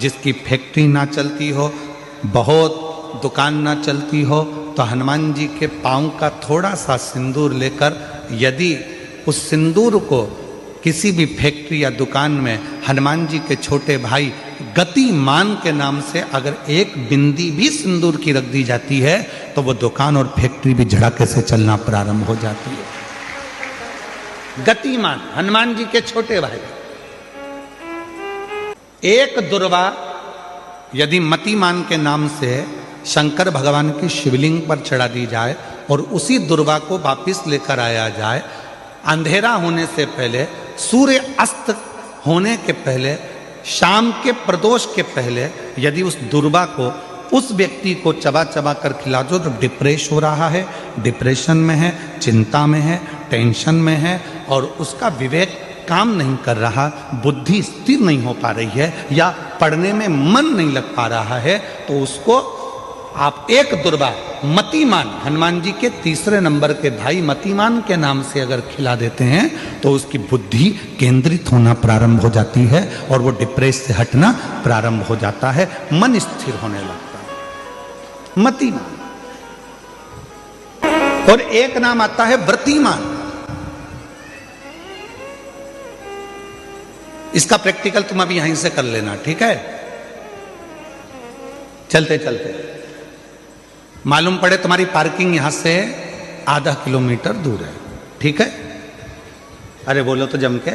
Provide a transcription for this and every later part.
जिसकी फैक्ट्री ना चलती हो, बहुत दुकान ना चलती हो, तो हनुमान जी के पाँव का थोड़ा सा सिंदूर लेकर यदि उस सिंदूर को किसी भी फैक्ट्री या दुकान में हनुमान जी के छोटे भाई गतिमान के नाम से अगर एक बिंदी भी सिंदूर की रख दी जाती है तो वो दुकान और फैक्ट्री भी झड़ाके से चलना प्रारंभ हो जाती है। गतिमान हनुमान जी के छोटे भाई। एक दुर्वा यदि मतिमान के नाम से शंकर भगवान की शिवलिंग पर चढ़ा दी जाए और उसी दुर्वा को वापिस लेकर आया जाए, अंधेरा होने से पहले, सूर्य अस्त होने के पहले, शाम के प्रदोष के पहले यदि उस दुर्वा को उस व्यक्ति को चबा चबा कर खिला दो तो डिप्रेस हो रहा है, डिप्रेशन में है, चिंता में है, टेंशन में है और उसका विवेक काम नहीं कर रहा, बुद्धि स्थिर नहीं हो पा रही है या पढ़ने में मन नहीं लग पा रहा है, तो उसको आप एक दुर्वा मतिमान हनुमान जी के तीसरे नंबर के भाई मतिमान के नाम से अगर खिला देते हैं तो उसकी बुद्धि केंद्रित होना प्रारंभ हो जाती है और वो डिप्रेस से हटना प्रारंभ हो जाता है, मन स्थिर होने लगता है। मतिमान। और एक नाम आता है व्रतिमान। इसका प्रैक्टिकल तुम अभी यहीं से कर लेना, ठीक है? चलते चलते मालूम पड़े तुम्हारी पार्किंग यहां से आधा किलोमीटर दूर है, ठीक है? अरे बोलो तो जम के।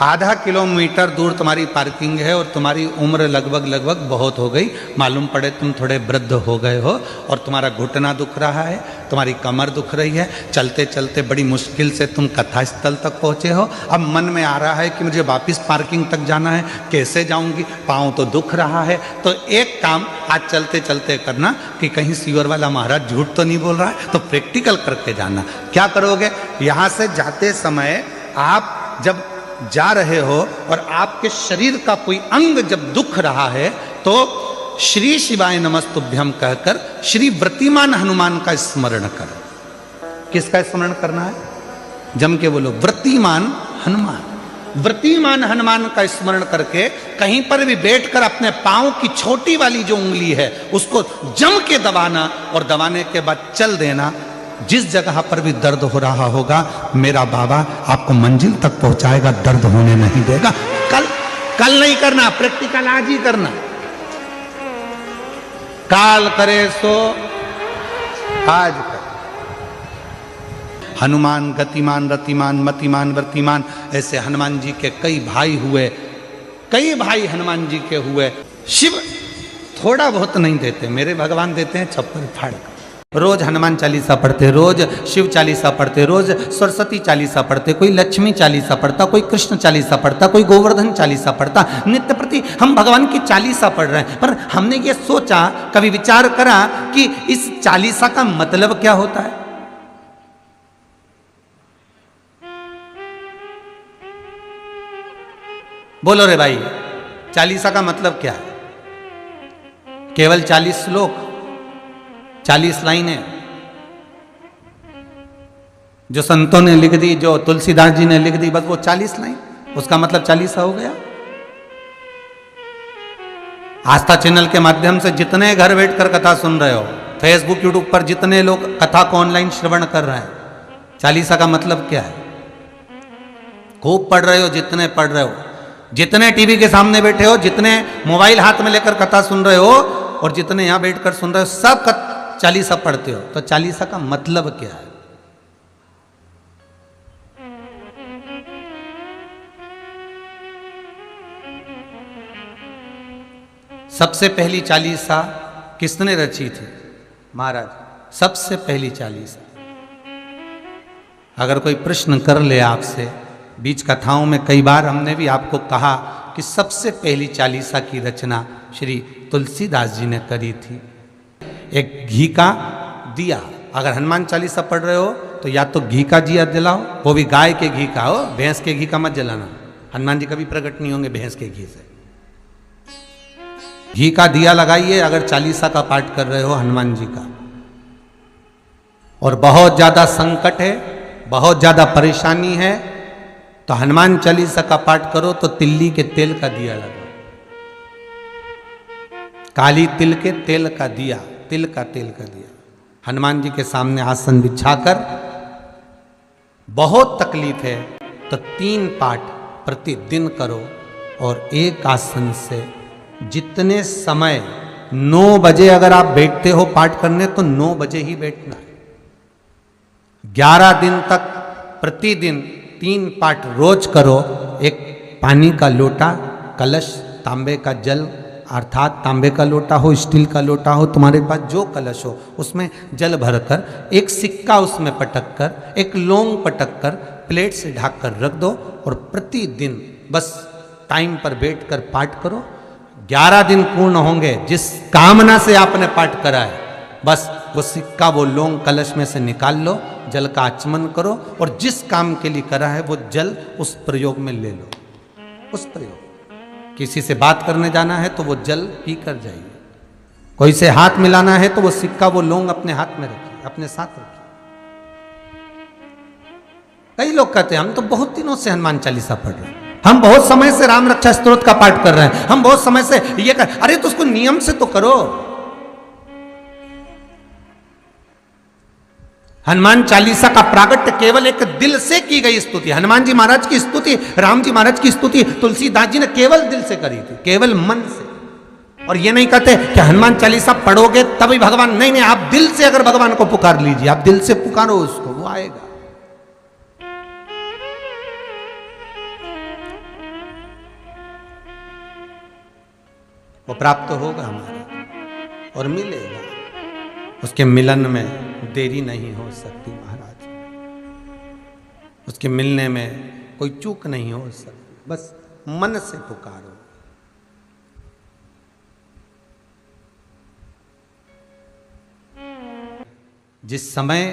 आधा किलोमीटर दूर तुम्हारी पार्किंग है और तुम्हारी उम्र लगभग बहुत हो गई, मालूम पड़े तुम थोड़े वृद्ध हो गए हो और तुम्हारा घुटना दुख रहा है, तुम्हारी कमर दुख रही है, चलते चलते बड़ी मुश्किल से तुम कथा स्थल तक पहुँचे हो। अब मन में आ रहा है कि मुझे वापस पार्किंग तक जाना है, कैसे जाऊंगी, पाँव तो दुख रहा है। तो एक काम आज चलते चलते करना कि कहीं सीवर वाला महाराज झूठ तो नहीं बोल रहा है, तो प्रैक्टिकल करके जाना। क्या करोगे? यहाँ से जाते समय आप जब जा रहे हो और आपके शरीर का कोई अंग जब दुख रहा है तो श्री शिवाय नमस्तुभ्यम कहकर श्री व्रतिमान हनुमान का स्मरण करो। किसका स्मरण करना है? जम के बोलो, व्रतिमान हनुमान। व्रतिमान हनुमान का स्मरण करके कहीं पर भी बैठकर अपने पांव की छोटी वाली जो उंगली है उसको जम के दबाना और दबाने के बाद चल देना। जिस जगह पर भी दर्द हो रहा होगा मेरा बाबा आपको मंजिल तक पहुंचाएगा, दर्द होने नहीं देगा। कल नहीं करना, प्रैक्टिकल आज ही करना। काल करे सो आज कर। हनुमान गतिमान, रतिमान, मतिमान, व्रतिमान, ऐसे हनुमान जी के कई भाई हुए, कई भाई हनुमान जी के हुए। शिव थोड़ा बहुत नहीं देते, मेरे भगवान देते हैं छप्पर फाड़ कर। रोज हनुमान चालीसा पढ़ते, रोज शिव चालीसा पढ़ते, रोज सरस्वती चालीसा पढ़ते, कोई लक्ष्मी चालीसा पढ़ता, कोई कृष्ण चालीसा पढ़ता, कोई गोवर्धन चालीसा पढ़ता। नित्य प्रति हम भगवान की चालीसा पढ़ रहे हैं, पर हमने ये सोचा, कभी विचार करा कि इस चालीसा का मतलब क्या होता है? बोलो रे भाई, चालीसा का मतलब क्या है? केवल 40 श्लोक, 40 लाइनें जो संतों ने लिख दी, जो तुलसीदास जी ने लिख दी, बस वो 40 लाइन, उसका मतलब चालीसा हो गया। आस्था चैनल के माध्यम से जितने घर बैठकर कथा सुन रहे हो, फेसबुक यूट्यूब पर जितने लोग कथा को ऑनलाइन श्रवण कर रहे हैं, चालीसा का मतलब क्या है? खूब पढ़ रहे हो, जितने पढ़ रहे हो, जितने टीवी के सामने बैठे हो, जितने मोबाइल हाथ में लेकर कथा सुन रहे हो और जितने यहां बैठकर सुन रहे हो, सब चालीसा पढ़ते हो। तो चालीसा का मतलब क्या है? सबसे पहली चालीसा किसने रची थी? महाराज। सबसे पहली चालीसा। अगर कोई प्रश्न कर ले आपसे, बीच कथाओं में कई बार हमने भी आपको कहा कि सबसे पहली चालीसा की रचना श्री तुलसीदास जी ने करी थी। एक घी का दिया, अगर हनुमान चालीसा पढ़ रहे हो तो या तो घी का दिया जलाओ, वो भी गाय के घी का हो, भैंस के घी का मत जलाना, हनुमान जी कभी प्रकट नहीं होंगे भैंस के घी से। घी का दिया लगाइए अगर चालीसा का पाठ कर रहे हो हनुमान जी का। और बहुत ज्यादा संकट है, बहुत ज्यादा परेशानी है, तो हनुमान चालीसा का पाठ करो तो तिल्ली के तेल का दिया लगाओ। काली तिल के तेल का दिया, तिल का तेल का दिया हनुमान जी के सामने आसन बिछाकर, बहुत तकलीफ है तो 3 पाठ प्रतिदिन करो और एक आसन से जितने समय 9 बजे अगर आप बैठते हो पाठ करने तो 9 बजे ही बैठना है। 11 दिन तक प्रतिदिन 3 पाठ रोज करो। एक पानी का लोटा, कलश, तांबे का जल अर्थात तांबे का लोटा हो, स्टील का लोटा हो, तुम्हारे पास जो कलश हो उसमें जल भरकर एक सिक्का उसमें पटक कर, एक लौंग पटक कर प्लेट से ढक कर रख दो और प्रतिदिन बस टाइम पर बैठकर पाठ करो। 11 दिन पूर्ण होंगे, जिस कामना से आपने पाठ करा है बस वो सिक्का, वो लौंग कलश में से निकाल लो, जल का आचमन करो और जिस काम के लिए करा है वो जल उस प्रयोग में ले लो। उस प्रयोग, किसी से बात करने जाना है तो वो जल पी कर जाइए, कोई से हाथ मिलाना है तो वो सिक्का, वो लौंग अपने हाथ में रखिए, अपने साथ रखिए। कई लोग कहते हैं हम तो बहुत दिनों से हनुमान चालीसा पढ़ रहे हैं, हम बहुत समय से राम रक्षा स्तोत्र का पाठ कर रहे हैं, हम बहुत समय से ये कर, अरे तो उसको नियम से तो करो। हनुमान चालीसा का प्रागट्य केवल एक दिल से की गई स्तुति, हनुमान जी महाराज की स्तुति, राम जी महाराज की स्तुति तुलसीदास जी ने केवल दिल से करी थी, केवल मन से। और ये नहीं कहते कि हनुमान चालीसा पढ़ोगे तभी भगवान, नहीं नहीं, आप दिल से अगर भगवान को पुकार लीजिए, आप दिल से पुकारो उसको, वो आएगा। वो प्राप्त होगा हमारा और मिलेगा, उसके मिलन में देरी नहीं हो सकती महाराज, उसके मिलने में कोई चूक नहीं हो सकती, बस मन से पुकारो। जिस समय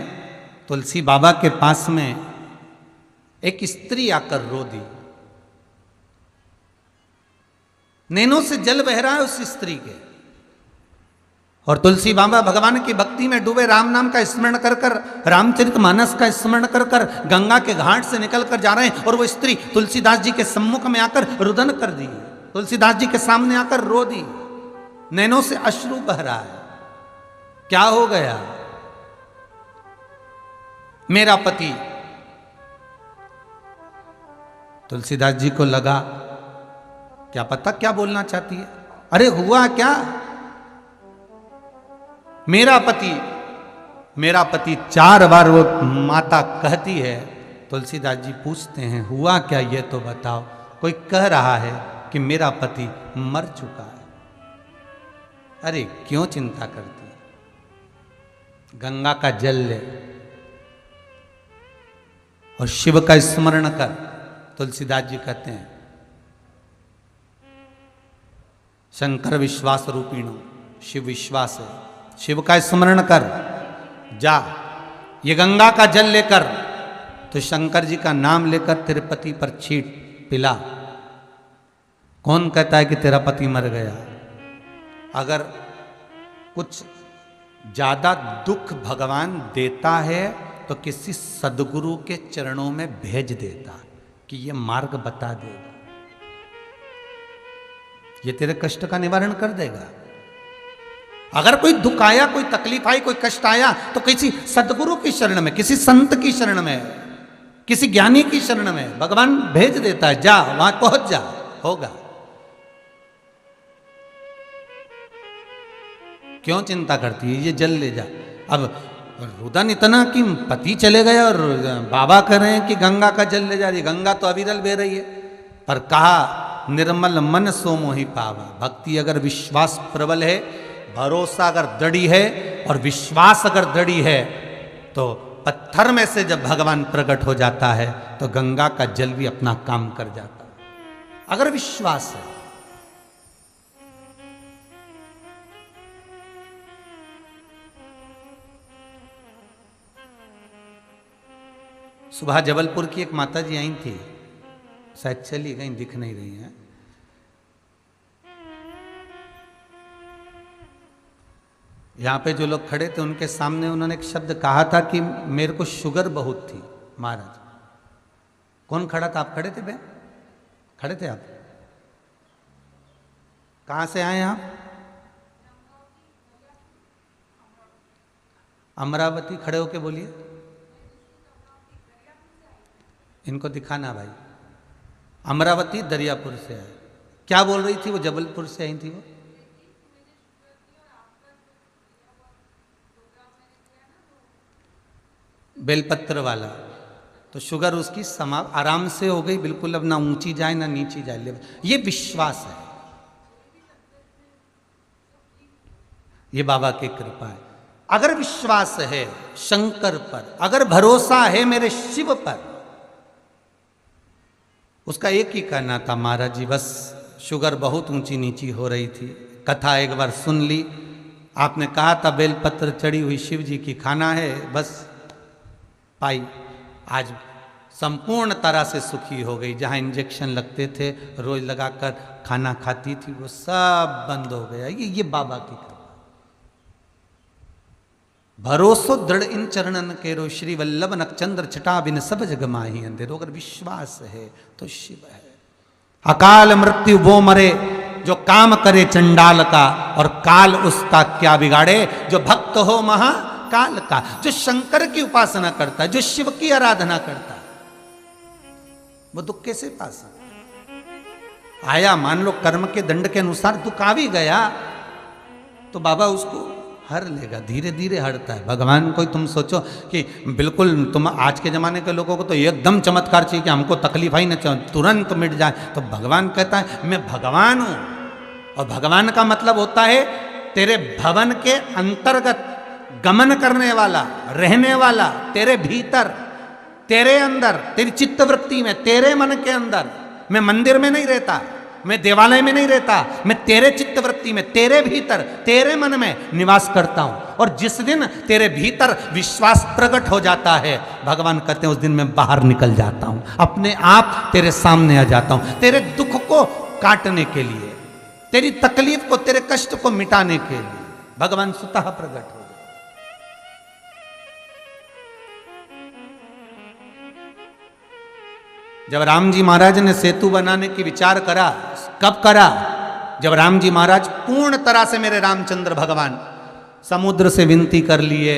तुलसी बाबा के पास में एक स्त्री आकर रो दी, नैनों से जल बह रहा है उस स्त्री के, और तुलसी बाबा भगवान की भक्ति में डूबे, राम नाम का स्मरण कर कर, रामचरितमानस का स्मरण कर कर गंगा के घाट से निकल कर जा रहे हैं, और वो स्त्री तुलसीदास जी के सम्मुख में आकर रुदन कर दी, तुलसीदास जी के सामने आकर रो दी, नैनों से अश्रु बह रहा है। क्या हो गया? मेरा पति। तुलसीदास जी को लगा क्या पता क्या बोलना चाहती है, अरे हुआ क्या? मेरा पति, मेरा पति 4 बार वो माता कहती है। तुलसीदास जी पूछते हैं हुआ क्या ये तो बताओ। कोई कह रहा है कि मेरा पति मर चुका है। अरे क्यों चिंता करती है, गंगा का जल ले और शिव का स्मरण कर। तुलसीदास जी कहते हैं शंकर विश्वास रूपीणो, शिव विश्वास है, शिव का स्मरण कर, जा ये गंगा का जल लेकर तो शंकर जी का नाम लेकर तेरे पति पर छीट पिला। कौन कहता है कि तेरा पति मर गया? अगर कुछ ज्यादा दुख भगवान देता है तो किसी सदगुरु के चरणों में भेज देता कि ये मार्ग बता देगा, ये तेरे कष्ट का निवारण कर देगा। अगर कोई दुख आया, कोई तकलीफ आई, कोई कष्ट आया तो किसी सदगुरु की शरण में, किसी संत की शरण में, किसी ज्ञानी की शरण में भगवान भेज देता है, जा वहां पहुंच जा, होगा। क्यों चिंता करती है? ये जल ले जा। अब रुदन इतना कि पति चले गए और बाबा कह रहे हैं कि गंगा का जल ले जा रही। गंगा तो अविरल बह रही है, पर कहा निर्मल मन सो मोहि पावा। भक्ति अगर विश्वास प्रबल है, भरोसा अगर दृढ़ी है और विश्वास अगर दृढ़ी है तो पत्थर में से जब भगवान प्रकट हो जाता है तो गंगा का जल भी अपना काम कर जाता है, अगर विश्वास है। सुबह जबलपुर की एक माता जी आई थी, शायद चली गई, दिख नहीं रही हैं। यहाँ पे जो लोग खड़े थे उनके सामने उन्होंने एक शब्द कहा था कि मेरे को शुगर बहुत थी महाराज। कौन खड़ा था? आप खड़े थे बहन? खड़े थे आप? कहाँ से आए आप? अमरावती, खड़े होके बोलिए, इनको दिखाना भाई। अमरावती दरियापुर से है। क्या बोल रही थी वो? जबलपुर से आई थी वो। बेलपत्र वाला, तो शुगर उसकी आराम से हो गई बिल्कुल, अब ना ऊंची जाए ना नीची जाए। ये विश्वास है, ये बाबा की कृपा है। अगर विश्वास है शंकर पर, अगर भरोसा है मेरे शिव पर, उसका एक ही कहना था, महाराज जी बस शुगर बहुत ऊंची नीची हो रही थी, कथा एक बार सुन ली, आपने कहा था बेलपत्र चढ़ी हुई शिव जी की खाना है, बस पाई। आज संपूर्ण तरह से सुखी हो गई। जहाँ इंजेक्शन लगते थे रोज लगाकर खाना खाती थी, वो सब बंद हो गया। ये बाबा की कृपा। भरोसो दृढ़ इन चरणन केरो, श्री वल्लभ नक्षचंद्र छटा बिन सब जग माही अंधेरो। अगर विश्वास है तो शिव है। अकाल मृत्यु वो मरे जो काम करे चंडाल का, और काल उसका क्या बिगाड़े जो भक्त हो महाकाल का। जो शंकर की उपासना करता है, जो शिव की आराधना करता है, वो दुख कैसे पा सकता? आया मान लो कर्म के दंड के अनुसार दुख आ भी गया तो बाबा उसको हर लेगा, धीरे धीरे हरता है। भगवान कोई तुम सोचो कि बिल्कुल तुम आज के जमाने के लोगों को तो एकदम चमत्कार चाहिए कि हमको तकलीफ ही न तुरंत मिट जाए, तो भगवान कहता है मैं भगवान हूं। और भगवान का मतलब होता है तेरे भवन के अंतर्गत गमन करने वाला, रहने वाला, तेरे भीतर, तेरे अंदर, तेरी चित्तवृत्ति में, तेरे मन के अंदर। मैं मंदिर में नहीं रहता, मैं देवालय में नहीं रहता, मैं तेरे चित्तवृत्ति में, तेरे भीतर, तेरे मन में निवास करता हूं। और जिस दिन तेरे भीतर विश्वास प्रकट हो जाता है, भगवान कहते हैं उस दिन मैं बाहर निकल जाता हूं, अपने आप तेरे सामने आ जाता हूं, तेरे दुख को काटने के लिए, तेरी तकलीफ को, तेरे कष्ट को मिटाने के लिए भगवान स्वतः प्रकट हो। जब राम जी महाराज ने सेतु बनाने की विचार करा, कब करा? जब राम जी महाराज पूर्ण तरह से, मेरे रामचंद्र भगवान, समुद्र से विनती कर लिए,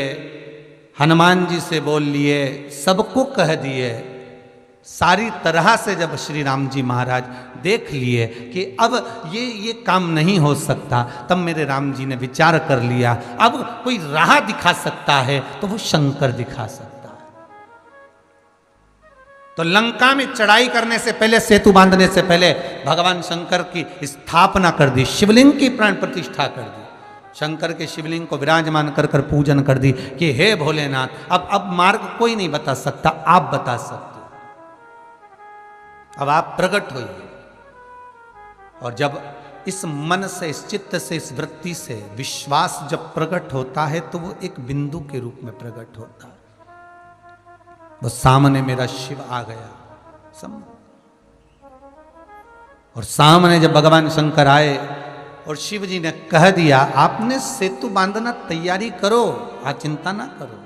हनुमान जी से बोल लिए, सबको कह दिए, सारी तरह से जब श्री राम जी महाराज देख लिए कि अब ये काम नहीं हो सकता, तब मेरे राम जी ने विचार कर लिया अब कोई राह दिखा सकता है तो वो शंकर दिखा सकता है। तो लंका में चढ़ाई करने से पहले, सेतु बांधने से पहले भगवान शंकर की स्थापना कर दी, शिवलिंग की प्राण प्रतिष्ठा कर दी, शंकर के शिवलिंग को विराजमान कर कर पूजन कर दी कि हे भोलेनाथ, अब मार्ग कोई नहीं बता सकता, आप बता सकते, अब आप प्रकट होइए। और जब इस मन से, इस चित्त से, इस वृत्ति से विश्वास जब प्रकट होता है तो वो एक बिंदु के रूप में प्रकट होता है। वो सामने मेरा शिव आ गया और सामने जब भगवान शंकर आए और शिव जी ने कह दिया आपने सेतु बांधना तैयारी करो, आज चिंता ना करो,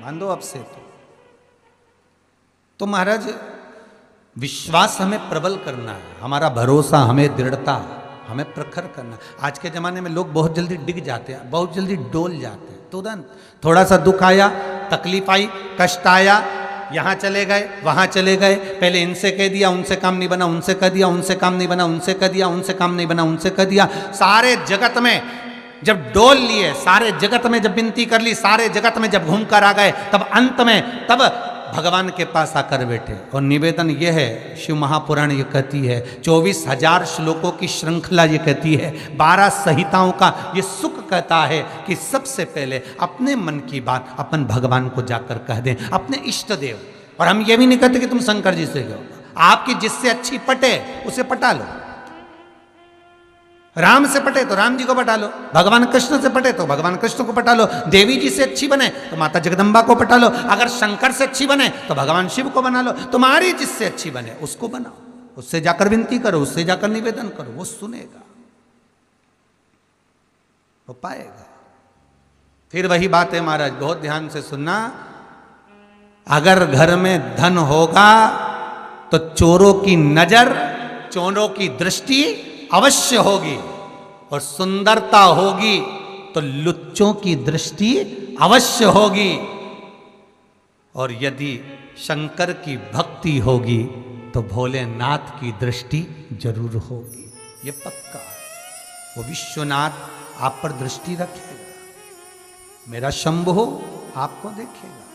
बांधो अब सेतु। तो महाराज विश्वास हमें प्रबल करना है, हमारा भरोसा, हमें दृढ़ता, हमें प्रखर करना। आज के जमाने में लोग बहुत जल्दी डिग जाते हैं, बहुत जल्दी डोल जाते हैं। तुरंत थोड़ा सा दुख आया, तकलीफ आई, कष्ट आया, यहाँ चले गए, वहाँ चले गए, पहले इनसे कह दिया, उनसे काम नहीं बना, उनसे कह दिया, उनसे काम नहीं बना, उनसे कह दिया, उनसे काम नहीं बना, उनसे कह दिया। सारे जगत में जब डोल लिए, सारे जगत में जब विनती कर ली, सारे जगत में जब घूम कर आ गए, तब अंत में तब भगवान के पास आकर बैठे। और निवेदन यह है, शिव महापुराण ये कहती है, 24,000 श्लोकों की श्रृंखला ये कहती है, 12 संहिताओं का ये सुख कहता है कि सबसे पहले अपने मन की बात अपन भगवान को जाकर कह दें, अपने इष्ट देव। और हम ये भी नहीं कहते कि तुम शंकर जी से कहो, आपकी जिससे अच्छी पटे उसे पटा लो। राम से पटे तो राम जी को पटा लो, भगवान कृष्ण से पटे तो भगवान कृष्ण को पटा लो, देवी जी से अच्छी बने तो माता जगदम्बा को पटा लो, अगर शंकर से अच्छी बने तो भगवान शिव को बना लो। तुम्हारी जिससे अच्छी बने उसको बनाओ, उससे जाकर विनती करो, उससे जाकर निवेदन करो, वो सुनेगा, वो पाएगा। फिर वही बात है महाराज, बहुत ध्यान से सुनना, अगर घर में धन होगा तो चोरों की नजर, चोरों की दृष्टि अवश्य होगी, और सुंदरता होगी तो लुच्चों की दृष्टि अवश्य होगी, और यदि शंकर की भक्ति होगी तो भोलेनाथ की दृष्टि जरूर होगी। ये पक्का है। वो विश्वनाथ आप पर दृष्टि रखेगा, मेरा शंभु आपको देखेगा,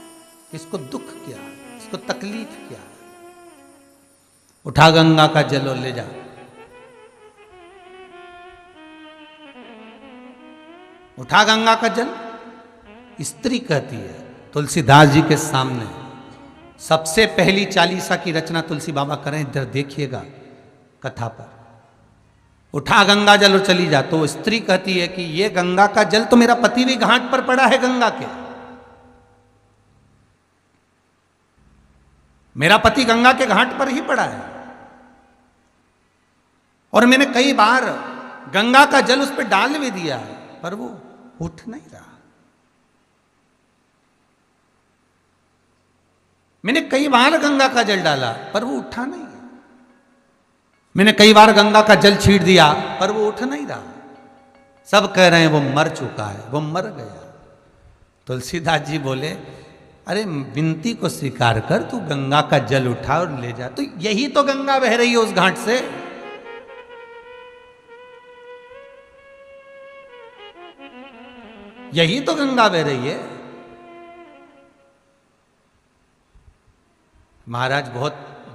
इसको दुख क्या है, इसको तकलीफ क्या है। उठा गंगा का जल और ले जा। उठा गंगा का जल। स्त्री कहती है तुलसीदास जी के सामने, सबसे पहली चालीसा की रचना तुलसी बाबा करें, इधर देखिएगा कथा पर। उठा गंगा जल और चली जा। तो स्त्री कहती है कि ये गंगा का जल तो मेरा पति भी घाट पर पड़ा है गंगा के, मेरा पति गंगा के घाट पर ही पड़ा है, और मैंने कई बार गंगा का जल उस पर डाल भी दिया है, पर वो उठ नहीं रहा। मैंने कई बार गंगा का जल डाला पर वो उठा नहीं। मैंने कई बार गंगा का जल छीट दिया पर वो उठ नहीं रहा। सब कह रहे हैं वो मर चुका है, वो मर गया। तुलसीदास जी बोले, अरे विनती को स्वीकार कर, तू गंगा का जल उठा और ले जा। तो यही तो गंगा बह रही है उस घाट से। यही तो गंगा बह रही है। महाराज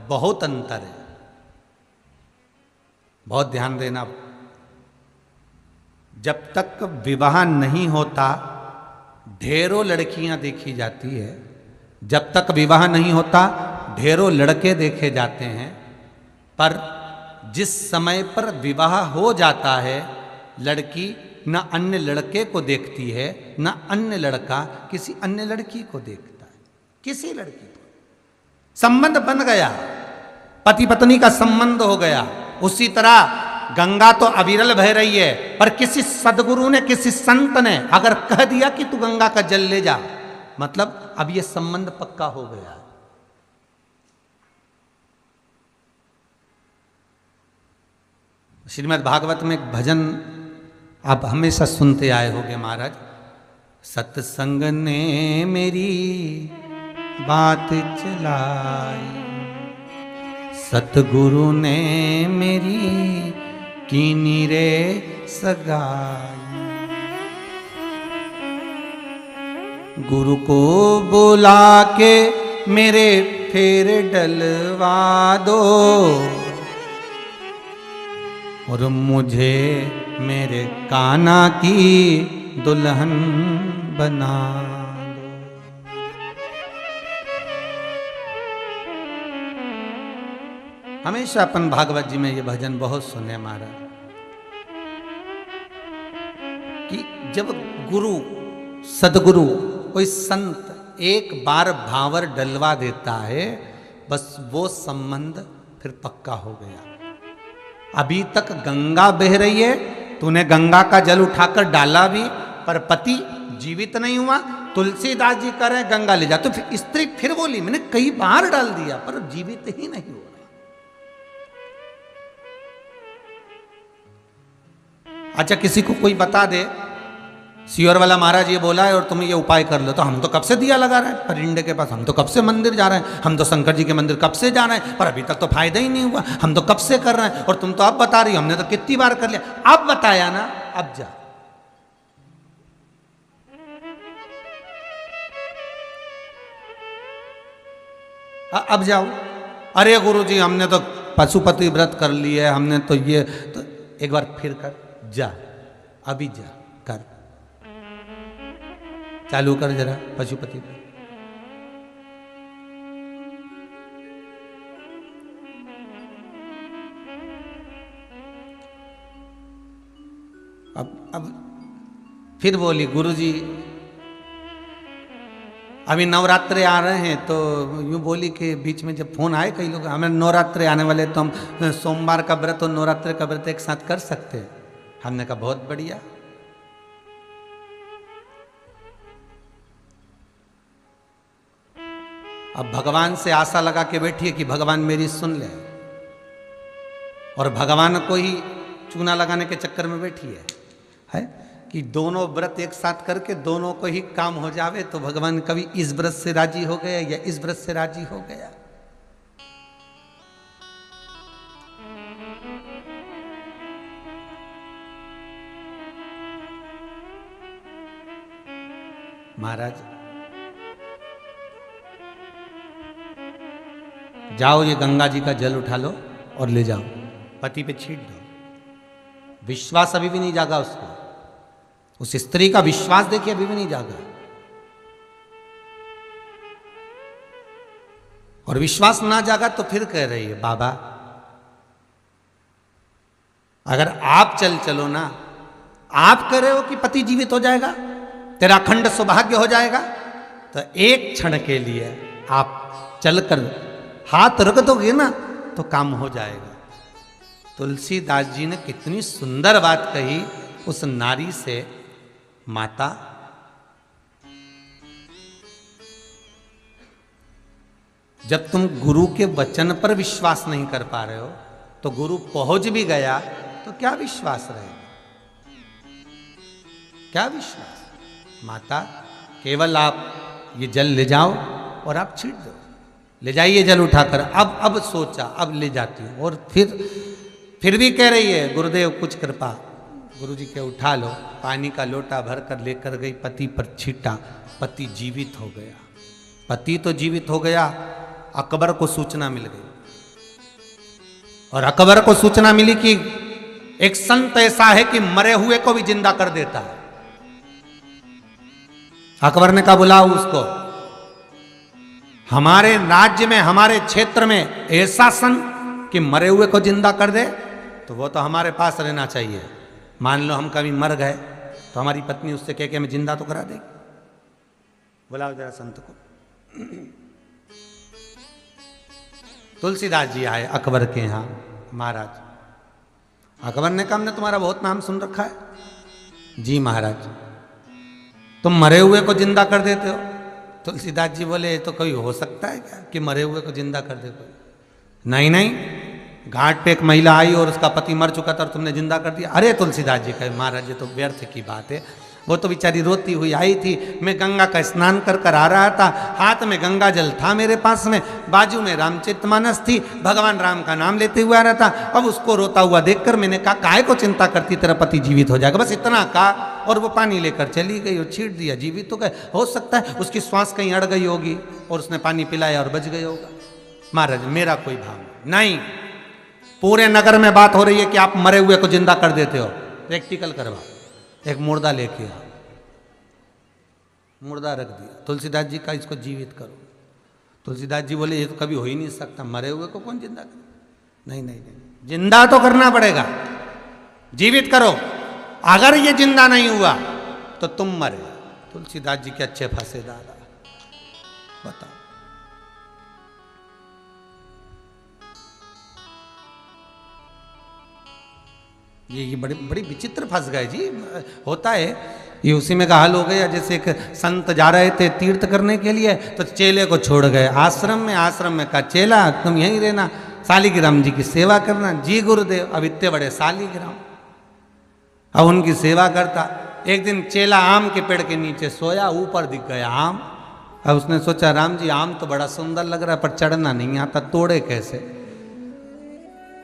बहुत अंतर है, बहुत ध्यान देना। जब तक विवाह नहीं होता ढेरों लड़कियां देखी जाती है, जब तक विवाह नहीं होता ढेरों लड़के देखे जाते हैं, पर जिस समय पर विवाह हो जाता है लड़की न अन्य लड़के को देखती है, न अन्य लड़का किसी अन्य लड़की को देखता है। किसी लड़की को संबंध बन गया, पति पत्नी का संबंध हो गया। उसी तरह गंगा तो अविरल बह रही है, पर किसी सदगुरु ने, किसी संत ने अगर कह दिया कि तू गंगा का जल ले जा, मतलब अब ये संबंध पक्का हो गया। श्रीमद् भागवत में एक भजन आप हमेशा सुनते आए होंगे महाराज। सत्संग ने मेरी बात चलाई, सतगुरु ने मेरी कीनी रे सगाई। गुरु को बुला के मेरे फेर डलवा दो, और मुझे मेरे कान्हा की दुल्हन बना दो। हमेशा अपन भागवत जी में ये भजन बहुत सुने महाराज, कि जब गुरु सदगुरु कोई संत एक बार भावर डलवा देता है, बस वो संबंध फिर पक्का हो गया। अभी तक गंगा बह रही है, तूने गंगा का जल उठाकर डाला भी, पर पति जीवित नहीं हुआ। तुलसीदास जी कह रहे हैं गंगा ले जा, तो फिर स्त्री फिर बोली मैंने कई बार डाल दिया पर जीवित ही नहीं हुआ। अच्छा किसी को कोई बता दे सियोर वाला महाराज ये बोला है और तुम ये उपाय कर लो, तो हम तो कब से दिया लगा रहे हैं परिंडे के पास, हम तो कब से मंदिर जा रहे हैं, हम तो शंकर जी के मंदिर कब से जा रहे हैं, पर अभी तक तो फायदा ही नहीं हुआ, हम तो कब से कर रहे हैं, और तुम तो अब बता रही हो हमने तो कितनी बार कर लिया। अब बताया ना, अब जा। अब जाओ। अरे गुरुजी हमने तो पशुपति व्रत कर लिया, हमने तो ये, तो एक बार फिर कर, जा अभी जा कर, चालू कर जरा पशुपति व्रत। अब फिर बोली गुरुजी अभी नवरात्रे आ रहे हैं, तो यूँ बोली कि बीच में जब फोन आए कई लोग हमें नवरात्रे आने वाले, तो हम सोमवार का व्रत और नवरात्रे का व्रत एक साथ कर सकते हैं। हमने कहा बहुत बढ़िया। अब भगवान से आशा लगा के बैठिए कि भगवान मेरी सुन ले, और भगवान को ही चूना लगाने के चक्कर में बैठी है। कि दोनों व्रत एक साथ करके दोनों को ही काम हो जावे, तो भगवान कभी इस व्रत से राजी हो गया या इस व्रत से राजी हो गया। महाराज जाओ, ये गंगा जी का जल उठा लो और ले जाओ, पति पे छीट दो। विश्वास अभी भी नहीं जागा उसको, उस स्त्री का विश्वास देखिए अभी भी नहीं जागा। और विश्वास ना जागा तो फिर कह रही है, बाबा अगर आप चलो ना, आप कह रहे हो कि पति जीवित हो जाएगा, तेरा अखंड सौभाग्य हो जाएगा, तो एक क्षण के लिए आप चलकर हाथ रख दोगे ना तो काम हो जाएगा। तुलसीदास जी ने कितनी सुंदर बात कही उस नारी से, माता जब तुम गुरु के वचन पर विश्वास नहीं कर पा रहे हो, तो गुरु पहुंच भी गया तो क्या विश्वास रहेगा, क्या विश्वास। माता केवल आप ये जल ले जाओ और आप छीट दो, ले जाइए जल उठाकर। अब सोचा, अब ले जाती हूँ। और फिर भी कह रही है, गुरुदेव कुछ कृपा। गुरुजी के उठा लो, पानी का लोटा भर कर लेकर गई, पति पर छीटा, पति जीवित हो गया। पति तो जीवित हो गया, अकबर को सूचना मिल गई, और अकबर को सूचना मिली कि एक संत ऐसा है कि मरे हुए को भी जिंदा कर देता है। अकबर ने कहा बुलाओ उसको, हमारे राज्य में हमारे क्षेत्र में ऐसा संत कि मरे हुए को जिंदा कर दे, तो वो तो हमारे पास रहना चाहिए। मान लो हम कभी मर गए तो हमारी पत्नी उससे कह के हमें जिंदा तो करा देगी। बुलाओ जरा संत को। तुलसीदास जी आए अकबर के यहाँ। महाराज, अकबर ने कहा हमने तुम्हारा बहुत नाम सुन रखा है। जी महाराज, तुम मरे हुए को जिंदा कर देते हो। तुलसीदास जी बोले तो कोई हो सकता है क्या कि मरे हुए को जिंदा कर दे कोई? नहीं नहीं, घाट पे एक महिला आई और उसका पति मर चुका था और तुमने जिंदा कर दिया। अरे तुलसीदास जी कहे, महाराज ये तो व्यर्थ की बात है, वो तो बेचारी रोती हुई आई थी, मैं गंगा का स्नान कर कर आ रहा था, हाथ में गंगा जल था मेरे पास में, बाजू में रामचरितमानस थी, भगवान राम का नाम लेते हुए आ रहा था। अब उसको रोता हुआ देखकर मैंने कहा काहे को चिंता करती, तेरा पति जीवित हो जाएगा, बस इतना कहा और वो पानी लेकर चली गई और छीट दिया, जीवित हो गए। हो सकता है उसकी श्वास कहीं अड़ गई होगी और उसने पानी पिलाया और बच गई होगा। महाराज मेरा कोई भाव नहीं, पूरे नगर में बात हो रही है कि आप मरे हुए को जिंदा कर देते हो। प्रैक्टिकल करवा, एक मुर्दा लेके आ, मुर्दा रख दिया, तुलसीदास जी का इसको जीवित करो। तुलसीदास जी बोले ये तो कभी हो ही नहीं सकता, मरे हुए को कौन जिंदा करे? नहीं नहीं नहीं, जिंदा तो करना पड़ेगा, जीवित करो। अगर ये जिंदा नहीं हुआ तो तुम मरे। तुलसीदास जी के अच्छे फंसे दादा, बताओ। ये बड़ी बड़ी विचित्र फंस गए जी। होता है ये, उसी में का हल हो गया। जैसे एक संत जा रहे थे तीर्थ करने के लिए, तो चेले को छोड़ गए आश्रम में कहा चेला तुम यहीं रहना, शालिग्राम जी की सेवा करना। जी गुरुदेव। अब इतने बड़े शालिग्राम, अब उनकी सेवा करता। एक दिन चेला आम के पेड़ के नीचे सोया, ऊपर दिख गया आम। अब उसने सोचा राम जी आम तो बड़ा सुंदर लग रहा है पर चढ़ना नहीं आता, तोड़े कैसे?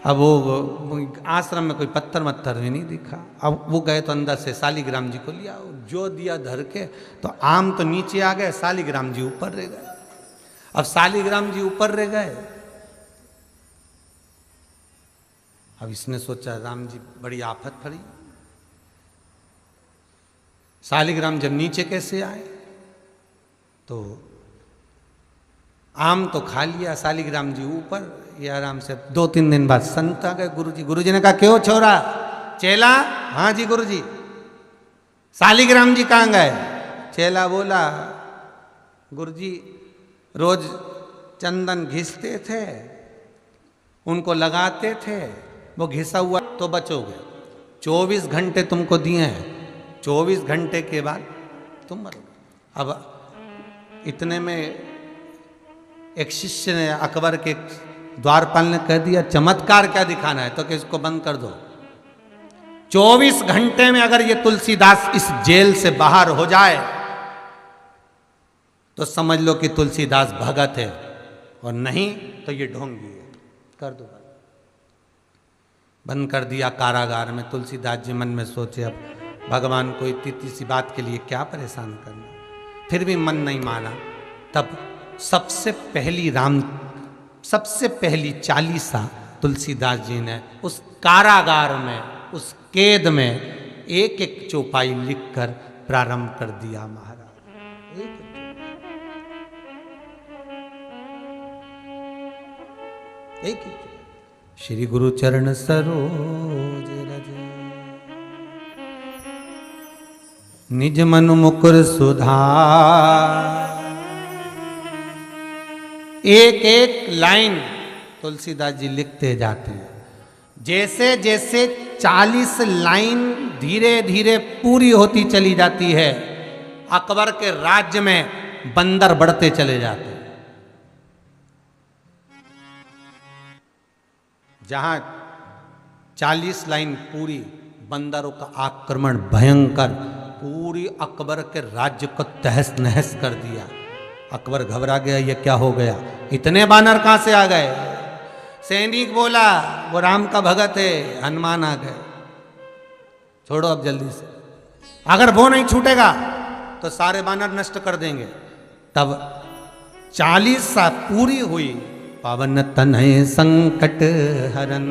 अब वो आश्रम में कोई पत्थर मत्थर भी नहीं दिखा। अब वो गए तो अंदर से शालिग्राम जी को लिया, जो दिया धर के, तो आम तो नीचे आ गए, शालिग्राम जी ऊपर रह गए। अब शालिग्राम जी ऊपर रह गए। अब इसने सोचा राम जी बड़ी आफत पड़ी, शालिग्राम जब नीचे कैसे आए? तो आम तो खा लिया, शालिग्राम जी ऊपर। ये आराम से 2-3 दिन बाद संत आ गए गुरुजी। गुरुजी ने कहा क्यों छोरा? चेला, हाँ जी गुरुजी। शालिग्राम जी कहाँ गए? चेला बोला गुरुजी रोज चंदन घिसते थे, उनको लगाते थे, वो घिसा हुआ तो बचोगे। 24 घंटे तुमको दिए हैं, 24 घंटे के बाद तुम मरोगे। अब इतने में एक शिष्य ने, अकबर के द्वारपाल ने कह दिया चमत्कार क्या दिखाना है, तो कि इसको बंद कर दो। 24 घंटे में अगर ये तुलसीदास इस जेल से बाहर हो जाए तो समझ लो कि तुलसीदास भगत है, और नहीं तो ये ढोंगी है। कर दो बंद कर दिया कारागार में। तुलसीदास जी मन में सोचे अब भगवान को इतनी सी बात के लिए क्या परेशान करना, फिर भी मन नहीं माना। तब सबसे पहली चालीसा तुलसीदास जी ने उस कारागार में, उस कैद में एक एक चौपाई लिखकर प्रारंभ कर दिया महाराज। एक श्री गुरु चरण सरोज रज, निज मन मुकुर सुधार। एक एक लाइन तुलसीदास जी लिखते जाते हैं। जैसे जैसे 40 लाइन धीरे धीरे पूरी होती चली जाती है, अकबर के राज्य में बंदर बढ़ते चले जाते हैं। जहां 40 लाइन पूरी, बंदरों का आक्रमण भयंकर पूरी अकबर के राज्य को तहस नहस कर दिया। अकबर घबरा गया, ये क्या हो गया, इतने बानर कहां से आ गए। सैनिक बोला वो राम का भगत है, हनुमान आ गए, छोड़ो अब जल्दी से, अगर वो नहीं छूटेगा तो सारे बानर नष्ट कर देंगे। तब 40 सा पूरी हुई। पावन तनय संकट हरन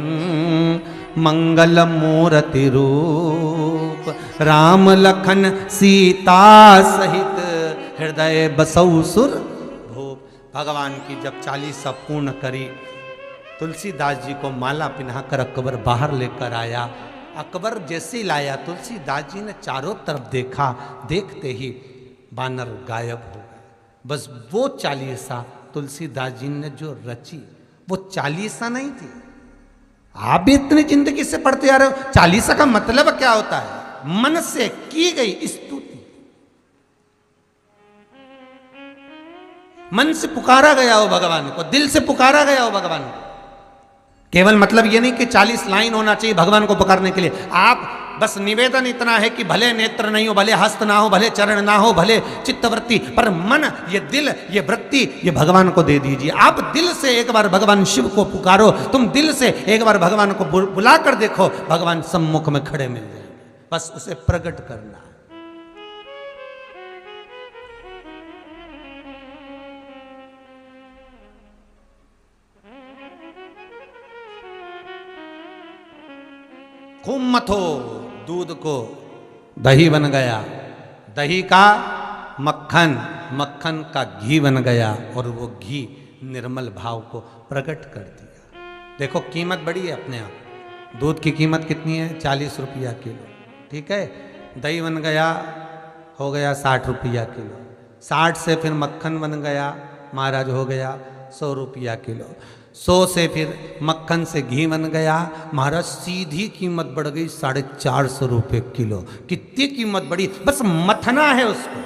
मंगल मूर्ति रूप, राम लखन सीता सहित हृदय बसौ सुर भूप। भगवान की जब 40 पूर्ण करी, तुलसीदास जी को माला पहनाकर अकबर बाहर लेकर आया। अकबर जैसे ही लाया, तुलसीदास जी ने चारों तरफ देखा, देखते ही बानर गायब हो गए। बस वो 40 तुलसीदास जी ने जो रची, वो 40 नहीं थी। आप भी इतनी जिंदगी से पढ़ते आ रहे हो, 40 का मतलब क्या होता है, मन से की गई स्तुति, मन से पुकारा गया हो भगवान को, दिल से पुकारा गया हो भगवान को। केवल मतलब ये नहीं कि 40 लाइन होना चाहिए भगवान को पुकारने के लिए। आप बस निवेदन इतना है कि भले नेत्र नहीं हो, भले हस्त ना हो, भले चरण ना हो, भले चित्तवृत्ति, पर मन, ये दिल, ये वृत्ति, ये भगवान को दे दीजिए। आप दिल से एक बार भगवान शिव को पुकारो, तुम दिल से एक बार भगवान को बुला कर देखो, भगवान सम्मुख में खड़े मिल जाएंगे। बस उसे प्रकट करना है। खूब मथो दूध को, दही बन गया, दही का मक्खन, मक्खन का घी बन गया, और वो घी निर्मल भाव को प्रकट कर दिया। देखो कीमत बड़ी है अपने आप। दूध की कीमत कितनी है, 40 रुपया किलो, ठीक है। दही बन गया, हो गया 60 रुपया किलो। 60 से फिर मक्खन बन गया महाराज, हो गया 100 रुपया किलो। 100 से फिर मक्खन से घी बन गया महाराज, सीधी कीमत बढ़ गई 450 रुपये किलो। कितनी कीमत बढ़ी, बस मथना है उसको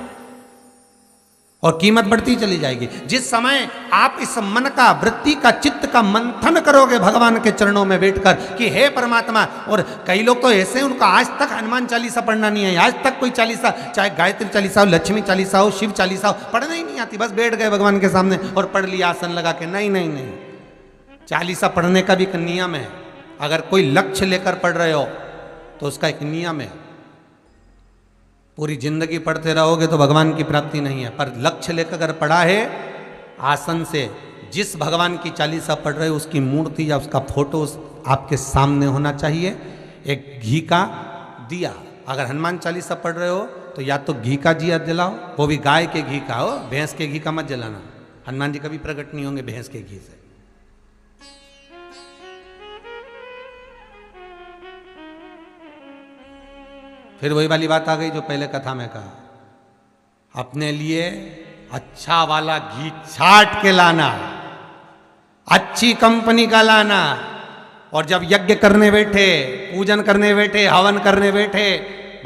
और कीमत बढ़ती चली जाएगी। जिस समय आप इस मन का, वृत्ति का, चित्त का मंथन करोगे भगवान के चरणों में बैठकर कि हे परमात्मा। और कई लोग तो ऐसे, उनको आज तक हनुमान चालीसा पढ़ना नहीं है, आज तक कोई चालीसा, चाहे गायत्री चालीसा हो, लक्ष्मी चालीसा हो, शिव चालीसा हो, पढ़ना ही नहीं आती। बस बैठ गए भगवान के सामने और पढ़ लिया आसन लगा के। नहीं नहीं नहीं, चालीसा पढ़ने का भी एक नियम है। अगर कोई लक्ष्य लेकर पढ़ रहे हो तो उसका एक नियम है। पूरी जिंदगी पढ़ते रहोगे तो भगवान की प्राप्ति नहीं है, पर लक्ष्य लेकर अगर पढ़ा है, आसन से जिस भगवान की चालीसा पढ़ रहे हो उसकी मूर्ति या उसका फोटो आपके सामने होना चाहिए। एक घी का दिया, अगर हनुमान चालीसा पढ़ रहे हो तो या तो घी का दिया जलाओ, वो भी गाय के घी का हो, भैंस के घी का मत जलाना। हनुमान जी कभी प्रकट नहीं होंगे भैंस के घी से। फिर वही वाली बात आ गई जो पहले कथा में कहा, अपने लिए अच्छा वाला घी छाट के लाना, अच्छी कंपनी का लाना। और जब यज्ञ करने बैठे, पूजन करने बैठे, हवन करने बैठे,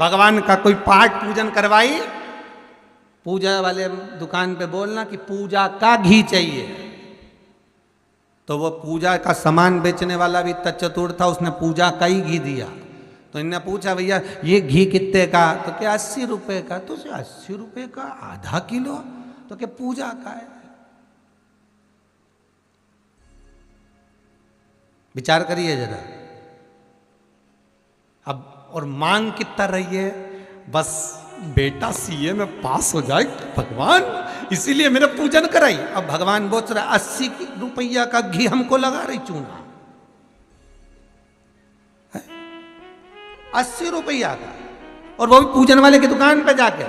भगवान का कोई पाठ पूजन करवाई, पूजा वाले दुकान पे बोलना कि पूजा का घी चाहिए। तो वो पूजा का सामान बेचने वाला भी तत्चतुर था, उसने पूजा का ही घी दिया। तो इन्होंने पूछा भैया ये घी कितने का, तो क्या 80 रुपए का। तो 80 रुपए का आधा किलो, तो क्या पूजा का है। विचार करिए जरा। अब और मांग कितना रही है, बस बेटा सीए में पास हो जाए भगवान, इसीलिए मेरा पूजन कराई। अब भगवान बोल रहा 80 रुपया का घी हमको लगा रही चूना, 80 रुपया का, और वो भी पूजन वाले की दुकान पे जाके।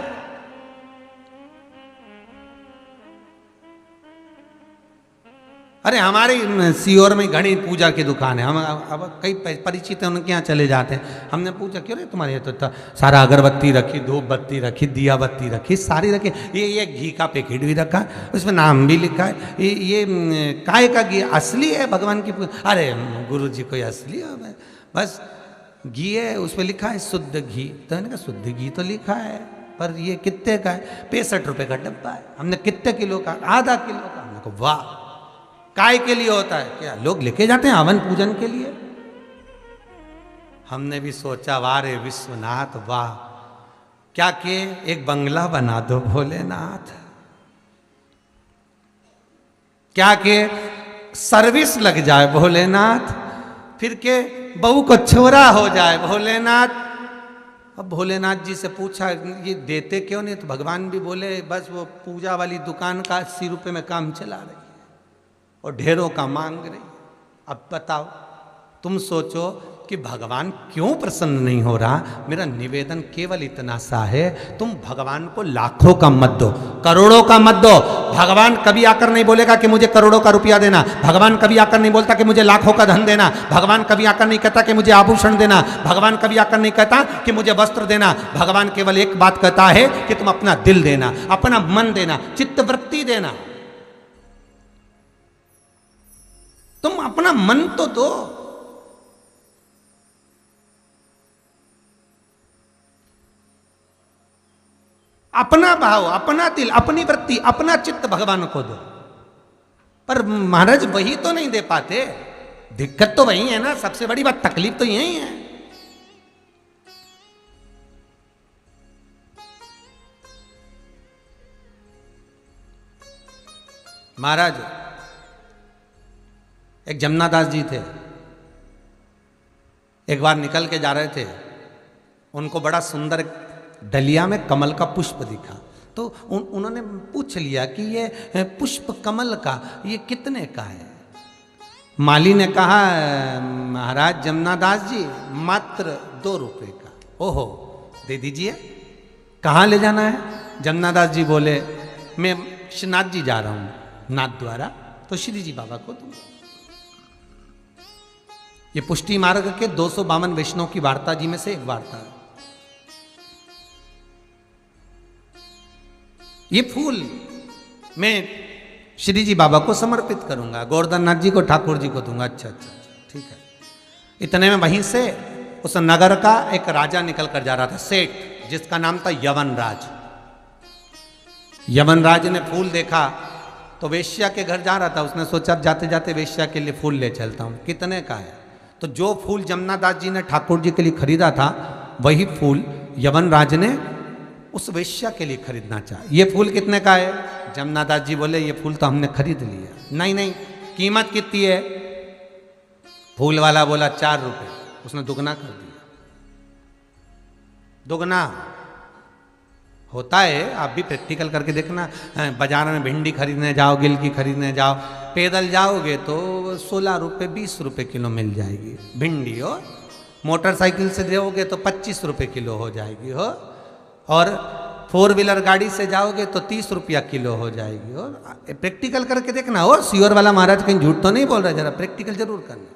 अरे हमारे सीहोर में घनी पूजा की दुकान है, हम अब कई परिचित हैं, उनके यहाँ चले जाते हैं। हमने पूछा क्यों रे तुम्हारे तो सारा अगरबत्ती रखी, धूप बत्ती रखी, दिया बत्ती रखी, सारी रखी, ये घी का पैकेट भी रखा है, उसमें नाम भी लिखा है, ये काय का घी असली है भगवान की पूजा। अरे गुरु जी कोई असली है, बस घी है उस पर लिखा है शुद्ध घी। तो मैंने कहा शुद्ध घी तो लिखा है, पर ये कितने का है, 65 रुपए का डब्बा है। हमने कितने किलो का, आधा किलो का। हमने कहा वाह, काय के लिए होता है क्या, लोग लेके जाते हैं हवन पूजन के लिए। हमने भी सोचा वाह रे विश्वनाथ वाह, क्या कि एक बंगला बना दो भोलेनाथ, क्या कि सर्विस लग जाए भोलेनाथ, फिर के बहू को छोरा हो जाए भोलेनाथ। अब भोलेनाथ जी से पूछा ये देते क्यों नहीं, तो भगवान भी बोले बस वो पूजा वाली दुकान का 80 रुपए में काम चला रही है और ढेरों का मांग रही। अब बताओ, तुम सोचो कि भगवान क्यों प्रसन्न नहीं हो रहा। मेरा निवेदन केवल इतना सा है, तुम भगवान को लाखों का मत दो, करोड़ों का मत दो। भगवान कभी आकर नहीं बोलेगा कि मुझे करोड़ों का रुपया देना, भगवान कभी आकर नहीं बोलता कि मुझे लाखों का धन देना, भगवान कभी आकर नहीं कहता कि मुझे आभूषण देना, भगवान कभी आकर नहीं कहता कि मुझे वस्त्र देना। भगवान केवल एक बात कहता है कि तुम अपना दिल देना, अपना मन देना, चित्तवृत्ति देना। तुम अपना मन तो दो। अपना भाव, अपना दिल, अपनी वृत्ति, अपना चित्त भगवान को दो। पर महाराज वही तो नहीं दे पाते, दिक्कत तो वही है ना, सबसे बड़ी बात तकलीफ तो यही है। महाराज एक जमनादास जी थे, एक बार निकल के जा रहे थे, उनको बड़ा सुंदर डलिया में कमल का पुष्प दिखा। तो उन्होंने पूछ लिया कि ये पुष्प कमल का ये कितने का है। माली ने कहा महाराज जमनादास जी मात्र 2 रुपए का। ओहो, दे दीजिए। कहाँ ले जाना है? जमनादास जी बोले मैं श्रीनाथ जी जा रहा हूँ नाथ द्वारा, तो श्री जी बाबा को दूंगा। ये पुष्टि मार्ग के 252 वैष्णव की वार्ता जी में से एक वार्ता है। ये फूल मैं श्री जी बाबा को समर्पित करूंगा, गोवर्धन नाथ जी को ठाकुर जी को दूंगा। अच्छा अच्छा ठीक है। इतने में वहीं से उस नगर का एक राजा निकल कर जा रहा था, सेठ, जिसका नाम था यवनराज। यवनराज ने फूल देखा तो वेश्या के घर जा रहा था, उसने सोचा जाते जाते वेश्या के लिए फूल ले चलता हूं। कितने का है? तो जो फूल जमनादास जी ने ठाकुर जी के लिए खरीदा था, वही फूल यवनराज ने उस वेश्या के लिए खरीदना चाहा। ये फूल कितने का है? जमनादास जी बोले ये फूल तो हमने खरीद लिया। नहीं नहीं, कीमत कितनी है? फूल वाला बोला 4 रुपए। उसने दुगना कर दिया। दुगना होता है, आप भी प्रैक्टिकल करके देखना। बाजार में भिंडी खरीदने जाओ, गिलकी खरीदने जाओ, पैदल जाओगे तो 16 रुपये 20 रुपये किलो मिल जाएगी भिंडी हो। मोटरसाइकिल से जाओगे तो 25 रुपये किलो हो जाएगी हो, और 4 व्हीलर गाड़ी से जाओगे तो 30 रुपया किलो हो जाएगी। और प्रैक्टिकल करके देखना। और सीहोर वाला महाराज कहीं झूठ तो नहीं बोल रहा, जरा प्रैक्टिकल जरूर करना।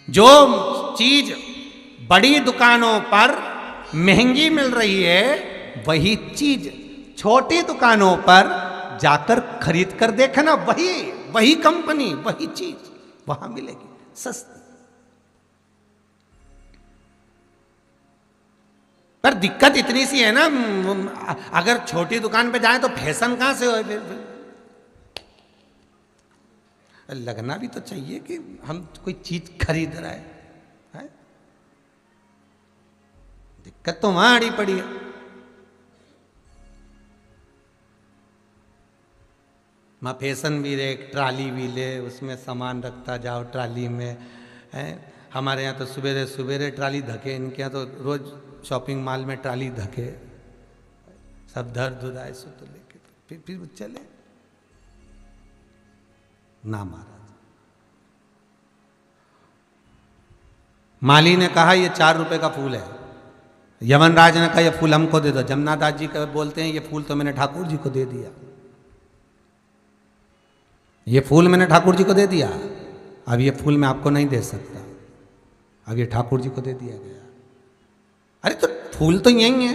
जो चीज बड़ी दुकानों पर महंगी मिल रही है, वही चीज छोटी दुकानों पर जाकर खरीद कर देखना, वही कंपनी, वही चीज वहां मिलेगी सस्ती। पर दिक्कत इतनी सी है ना, अगर छोटी दुकान पे जाए तो फैशन कहां से हो? लगना भी तो चाहिए कि हम कोई चीज खरीद रहे हैं। दिक्कत तो वहां अड़ी पड़ी है। वहां फैशन भी रे, ट्राली भी ले, उसमें सामान रखता जाओ ट्राली में है। हमारे यहाँ तो सवेरे सवेरे ट्राली धके, इनके यहाँ तो रोज शॉपिंग मॉल में ट्राली धके, सब धर धुराए सो तो लेके फिर चले ना। महाराज माली ने कहा ये 4 रुपए का फूल है। यमनराज ने कहा ये फूल हमको दे दो। जमनादास जी का बोलते हैं ये फूल तो मैंने ठाकुर जी को दे दिया, ये फूल मैंने ठाकुर जी को दे दिया, अब ये फूल मैं आपको नहीं दे सकता, अब ये ठाकुर जी को दे दिया गया। अरे तो फूल तो यही है,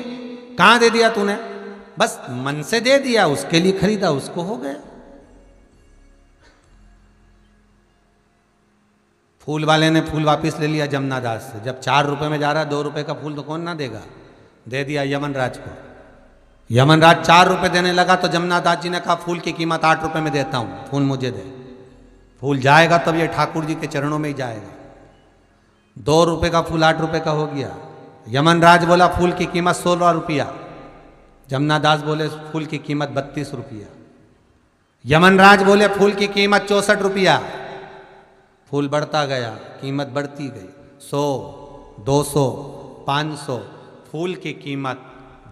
कहां दे दिया तूने? बस मन से दे दिया, उसके लिए खरीदा, उसको हो गया। फूल वाले ने फूल वापस ले लिया जमनादास से। जब 4 रुपए में जा रहा है, 2 रुपए का फूल तो कौन ना देगा, दे दिया यमनराज को। यमनराज 4 रुपए देने लगा तो जमनादास जी ने कहा फूल की कीमत 8 रुपए में देता हूं, फूल मुझे दे। फूल जाएगा तब ये ठाकुर जी के चरणों में ही जाएगा। 2 रुपए का फूल 8 रुपए का हो गया। यमनराज बोला फूल की कीमत 16 रुपया, जमनादास बोले फूल की कीमत 32 रुपया। यमनराज बोले फूल की कीमत 64 रुपया। फूल बढ़ता गया, कीमत बढ़ती गई, 100, 200, 500। फूल की कीमत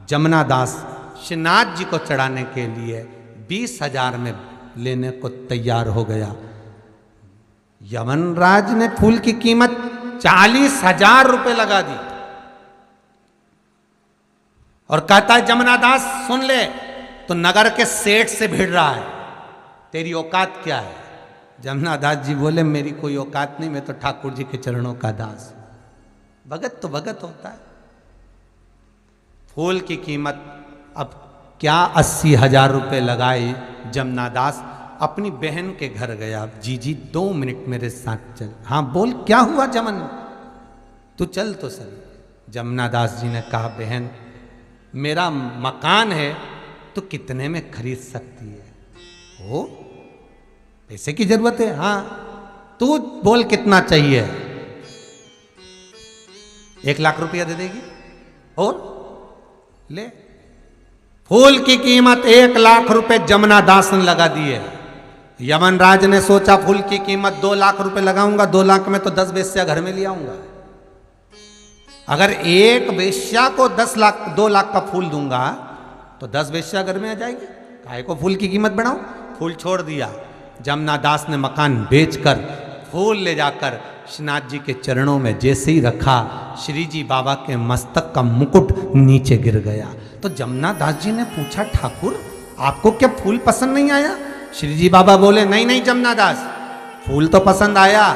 जमनादास श्रीनाथ जी को चढ़ाने के लिए 20,000 में लेने को तैयार हो गया। यमनराज ने फूल की कीमत 40,000 रुपए लगा दी और कहता है जमनादास सुन ले, तो नगर के सेठ से भिड़ रहा है, तेरी औकात क्या है? जमनादास जी बोले मेरी कोई औकात नहीं, मैं तो ठाकुर जी के चरणों का दास। भगत तो भगत होता है। फूल की कीमत अब क्या 80,000 रुपए लगाई। जमनादास अपनी बहन के घर गया। जी 2 मिनट मेरे साथ चल। हाँ बोल क्या हुआ जमन, तू चल तो सही। जमनादास जी ने कहा बहन मेरा मकान है, तो कितने में खरीद सकती है? हो पैसे की जरूरत है? हाँ तू बोल कितना चाहिए? 1 लाख रुपया दे देगी? और ले। फूल की कीमत 1 लाख रुपए जमनादास ने लगा दिए। यमनराज ने सोचा फूल की कीमत 2 लाख रुपए लगाऊंगा, 2 लाख में तो 10 वेश्या घर में ले आऊंगा। अगर एक वेश्या को 2 लाख का फूल दूंगा तो 10 वेश्या घर में आ जाएगी। काहे को फूल की कीमत बढ़ाऊं? फूल छोड़ दिया। जमनादास ने मकान बेचकर फूल ले जाकर श्रीनाथ जी के चरणों में जैसे ही रखा, श्री जी बाबा के मस्तक का मुकुट नीचे गिर गया। तो जमनादास जी ने पूछा ठाकुर आपको क्या फूल पसंद नहीं आया? श्री जी बाबा बोले नहीं जमनादास, फूल तो पसंद आया,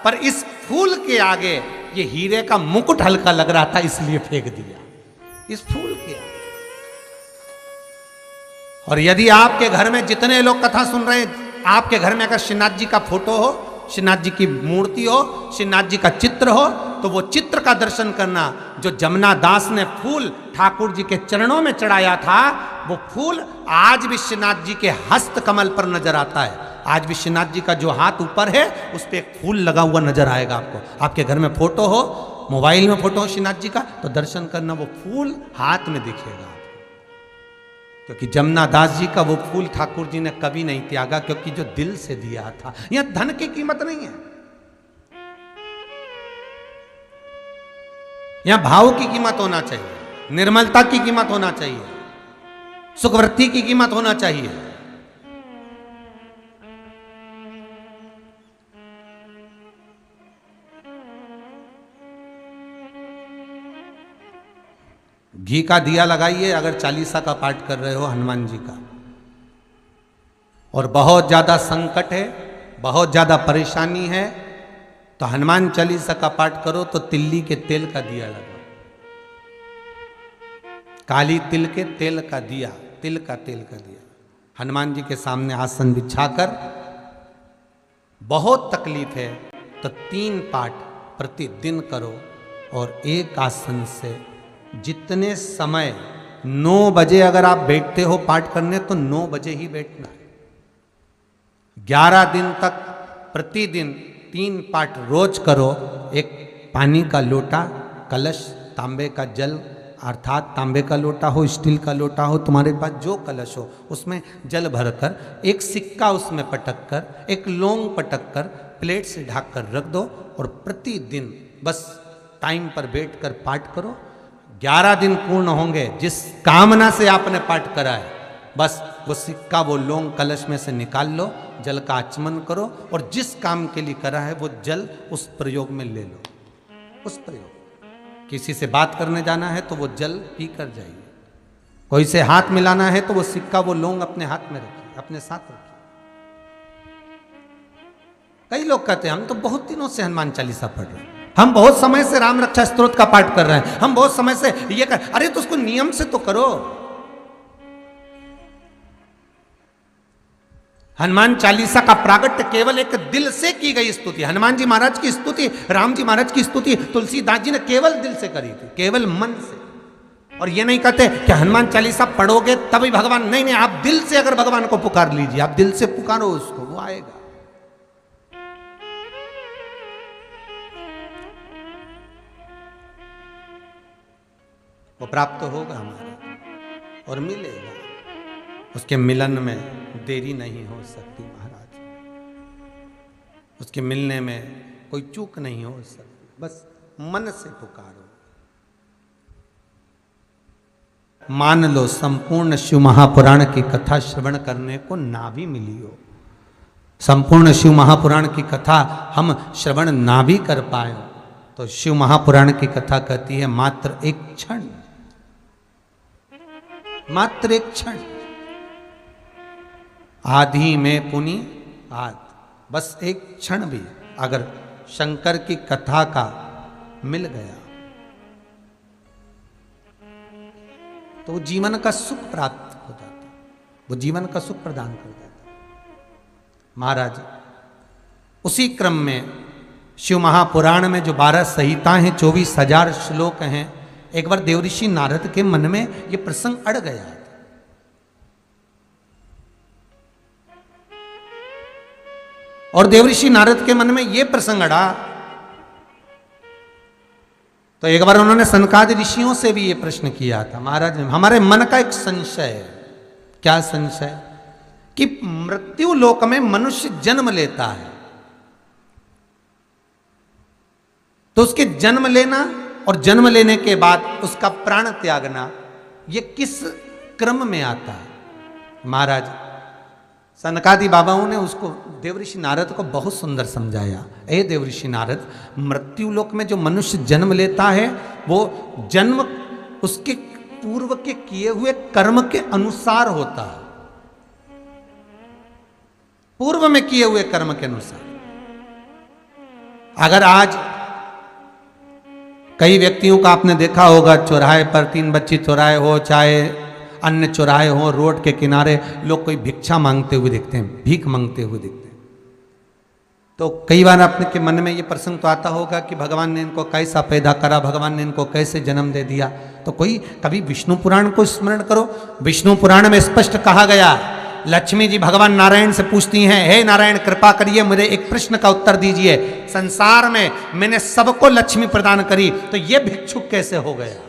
पर इस फूल के आगे ये हीरे का मुकुट हल्का लग रहा था, इसलिए फेंक दिया इस फूल के आगे। और यदि आपके घर में जितने लोग कथा सुन रहे हैं, आपके घर में अगर श्रीनाथ जी का फोटो हो, श्रीनाथ जी की मूर्ति हो, श्रीनाथ जी का चित्र हो, तो वो चित्र का दर्शन करना। जो जमनादास ने फूल ठाकुर जी के चरणों में चढ़ाया था, वो फूल आज भी श्रीनाथ जी के हस्त कमल पर नजर आता है। आज भी श्रीनाथ जी का जो हाथ ऊपर है उस पर एक फूल लगा हुआ नजर आएगा आपको। आपके घर में फोटो हो, मोबाइल में फोटो हो श्रीनाथ जी का, तो दर्शन करना, वो फूल हाथ में दिखेगा। क्योंकि जमनादास जी का वो फूल ठाकुर जी ने कभी नहीं त्यागा, क्योंकि जो दिल से दिया था। यहां धन की कीमत नहीं है, यहां भाव की कीमत होना चाहिए, निर्मलता की कीमत होना चाहिए, सुखवृत्ति की कीमत होना चाहिए। घी का दिया लगाइए अगर चालीसा का पाठ कर रहे हो हनुमान जी का, और बहुत ज्यादा संकट है, बहुत ज्यादा परेशानी है, तो हनुमान चालीसा का पाठ करो तो तिल्ली के तेल का दिया लगाओ। काली तिल के तेल का दिया, तिल का तेल का दिया हनुमान जी के सामने आसन बिछाकर। बहुत तकलीफ है तो 3 पाठ प्रतिदिन करो, और एक आसन से जितने समय 9 बजे अगर आप बैठते हो पाठ करने, तो 9 बजे ही बैठना है। 11 दिन तक प्रतिदिन 3 पाठ रोज करो। एक पानी का लोटा, कलश, तांबे का जल, अर्थात तांबे का लोटा हो, स्टील का लोटा हो, तुम्हारे पास जो कलश हो उसमें जल भरकर, एक सिक्का उसमें पटक कर, एक लौंग पटक कर प्लेट से ढक कर रख दो और प्रतिदिन बस टाइम पर बैठकर पाठ करो। 11 दिन पूर्ण होंगे, जिस कामना से आपने पाठ करा है बस वो सिक्का, वो लौंग कलश में से निकाल लो, जल का आचमन करो और जिस काम के लिए करा है वो जल उस प्रयोग में ले लो। उस प्रयोग, किसी से बात करने जाना है तो वो जल पी कर जाइए, कोई से हाथ मिलाना है तो वो सिक्का, वो लौंग अपने हाथ में रखिए, अपने साथ रखिए। कई लोग कहते हैं हम तो बहुत दिनों से हनुमान चालीसा पढ़ रहे हैं, हम बहुत समय से राम रक्षा स्तोत्र का पाठ कर रहे हैं, हम बहुत समय से ये कर, अरे तो उसको नियम से तो करो। हनुमान चालीसा का प्रागट्य केवल एक दिल से की गई स्तुति, हनुमान जी महाराज की स्तुति, राम जी महाराज की स्तुति तुलसीदास जी ने केवल दिल से करी थी, केवल मन से। और ये नहीं कहते कि हनुमान चालीसा पढ़ोगे तभी भगवान, नहीं नहीं, आप दिल से अगर भगवान को पुकार लीजिए, आप दिल से पुकारो उसको, वो आएगा। वो प्राप्त होगा हमारा और मिलेगा, उसके मिलन में देरी नहीं हो सकती महाराज, उसके मिलने में कोई चूक नहीं हो सकती, बस मन से पुकारो। मान लो संपूर्ण शिव महापुराण की कथा श्रवण करने को ना भी मिली हो, संपूर्ण शिव महापुराण की कथा हम श्रवण ना भी कर पाए तो शिव महापुराण की कथा कहती है मात्र एक क्षण, मात्र एक क्षण, आधी में पुनि आद, बस एक क्षण भी अगर शंकर की कथा का मिल गया तो वो जीवन का सुख प्राप्त हो जाता, वो जीवन का सुख प्रदान कर देता। महाराज उसी क्रम में शिव महापुराण में जो 12 संहिता हैं, 24,000 श्लोक हैं, एक बार देवऋषि नारद के मन में ये प्रसंग अड़ गया और देवऋषि नारद के मन में ये प्रसंग अड़ा तो एक बार उन्होंने सनकादि ऋषियों से भी ये प्रश्न किया था, महाराज हमारे मन का एक संशय है। क्या संशय? कि मृत्यु लोक में मनुष्य जन्म लेता है तो उसके जन्म लेना और जन्म लेने के बाद उसका प्राण त्यागना ये किस क्रम में आता है? महाराज सनकादि बाबाओं ने उसको देवऋषि नारद को बहुत सुंदर समझाया। ए देवऋषि नारद, मृत्यु लोक में जो मनुष्य जन्म लेता है वो जन्म उसके पूर्व के किए हुए कर्म के अनुसार होता है, पूर्व में किए हुए कर्म के अनुसार। अगर आज कई व्यक्तियों का आपने देखा होगा, चौराहे पर 3 बच्ची चौराहे हो, चाहे अन्य चौराहे हो, रोड के किनारे लोग कोई भिक्षा मांगते हुए दिखते हैं, भीख मांगते हुए दिखते हैं। तो कई बार अपने के मन में ये प्रसंग तो आता होगा कि भगवान ने इनको कैसा पैदा करा, भगवान ने इनको कैसे जन्म दे दिया। तो कोई कभी विष्णु पुराण को स्मरण करो। विष्णु पुराण में स्पष्ट कहा गया, लक्ष्मी जी भगवान नारायण से पूछती हैं, हे नारायण कृपा करिए मुझे एक प्रश्न का उत्तर दीजिए, संसार में मैंने सबको लक्ष्मी प्रदान करी तो ये भिक्षुक कैसे हो गया?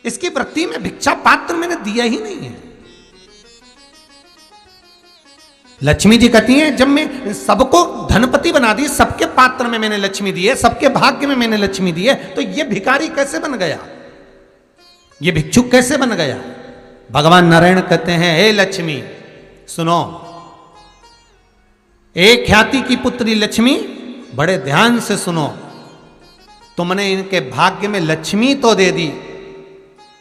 इसकी वृत्ति में भिक्षा पात्र मैंने दिया ही नहीं है। लक्ष्मी जी कहती हैं जब मैं सबको धनपति बना दी, सबके पात्र में मैंने लक्ष्मी दी है, सबके भाग्य में मैंने लक्ष्मी दी है, तो ये भिखारी कैसे बन गया, ये भिक्षुक कैसे बन गया? भगवान नारायण कहते हैं, हे लक्ष्मी सुनो, एक ख्याति की पुत्री लक्ष्मी, बड़े ध्यान से सुनो, तुमने इनके भाग्य में लक्ष्मी तो दे दी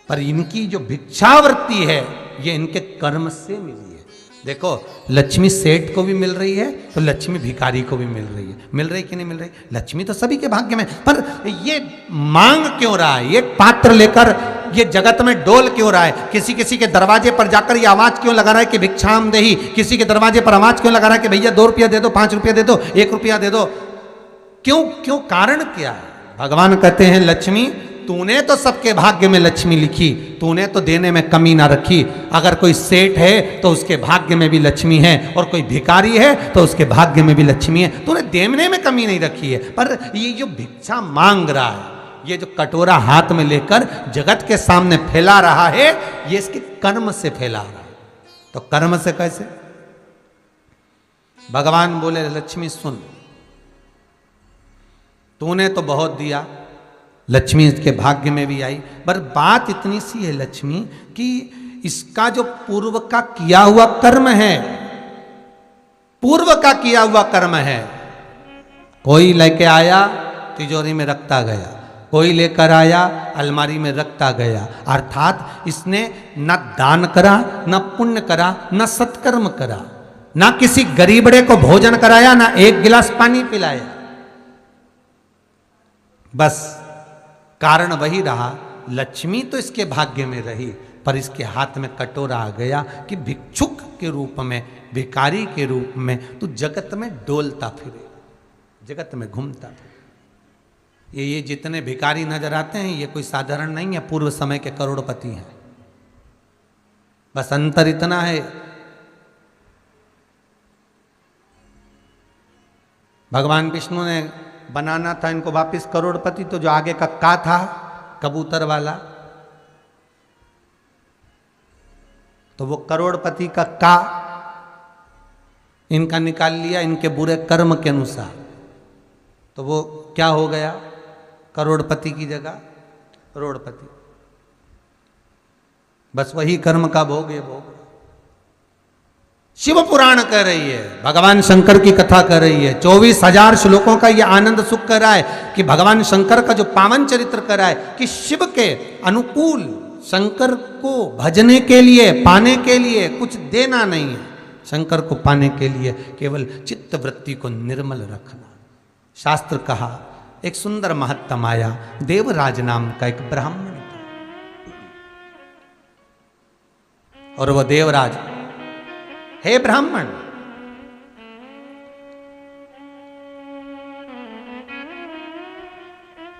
पर इनकी जो भिक्षावृत्ति है ये इनके कर्म से मिली है। देखो लक्ष्मी सेठ को भी मिल रही है तो लक्ष्मी भिखारी को भी मिल रही है। मिल रही कि नहीं मिल रही? लक्ष्मी तो सभी के भाग्य में, पर ये मांग क्यों रहा है? ये पात्र लेकर ये जगत में डोल क्यों रहा है? किसी किसी के दरवाजे पर जाकर ये आवाज क्यों लगा रहा है कि भिक्षाम देही? किसी के दरवाजे पर आवाज क्यों लगा रहा है कि भैया 2 रुपया दे दो, 5 रुपया दे दो, 1 रुपया दे दो? क्यों क्यों? कारण क्या है? भगवान कहते हैं लक्ष्मी तूने तो सबके भाग्य में लक्ष्मी लिखी, तूने तो देने में कमी ना रखी। अगर कोई सेठ है तो उसके भाग्य में भी लक्ष्मी है, और कोई भिखारी है तो उसके भाग्य में भी लक्ष्मी है। तूने देने में कमी नहीं रखी है। पर ये जो भिक्षा मांग रहा है, ये जो कटोरा हाथ में लेकर जगत के सामने फैला रहा है, ये इसके कर्म से फैला रहा है। तो कर्म से कैसे? भगवान बोले लक्ष्मी सुन, तूने तो बहुत दिया, लक्ष्मी इसके भाग्य में भी आई, पर बात इतनी सी है लक्ष्मी कि इसका जो पूर्व का किया हुआ कर्म है, पूर्व का किया हुआ कर्म है, कोई लेके आया तिजोरी में रखता गया, कोई लेकर आया अलमारी में रखता गया। अर्थात इसने न दान करा, न पुण्य करा, न सत्कर्म करा, ना किसी गरीबड़े को भोजन कराया, ना एक गिलास पानी पिलाया। बस कारण वही रहा, लक्ष्मी तो इसके भाग्य में रही, पर इसके हाथ में कटोरा आ गया कि भिक्षुक के रूप में, भिखारी के रूप में तू जगत में डोलता फिरे, जगत में घूमता फिरे। ये जितने भिखारी नजर आते हैं, ये कोई साधारण नहीं है, पूर्व समय के करोड़पति हैं। बस अंतर इतना है, भगवान विष्णु ने बनाना था इनको वापिस करोड़पति, तो जो आगे का था कबूतर वाला, तो वो करोड़पति का इनका निकाल लिया इनके बुरे कर्म के अनुसार, तो वो क्या हो गया, करोड़पति की जगह करोड़पति। बस वही कर्म का भोग है भोग। शिव पुराण कह रही है, भगवान शंकर की कथा कर रही है, 24,000 श्लोकों का ये आनंद सुख कर रहा है कि भगवान शंकर का जो पावन चरित्र कर रहा है कि शिव के अनुकूल, शंकर को भजने के लिए, पाने के लिए कुछ देना नहीं है, शंकर को पाने के लिए केवल चित्त वृत्ति को निर्मल रखना। शास्त्र कहा एक सुंदर महत्तम आया, देवराज नाम का एक ब्राह्मण था, और वह देवराज, हे ब्राह्मण,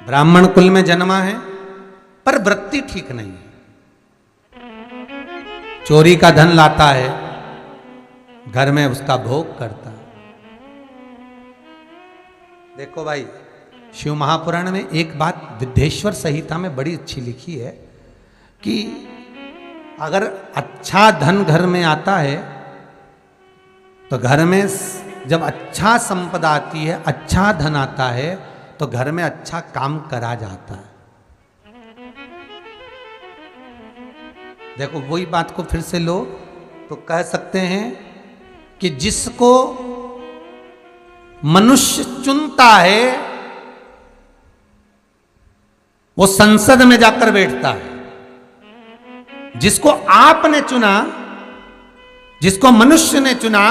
ब्राह्मण कुल में जन्मा है, पर वृत्ति ठीक नहीं है, चोरी का धन लाता है, घर में उसका भोग करता है। देखो भाई, शिव महापुराण में एक बात विद्येश्वर संहिता में बड़ी अच्छी लिखी है कि अगर अच्छा धन घर में आता है तो घर में जब अच्छा संपदा आती है, अच्छा धन आता है, तो घर में अच्छा काम करा जाता है। देखो वही बात को फिर से लो तो कह सकते हैं कि जिसको मनुष्य चुनता है वो संसद में जाकर बैठता है। जिसको आपने चुना, जिसको मनुष्य ने चुना,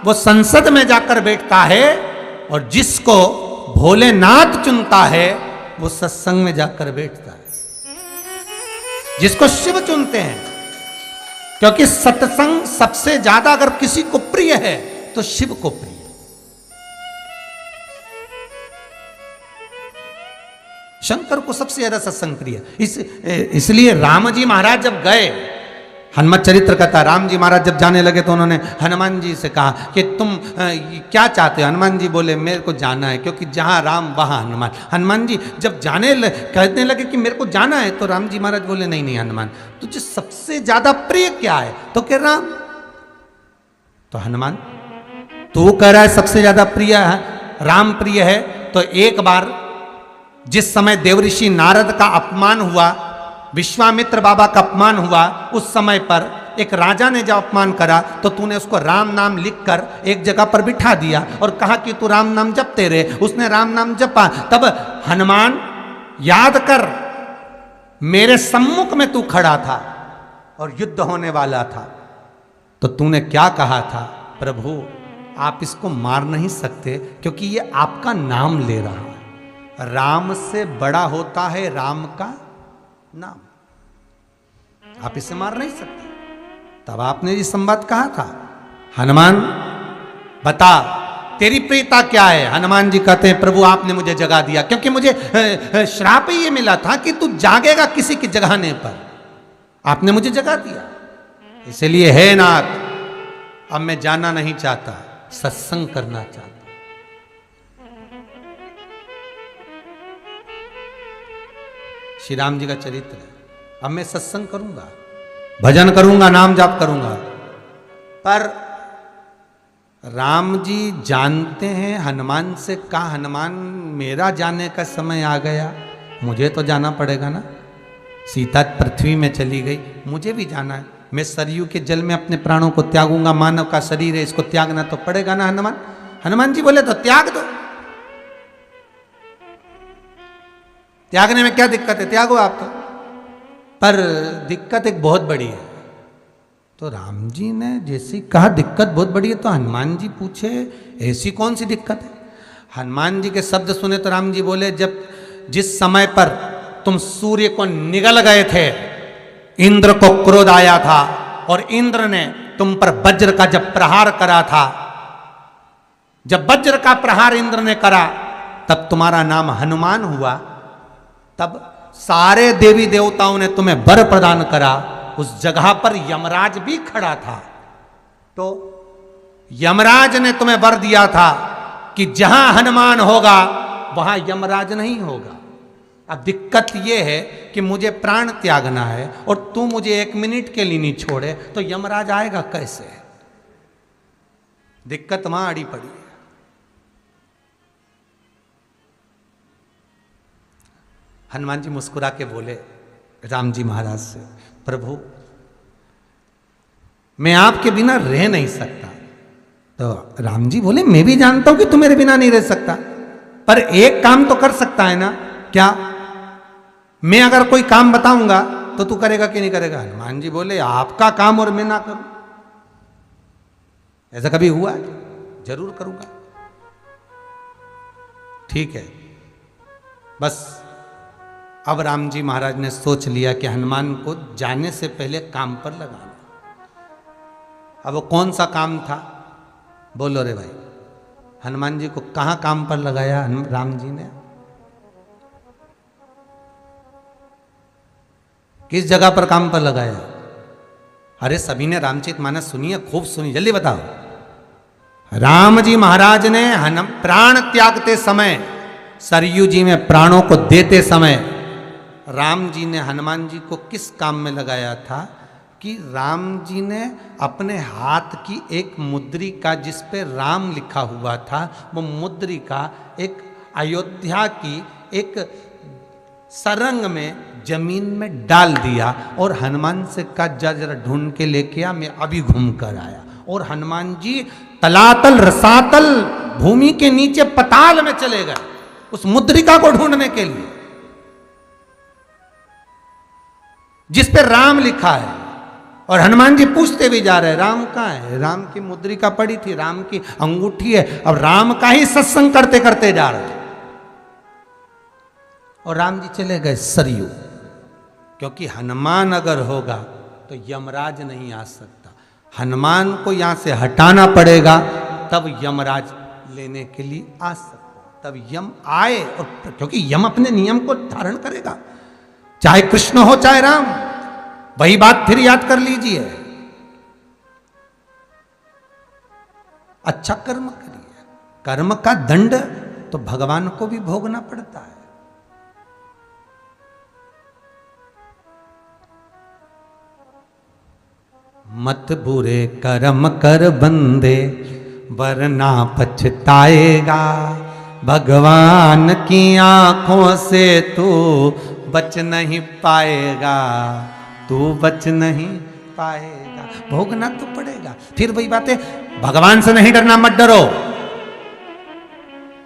वो संसद में जाकर बैठता है, और जिसको भोलेनाथ चुनता है वो सत्संग में जाकर बैठता है। जिसको शिव चुनते हैं, क्योंकि सत्संग सबसे ज्यादा अगर किसी को प्रिय है तो शिव को प्रिय। शंकर को सबसे ज्यादा सत्संग प्रिय, इसलिए राम जी महाराज जब गए, हनुमत चरित्र कहता, राम जी महाराज जब जाने लगे तो उन्होंने हनुमान जी से कहा कि तुम क्या चाहते हो। हनुमान जी बोले मेरे को जाना है, क्योंकि जहां राम वहां हनुमान। हनुमान जी जब कहने लगे कि मेरे को जाना है, तो राम जी महाराज बोले नहीं नहीं हनुमान, तुझे सबसे ज्यादा प्रिय क्या है? तो कह राम। तो हनुमान तू कह रहा है सबसे ज्यादा प्रिय है, राम प्रिय है, तो एक बार जिस समय देवऋषि नारद का अपमान हुआ, विश्वामित्र बाबा का अपमान हुआ, उस समय पर एक राजा ने जब अपमान करा तो तूने उसको राम नाम लिखकर एक जगह पर बिठा दिया और कहा कि तू राम नाम जपते रहे। उसने राम नाम जपा। तब हनुमान याद कर, मेरे सम्मुख में तू खड़ा था और युद्ध होने वाला था, तो तूने क्या कहा था? प्रभु आप इसको मार नहीं सकते क्योंकि ये आपका नाम ले रहा है। राम से बड़ा होता है राम का नाम, आप इसे मार नहीं सकते। तब आपने ये संवाद कहा था, हनुमान बता तेरी प्रियता क्या है? हनुमान जी कहते हैं प्रभु आपने मुझे जगा दिया, क्योंकि मुझे श्राप ये मिला था कि तू जागेगा किसी के जगाने पर, आपने मुझे जगा दिया। इसलिए हे नाथ, अब मैं जाना नहीं चाहता, सत्संग करना चाहता। श्री राम जी का चरित्र है। अब मैं सत्संग करूंगा, भजन करूंगा, नाम जाप करूंगा। पर राम जी जानते हैं हनुमान से, कहा हनुमान मेरा जाने का समय आ गया, मुझे तो जाना पड़ेगा ना। सीता पृथ्वी में चली गई, मुझे भी जाना है। मैं सरयू के जल में अपने प्राणों को त्यागूंगा, मानव का शरीर है, इसको त्यागना तो पड़ेगा ना हनुमान। हनुमान जी बोले तो त्याग दो, त्यागने में क्या दिक्कत है, त्यागो आप तो। पर दिक्कत एक बहुत बड़ी है। तो राम जी ने जैसे कहा दिक्कत बहुत बड़ी है, तो हनुमान जी पूछे ऐसी कौन सी दिक्कत है? हनुमान जी के शब्द सुने तो राम जी बोले, जब जिस समय पर तुम सूर्य को निगल गए थे, इंद्र को क्रोध आया था और इंद्र ने तुम पर वज्र का जब प्रहार करा था, जब वज्र का प्रहार इंद्र ने करा तब तुम्हारा नाम हनुमान हुआ। तब सारे देवी देवताओं ने तुम्हें वर प्रदान करा। उस जगह पर यमराज भी खड़ा था, तो यमराज ने तुम्हें वर दिया था कि जहां हनुमान होगा वहां यमराज नहीं होगा। अब दिक्कत यह है कि मुझे प्राण त्यागना है और तू मुझे 1 मिनट के लिए नहीं छोड़े, तो यमराज आएगा कैसे? दिक्कत वहां अड़ी पड़ी है। हनुमान जी मुस्कुरा के बोले राम जी महाराज से, प्रभु मैं आपके बिना रह नहीं सकता। तो राम जी बोले मैं भी जानता हूं कि तू मेरे बिना नहीं रह सकता, पर एक काम तो कर सकता है ना। क्या? मैं अगर कोई काम बताऊंगा तो तू करेगा कि नहीं करेगा? हनुमान जी बोले आपका काम और मैं ना करूं, ऐसा कभी हुआ है? जरूर करूंगा। ठीक है, बस अब राम जी महाराज ने सोच लिया कि हनुमान को जाने से पहले काम पर लगाना। अब वो कौन सा काम था? बोलो रे भाई। हनुमान जी को कहां काम पर लगाया राम जी ने? किस जगह पर काम पर लगाया? अरे सभी ने रामचरितमानस सुनी है, खूब सुनी, जल्दी बताओ। राम जी महाराज ने प्राण त्यागते समय, सरयू जी में प्राणों को देते समय, राम जी ने हनुमान जी को किस काम में लगाया था? कि राम जी ने अपने हाथ की एक मुद्रिका जिस पे राम लिखा हुआ था, वो मुद्रिका एक अयोध्या की एक सरंग में जमीन में डाल दिया और हनुमान से कहा जा जरा ढूंढ के लेके आ, मैं अभी घूम कर आया। और हनुमान जी तलातल रसातल भूमि के नीचे पताल में चले गए उस मुद्रिका को ढूंढने के लिए जिस पे राम लिखा है। और हनुमान जी पूछते भी जा रहे राम कहाँ है? राम की मुद्रिका पड़ी थी, राम की अंगूठी है। अब राम का ही सत्संग करते करते जा रहे थे और राम जी चले गए सरयू, क्योंकि हनुमान अगर होगा तो यमराज नहीं आ सकता। हनुमान को यहां से हटाना पड़ेगा तब यमराज लेने के लिए आ सकता, तब यम आए। और क्योंकि यम अपने नियम को धारण करेगा, चाहे कृष्ण हो चाहे राम। वही बात फिर याद कर लीजिए, अच्छा कर्म करिए, कर्म का दंड तो भगवान को भी भोगना पड़ता है। मत बुरे कर्म कर बंदे वरना पछताएगा, भगवान की आंखों से तू बच नहीं पाएगा, तू बच नहीं पाएगा, भोगना तो पड़ेगा। फिर वही बात है, भगवान से नहीं डरना, मत डरो।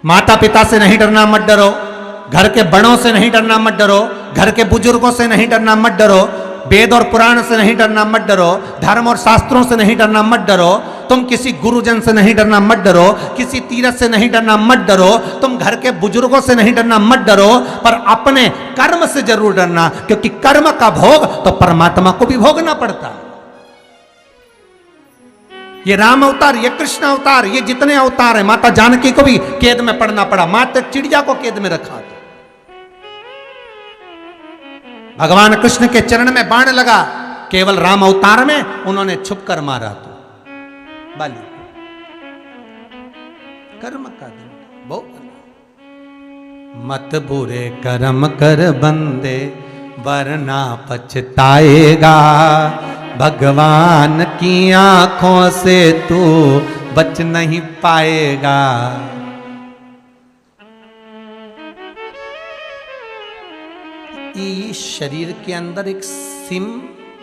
माता पिता से नहीं डरना, मत डरो। घर के बड़ों से नहीं डरना, मत डरो। घर के बुजुर्गों से नहीं डरना, मत डरो। वेद और पुराण से नहीं डरना, मत डरो। धर्म और शास्त्रों से नहीं डरना, मत डरो। तुम किसी गुरुजन से नहीं डरना, मत डरो। किसी तीर्थ से नहीं डरना, मत डरो। तुम घर के बुजुर्गों से नहीं डरना, मत डरो। पर अपने कर्म से जरूर डरना, क्योंकि कर्म का भोग तो परमात्मा को भी भोगना पड़ता है। ये राम अवतार, ये कृष्ण अवतार, ये जितने अवतार हैं, माता जानकी को भी कैद में पड़ना पड़ा, माता चिड़िया को कैद में रखा। भगवान कृष्ण के चरण में बाण लगा, केवल राम अवतार में उन्होंने छुप कर मारा। तो बाली कर्म का दंड बहुत। मत बुरे कर्म कर बंदे वरना पछताएगा, भगवान की आंखों से तू बच नहीं पाएगा। इस शरीर के अंदर एक सिम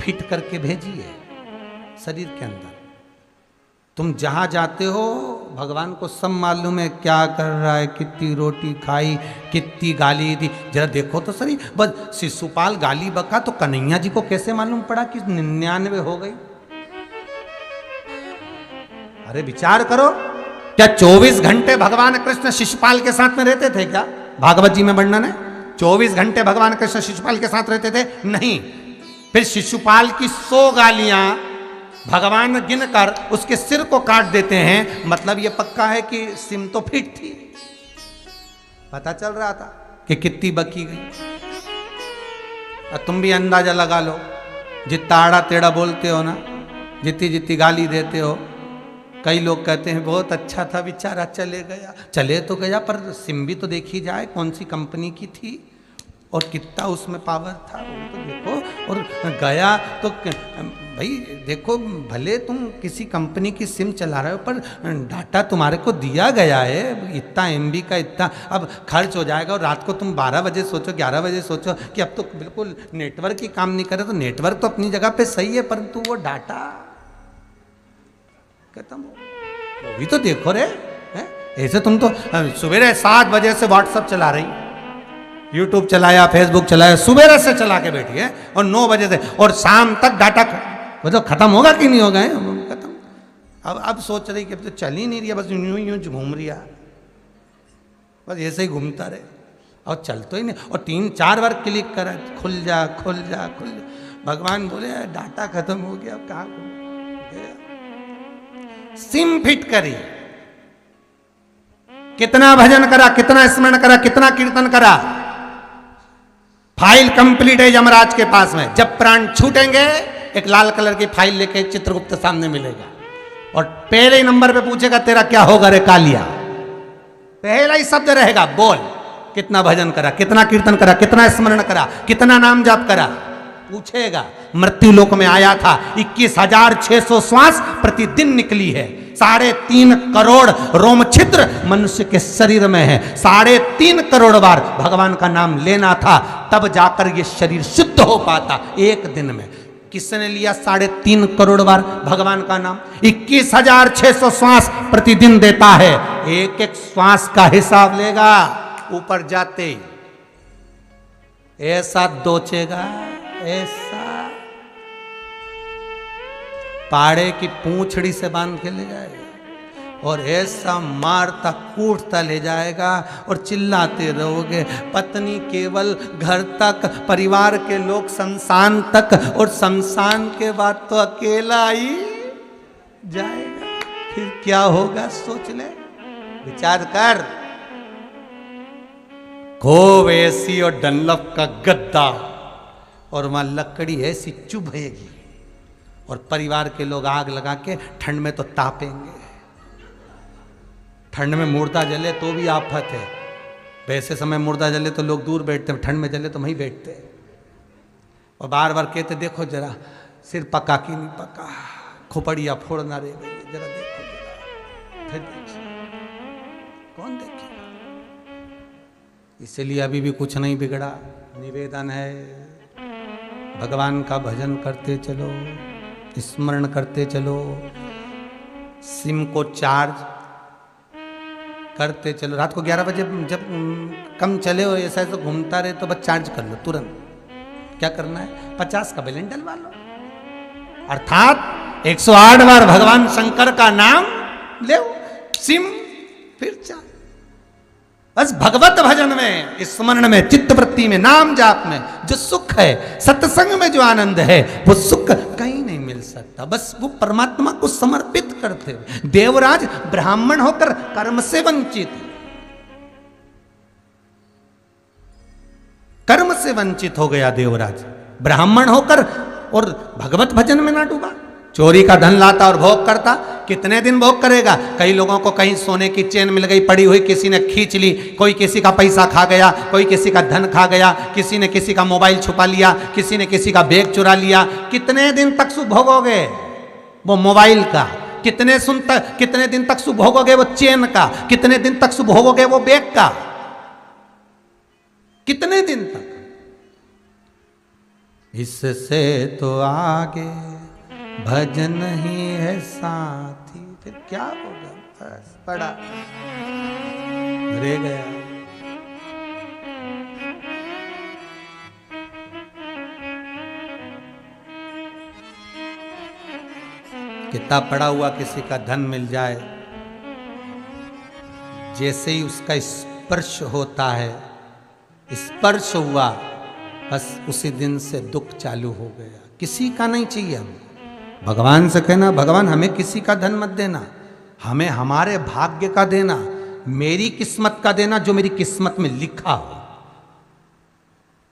फिट करके भेजी है, शरीर के अंदर। तुम जहां जाते हो भगवान को सब मालूम है क्या कर रहा है, कितनी रोटी खाई, कितनी गाली दी। जरा देखो तो सही, बस शिशुपाल गाली बका तो कन्हैया जी को कैसे मालूम पड़ा कि 99 हो गई? अरे विचार करो, क्या 24 घंटे भगवान कृष्ण शिशुपाल के साथ में रहते थे क्या? भागवत जी में वर्णन है 24 घंटे भगवान कृष्ण शिशुपाल के साथ रहते थे? नहीं। फिर शिशुपाल की 100 गालियां भगवान गिनकर उसके सिर को काट देते हैं, मतलब यह पक्का है कि सिम तो फिट थी। पता चल रहा था कि कितनी बकी गई। अब तुम भी अंदाजा लगा लो, जितना आड़ा टेढ़ा बोलते हो ना, जितनी जितनी गाली देते हो। कई लोग कहते हैं बहुत अच्छा था बेचारा, चले गया। चले तो गया, पर सिम भी तो देखी जाए कौन सी कंपनी की थी और कितना उसमें पावर था, वो तो देखो। और गया तो भाई देखो, भले तुम किसी कंपनी की सिम चला रहे हो, पर डाटा तुम्हारे को दिया गया है, इतना एमबी का इतना अब खर्च हो जाएगा। और रात को तुम 12 बजे सोचो, 11 बजे सोचो कि अब तो बिल्कुल नेटवर्क ही काम नहीं करे। तो नेटवर्क तो अपनी जगह पे सही है, परंतु वो डाटा खत्म हो, वो भी तो देखो रे। ऐसे तुम तो सवेरे 7 बजे से व्हाट्सअप चला रही, यूट्यूब चलाया, फेसबुक चलाया, सुबह से चला के बैठी है, और 9 बजे से, और शाम तक डाटा मतलब खत्म होगा कि नहीं होगा? खत्म। अब सोच रही कि अब तो चल ही नहीं रही, बस यूं यूं घूम रही है, बस ऐसे ही घूमता रहे और चल तो ही नहीं। और 3-4 बार क्लिक करा, खुल जा खुल जा खुल जा। भगवान बोले डाटा खत्म हो गया, अब कहाँ गया? सिम फिट करी, कितना भजन करा, कितना स्मरण करा, कितना कीर्तन करा, फाइल कंप्लीट है यमराज के पास में। जब प्राण छूटेंगे एक लाल कलर की फाइल लेके चित्रगुप्त सामने मिलेगा और पहले ही नंबर पे पूछेगा तेरा क्या होगा रे कालिया। पहला ही शब्द रहेगा, बोल कितना भजन करा, कितना कीर्तन करा, कितना स्मरण करा, कितना नाम जाप करा, पूछेगा। मृत्यु लोक में आया था, 21,600 श्वास प्रतिदिन निकली है, 3.5 करोड़ रोम छिद्र मनुष्य के शरीर में है, 3.5 करोड़ बार भगवान का नाम लेना था, तब जाकर ये शरीर शुद्ध हो पाता एक दिन में। किसने लिया 3.5 करोड़ बार भगवान का नाम? 21,600 श्वास प्रतिदिन देता है, एक एक श्वास का हिसाब लेगा। ऊपर जाते ऐसा दोचेगा, ऐसा पाड़े की पूंछड़ी से बांध के ले जाएगा, और ऐसा मारता कूटता ले जाएगा, और चिल्लाते रहोगे। पत्नी केवल घर तक, परिवार के लोग शमशान तक, और शमशान के बाद तो अकेला ही जाएगा। फिर क्या होगा सोच ले, विचार कर। खूब ऐसी और डनलप का गद्दा, और वहां लकड़ी ऐसी चुभेगी, और परिवार के लोग आग लगा के ठंड में तो तापेंगे। ठंड में मुर्दा जले तो भी आफत है, वैसे समय मुर्दा जले तो लोग दूर बैठते हैं, ठंड में जले तो वहीं बैठते हैं, और बार बार कहते देखो जरा सिर पका कि नहीं पका, खोपड़िया फोड़ना रह गई, जरा देखो जरा, फिर देखिए कौन देखेगा। इसलिए अभी भी कुछ नहीं बिगड़ा। निवेदन है, भगवान का भजन करते चलो, स्मरण करते चलो, सिम को चार्ज करते चलो। रात को 11 बजे जब कम चले और ऐसा ऐसा घूमता रहे तो बस चार्ज कर लो तुरंत। क्या करना है, 50 का बैलेंस डलवा लो, अर्थात 108 बार भगवान शंकर का नाम ले, सिम फिर चार्ज। बस भगवत भजन में, स्मरण में, चित्तवृत्ति में, नाम जाप में जो सुख है, सत्संग में जो आनंद है, वो सुख कहीं नहीं मिल सकता, बस वो परमात्मा को समर्पित करते हुए। देवराज ब्राह्मण होकर कर्म से वंचित, कर्म से वंचित हो गया देवराज, ब्राह्मण होकर, और भगवत भजन में ना डूबा। चोरी का धन लाता और भोग करता, कितने दिन भोग करेगा। कई लोगों को कहीं सोने की चेन मिल गई पड़ी हुई, किसी ने खींच ली, कोई किसी का पैसा खा गया, कोई किसी का धन खा गया, किसी ने किसी का मोबाइल छुपा लिया, किसी ने किसी का बैग चुरा लिया। कितने दिन तक सुख भोगोगे वो मोबाइल का, कितने दिन तक सुख भोगोगे वो चेन का, कितने दिन तक सुख भोगोगे वो बैग का, कितने दिन तक। इससे तो आगे भजन ही है साथी, फिर क्या होगा, बस पड़ा रह गया। कितना पड़ा हुआ किसी का धन मिल जाए, जैसे ही उसका स्पर्श होता है, स्पर्श हुआ, बस उसी दिन से दुख चालू हो गया। किसी का नहीं चाहिए हमको। भगवान से कहना, भगवान हमें किसी का धन मत देना, हमें हमारे भाग्य का देना, मेरी किस्मत का देना, जो मेरी किस्मत में लिखा हो,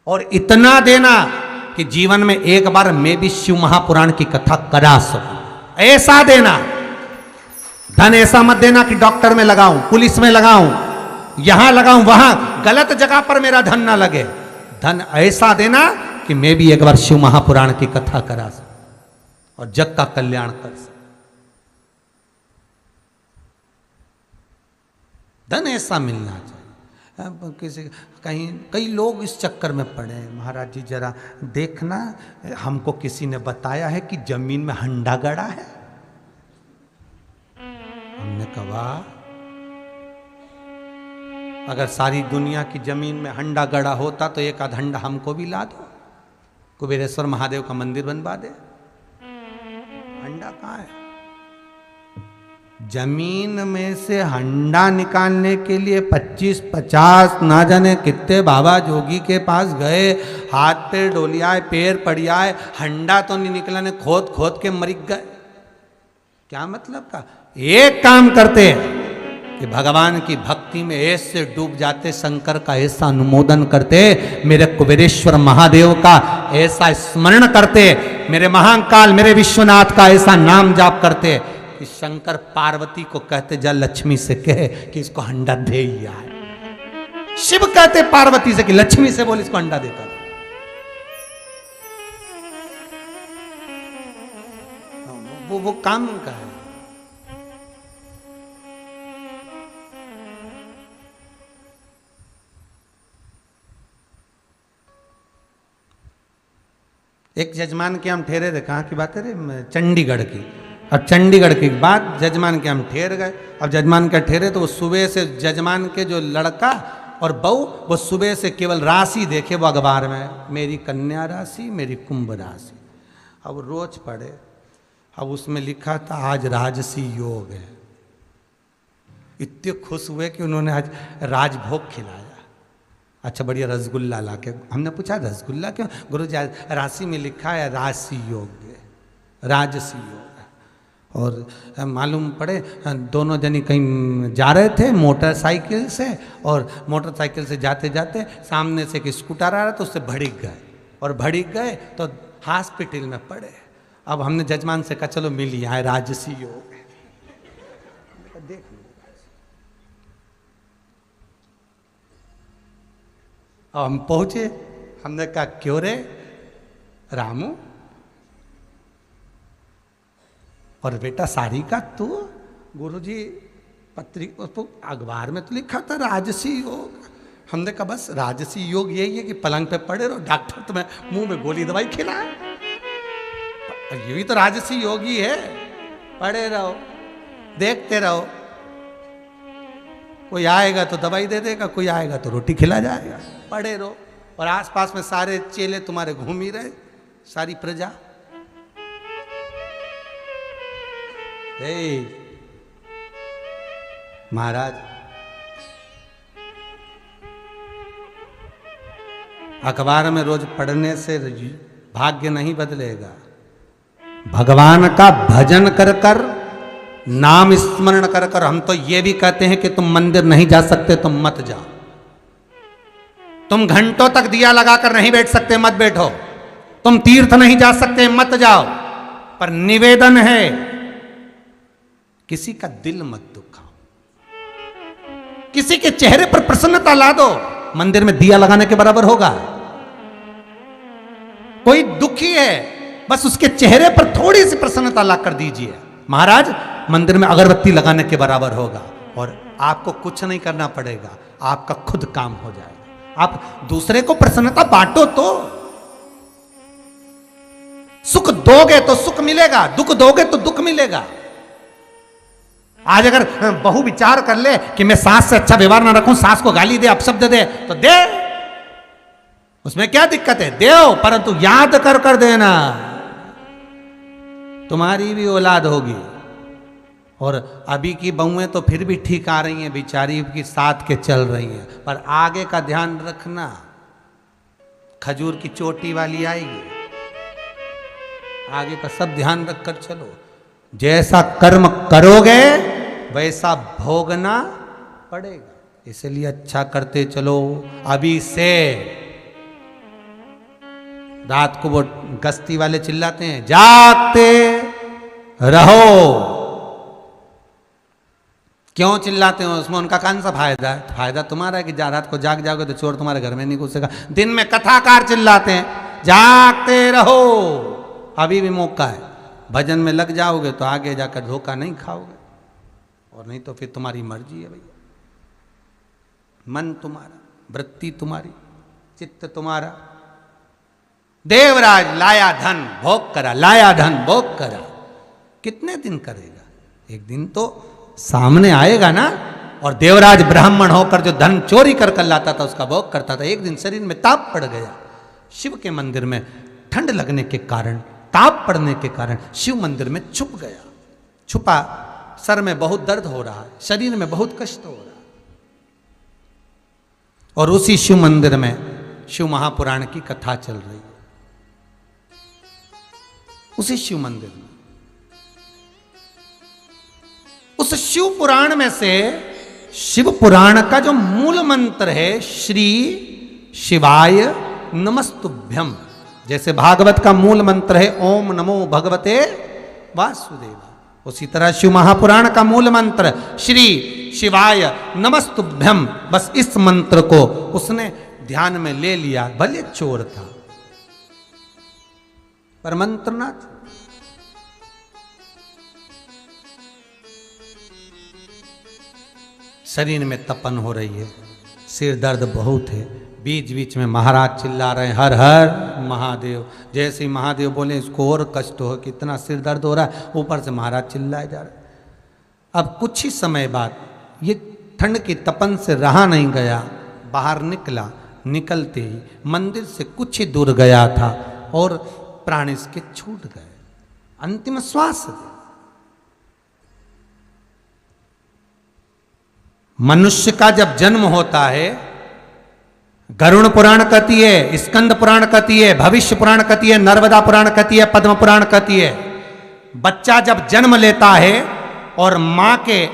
और इतना देना कि जीवन में एक बार मैं भी शिव महापुराण की कथा करा सकूं, ऐसा देना। धन ऐसा मत देना कि डॉक्टर में लगाऊं, पुलिस में लगाऊं, यहां लगाऊं, वहां गलत जगह पर मेरा धन ना लगे। धन ऐसा देना कि मैं भी एक बार शिव महापुराण की कथा करा सकूं और जग का कल्याण कर सकूं। धन ऐसा मिलना चाहिए। अब किसी कई लोग इस चक्कर में पड़े हैं, महाराज जी जरा देखना, हमको किसी ने बताया है कि जमीन में हंडा गड़ा है। हमने कहा अगर सारी दुनिया की जमीन में हंडा गड़ा होता तो एक आध हंडा हमको भी ला दो, कुबेरेश्वर महादेव का मंदिर बनवा दे। हंडा कहाँ है? जमीन में से हंडा निकालने के लिए 25-50 ना जाने कितने बाबा जोगी के पास गए, हाथ पे डोलियाए, पैर पड़ियाए, हंडा तो नहीं निकला, ने खोद खोद के मर गए। क्या मतलब का? एक काम करते कि भगवान की भक्ति में ऐसे डूब जाते, शंकर का ऐसा अनुमोदन करते, मेरे कुबेरेश्वर महादेव का ऐसा स्मरण करते, मेरे महाकाल, मेरे विश्वनाथ का ऐसा नाम जाप करते कि शंकर पार्वती को कहते जा लक्ष्मी से कहे कि इसको हंडा दे ही आए। शिव कहते पार्वती से कि लक्ष्मी से बोल इसको हंडा देकर। वो काम का है। एक जजमान के हम ठहरे थे, कहाँ की बात है रे, चंडीगढ़ की। अब चंडीगढ़ की बात, जजमान के हम ठहर गए। अब जजमान के ठहरे तो वो सुबह से जजमान के जो लड़का और बहू, वो सुबह से केवल राशि देखे वो अखबार में, मेरी कन्या राशि, मेरी कुंभ राशि। अब रोज पढ़े, अब उसमें लिखा था आज राजसी योग है। इतने खुश हुए कि उन्होंने आज राजभोग खिलाया। अच्छा बढ़िया रसगुल्ला ला के, हमने पूछा रसगुल्ला क्यों? गुरु जी राशि में लिखा है राशि योग है, राजसी योग। और मालूम पड़े दोनों जनी कहीं जा रहे थे मोटरसाइकिल से, और मोटरसाइकिल से जाते जाते सामने से एक स्कूटर आ रहा था, उससे भड़क गए, और भड़क गए तो हॉस्पिटल में पड़े। अब हमने जजमान से कहा चलो मिल यहाँ राजसी योग है, देख लो। अब हम पहुंचे, हमने कहा क्यों रे रामू, और बेटा सारी का तू? गुरुजी पत्रिका अखबार में तो लिखा था राजसी योग। हमने कहा बस राजसी योग यही है कि पलंग पे पड़े रहो, डॉक्टर तुम्हें मुंह में गोली दवाई खिलाए, ये भी तो राजसी योग ही है। पड़े रहो, देखते रहो, कोई आएगा तो दवाई दे देगा, कोई आएगा तो रोटी खिला जाएगा। पड़े रहो, और आसपास में सारे चेले तुम्हारे घूम ही रहे, सारी प्रजा। महाराज अखबार में रोज पढ़ने से भाग्य नहीं बदलेगा, भगवान का भजन कर कर, नाम स्मरण कर कर। हम तो ये भी कहते हैं कि तुम मंदिर नहीं जा सकते, तुम मत जाओ। तुम घंटों तक दिया लगाकर नहीं बैठ सकते, मत बैठो। तुम तीर्थ नहीं जा सकते, मत जाओ। पर निवेदन है, किसी का दिल मत दुखाओ, किसी के चेहरे पर प्रसन्नता ला दो। मंदिर में दिया लगाने के बराबर होगा। कोई दुखी है, बस उसके चेहरे पर थोड़ी सी प्रसन्नता ला कर दीजिए, महाराज मंदिर में अगरबत्ती लगाने के बराबर होगा। और आपको कुछ नहीं करना पड़ेगा, आपका खुद काम हो जाएगा। आप दूसरे को प्रसन्नता बांटो तो। सुख दोगे तो सुख मिलेगा, दुख दोगे तो दुख मिलेगा। आज अगर बहू विचार कर ले कि मैं सास से अच्छा व्यवहार ना रखूं, सास को गाली दे, अपशब्द दे, तो दे, उसमें क्या दिक्कत है, दे, परंतु याद कर कर देना। तुम्हारी भी औलाद होगी। और अभी की बहुएं तो फिर भी ठीक आ रही हैं, बेचारी की साथ के चल रही हैं, पर आगे का ध्यान रखना, खजूर की चोटी वाली आएगी। आगे का सब ध्यान रखकर चलो। जैसा कर्म करोगे वैसा भोगना पड़ेगा। इसलिए अच्छा करते चलो अभी से। रात को वो गश्ती वाले चिल्लाते हैं, जागते रहो। क्यों चिल्लाते हो? उसमें उनका कौन सा फायदा है? फायदा तुम्हारा है कि रात को जाग जाओगे तो चोर तुम्हारे घर में नहीं घुसेगा। दिन में कथाकार चिल्लाते हैं, जागते रहो, अभी भी मौका है। भजन में लग जाओगे तो आगे जाकर धोखा नहीं खाओगे, और नहीं तो फिर तुम्हारी मर्जी है भैया। मन तुम्हारा, वृत्ति तुम्हारी, चित्त तुम्हारा। देवराज लाया धन भोग करा, लाया धन भोग करा। कितने दिन करेगा? एक दिन तो सामने आएगा ना। और देवराज ब्राह्मण होकर जो धन चोरी कर कर लाता था उसका भोग करता था। एक दिन शरीर में ताप पड़ गया। शिव के मंदिर में ठंड लगने के कारण, ताप पड़ने के कारण शिव मंदिर में छुप गया। छुपा, सर में बहुत दर्द हो रहा है, शरीर में बहुत कष्ट हो रहा है। और उसी शिव मंदिर में शिव महापुराण की कथा चल रही है। उसी शिव मंदिर में, उस शिव पुराण में से, शिव पुराण का जो मूल मंत्र है, श्री शिवाय नमस्तुभ्यम। जैसे भागवत का मूल मंत्र है ओम नमो भगवते वासुदेव, उसी तरह शिव महापुराण का मूल मंत्र श्री शिवाय नमस्तुभ्यम। बस इस मंत्र को उसने ध्यान में ले लिया। भले चोर था पर मंत्र ना था। शरीर में तपन हो रही है, सिर दर्द बहुत है। बीच बीच में महाराज चिल्ला रहे हैं, हर हर महादेव। जैसे ही महादेव बोले इसको और कष्ट हो, कितना सिर दर्द हो रहा है, ऊपर से महाराज चिल्लाए जा रहे। अब कुछ ही समय बाद ये ठंड की तपन से रहा नहीं गया, बाहर निकला। निकलते ही मंदिर से कुछ ही दूर गया था और प्राण इसके छूट गए, अंतिम श्वास दे। मनुष्य का जब जन्म होता है, गरुण पुराण कहती है, स्कंद पुराण कहती है, भविष्य पुराण कहती है, नर्मदा पुराण कहती है, पद्म पुराण कहती है। बच्चा जब जन्म लेता है और मां के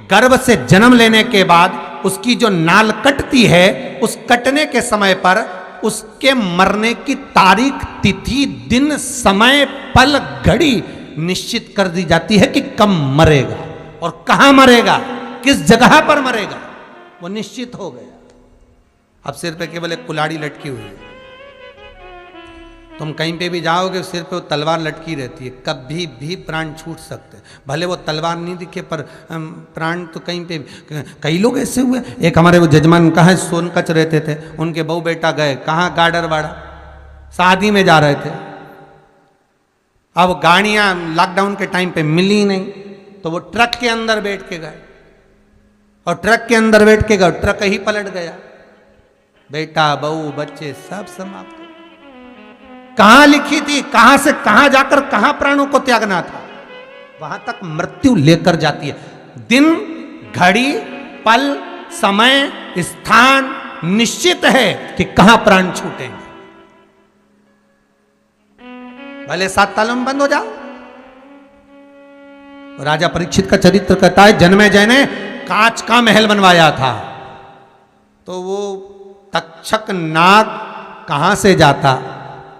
गर्भ से जन्म लेने के बाद उसकी जो नाल कटती है, उस कटने के समय पर उसके मरने की तारीख, तिथि, दिन, समय, पल, घड़ी निश्चित कर दी जाती है कि कब मरेगा और कहां मरेगा, किस जगह पर मरेगा, वो निश्चित हो गया। अब सिर पे केवल एक कुल्हाड़ी लटकी हुई है। तुम कहीं पे भी जाओगे सिर पे वो तलवार लटकी रहती है, कभी भी प्राण छूट सकते हैं। भले वो तलवार नहीं दिखे पर प्राण तो कहीं पे। कई लोग ऐसे हुए, एक हमारे वो जजमान कहाँ सोनकच रहते थे, उनके बहू बेटा गए कहाँ गाडरवाड़ा, शादी में जा रहे थे। अब गाड़ियाँ लॉकडाउन के टाइम पे मिली नहीं, तो वो ट्रक के अंदर बैठ के गए, और ट्रक के अंदर बैठ के गए, ट्रक ही पलट गया। बेटा, बहू, बच्चे सब समाप्त। कहां लिखी थी, कहां से कहां जाकर कहां प्राणों को त्यागना था, वहां तक मृत्यु लेकर जाती है। दिन, घड़ी, पल, समय, स्थान निश्चित है कि कहां प्राण छूटेंगे। भले 7 तालों में बंद हो जाओ, राजा परीक्षित का चरित्र कहता है, जन्मेजय ने कांच का महल बनवाया था, तो वो तक्षक नाग कहां से जाता?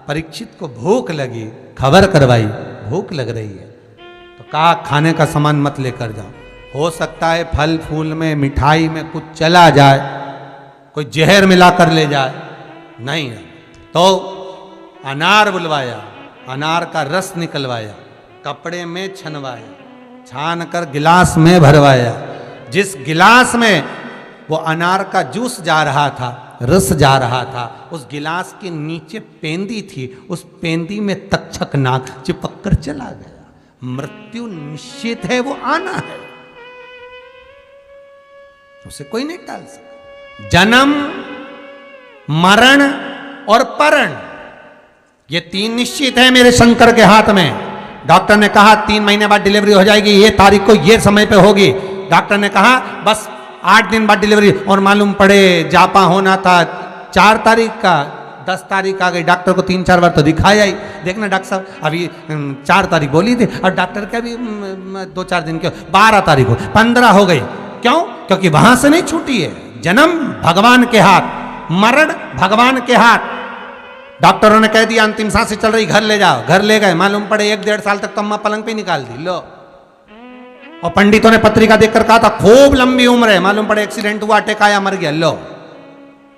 परीक्षित को भूख लगी, खबर करवाई भूख लग रही है, तो कहा खाने का सामान मत लेकर जाओ, हो सकता है फल फूल में मिठाई में कुछ चला जाए, कोई जहर मिलाकर ले जाए। नहीं, तो अनार बुलवाया, अनार का रस निकलवाया, कपड़े में छनवाया, छान कर गिलास में भरवाया। जिस गिलास में वो अनार का जूस जा रहा था, रस जा रहा था, उस गिलास के नीचे पेंदी थी, उस पेंदी में तक्षक नाग चिपक कर चला गया। मृत्यु निश्चित है, वो आना है, उसे कोई नहीं टाल सकता। जन्म, मरण और परण, ये तीन निश्चित है मेरे शंकर के हाथ में। डॉक्टर ने कहा 3 महीने बाद डिलीवरी हो जाएगी, ये तारीख को ये समय पे होगी। डॉक्टर ने कहा बस 8 दिन बाद डिलीवरी, और मालूम पड़े जापा होना था 4 तारीख का, 10 तारीख आ गई। डॉक्टर को 3-4 बार तो दिखाया ही, देखना डॉक्टर साहब अभी 4 तारीख बोली थी, और डॉक्टर के अभी 2-4 दिन के 12 तारीख हो, 15 हो गई। क्यों? क्योंकि वहां से नहीं छूटी है। जन्म भगवान के हाथ, मरण भगवान के हाथ। डॉक्टरों ने कह दिया अंतिम सांसें चल रही, घर ले जाओ, घर ले गए, मालूम पड़े 1-1.5 साल तक तो अम्मा पलंग पे निकाल दी, लो। और पंडितों ने पत्रिका देखकर कहा था खूब लंबी उम्र है, मालूम पड़े एक्सीडेंट हुआ, अटैक आया, मर गया, लो,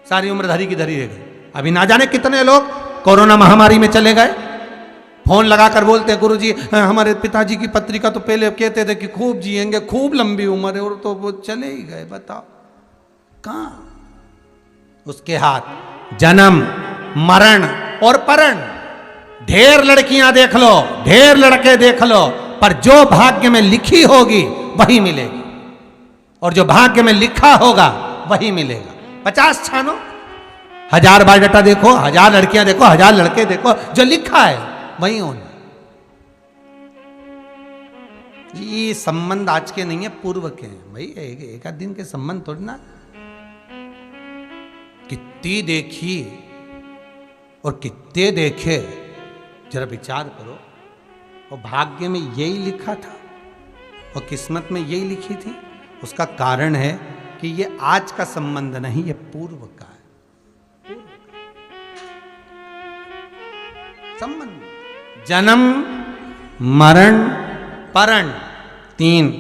सारी उम्र धरी की धरी रह गई। अभी ना जाने कितने लोग कोरोना महामारी में चले गए, फोन लगाकर बोलते गुरुजी हमारे पिताजी की पत्रिका तो पहले कहते थे कि खूब जिएंगे, खूब लंबी उम्र है, और तो वो चले ही गए। बताओ कहां? उसके हाथ जन्म, मरण और परण। ढेर लड़कियां देख लो, ढेर लड़के देख लो, पर जो भाग्य में लिखी होगी वही मिलेगी, और जो भाग्य में लिखा होगा वही मिलेगा। 50 छानो, 1000 बायोडाटा देखो, 1000 लड़कियां देखो, 1000 लड़के देखो, जो लिखा है वही होना। ये संबंध आज के नहीं है, पूर्व के हैं भाई। एक आध दिन के संबंध थोड़ी ना। कितनी देखी और कितने देखे, जरा विचार करो। और भाग्य में यही लिखा था और किस्मत में यही लिखी थी। उसका कारण है कि ये आज का संबंध नहीं, ये पूर्व का है। संबंध जन्म, मरण, परण 3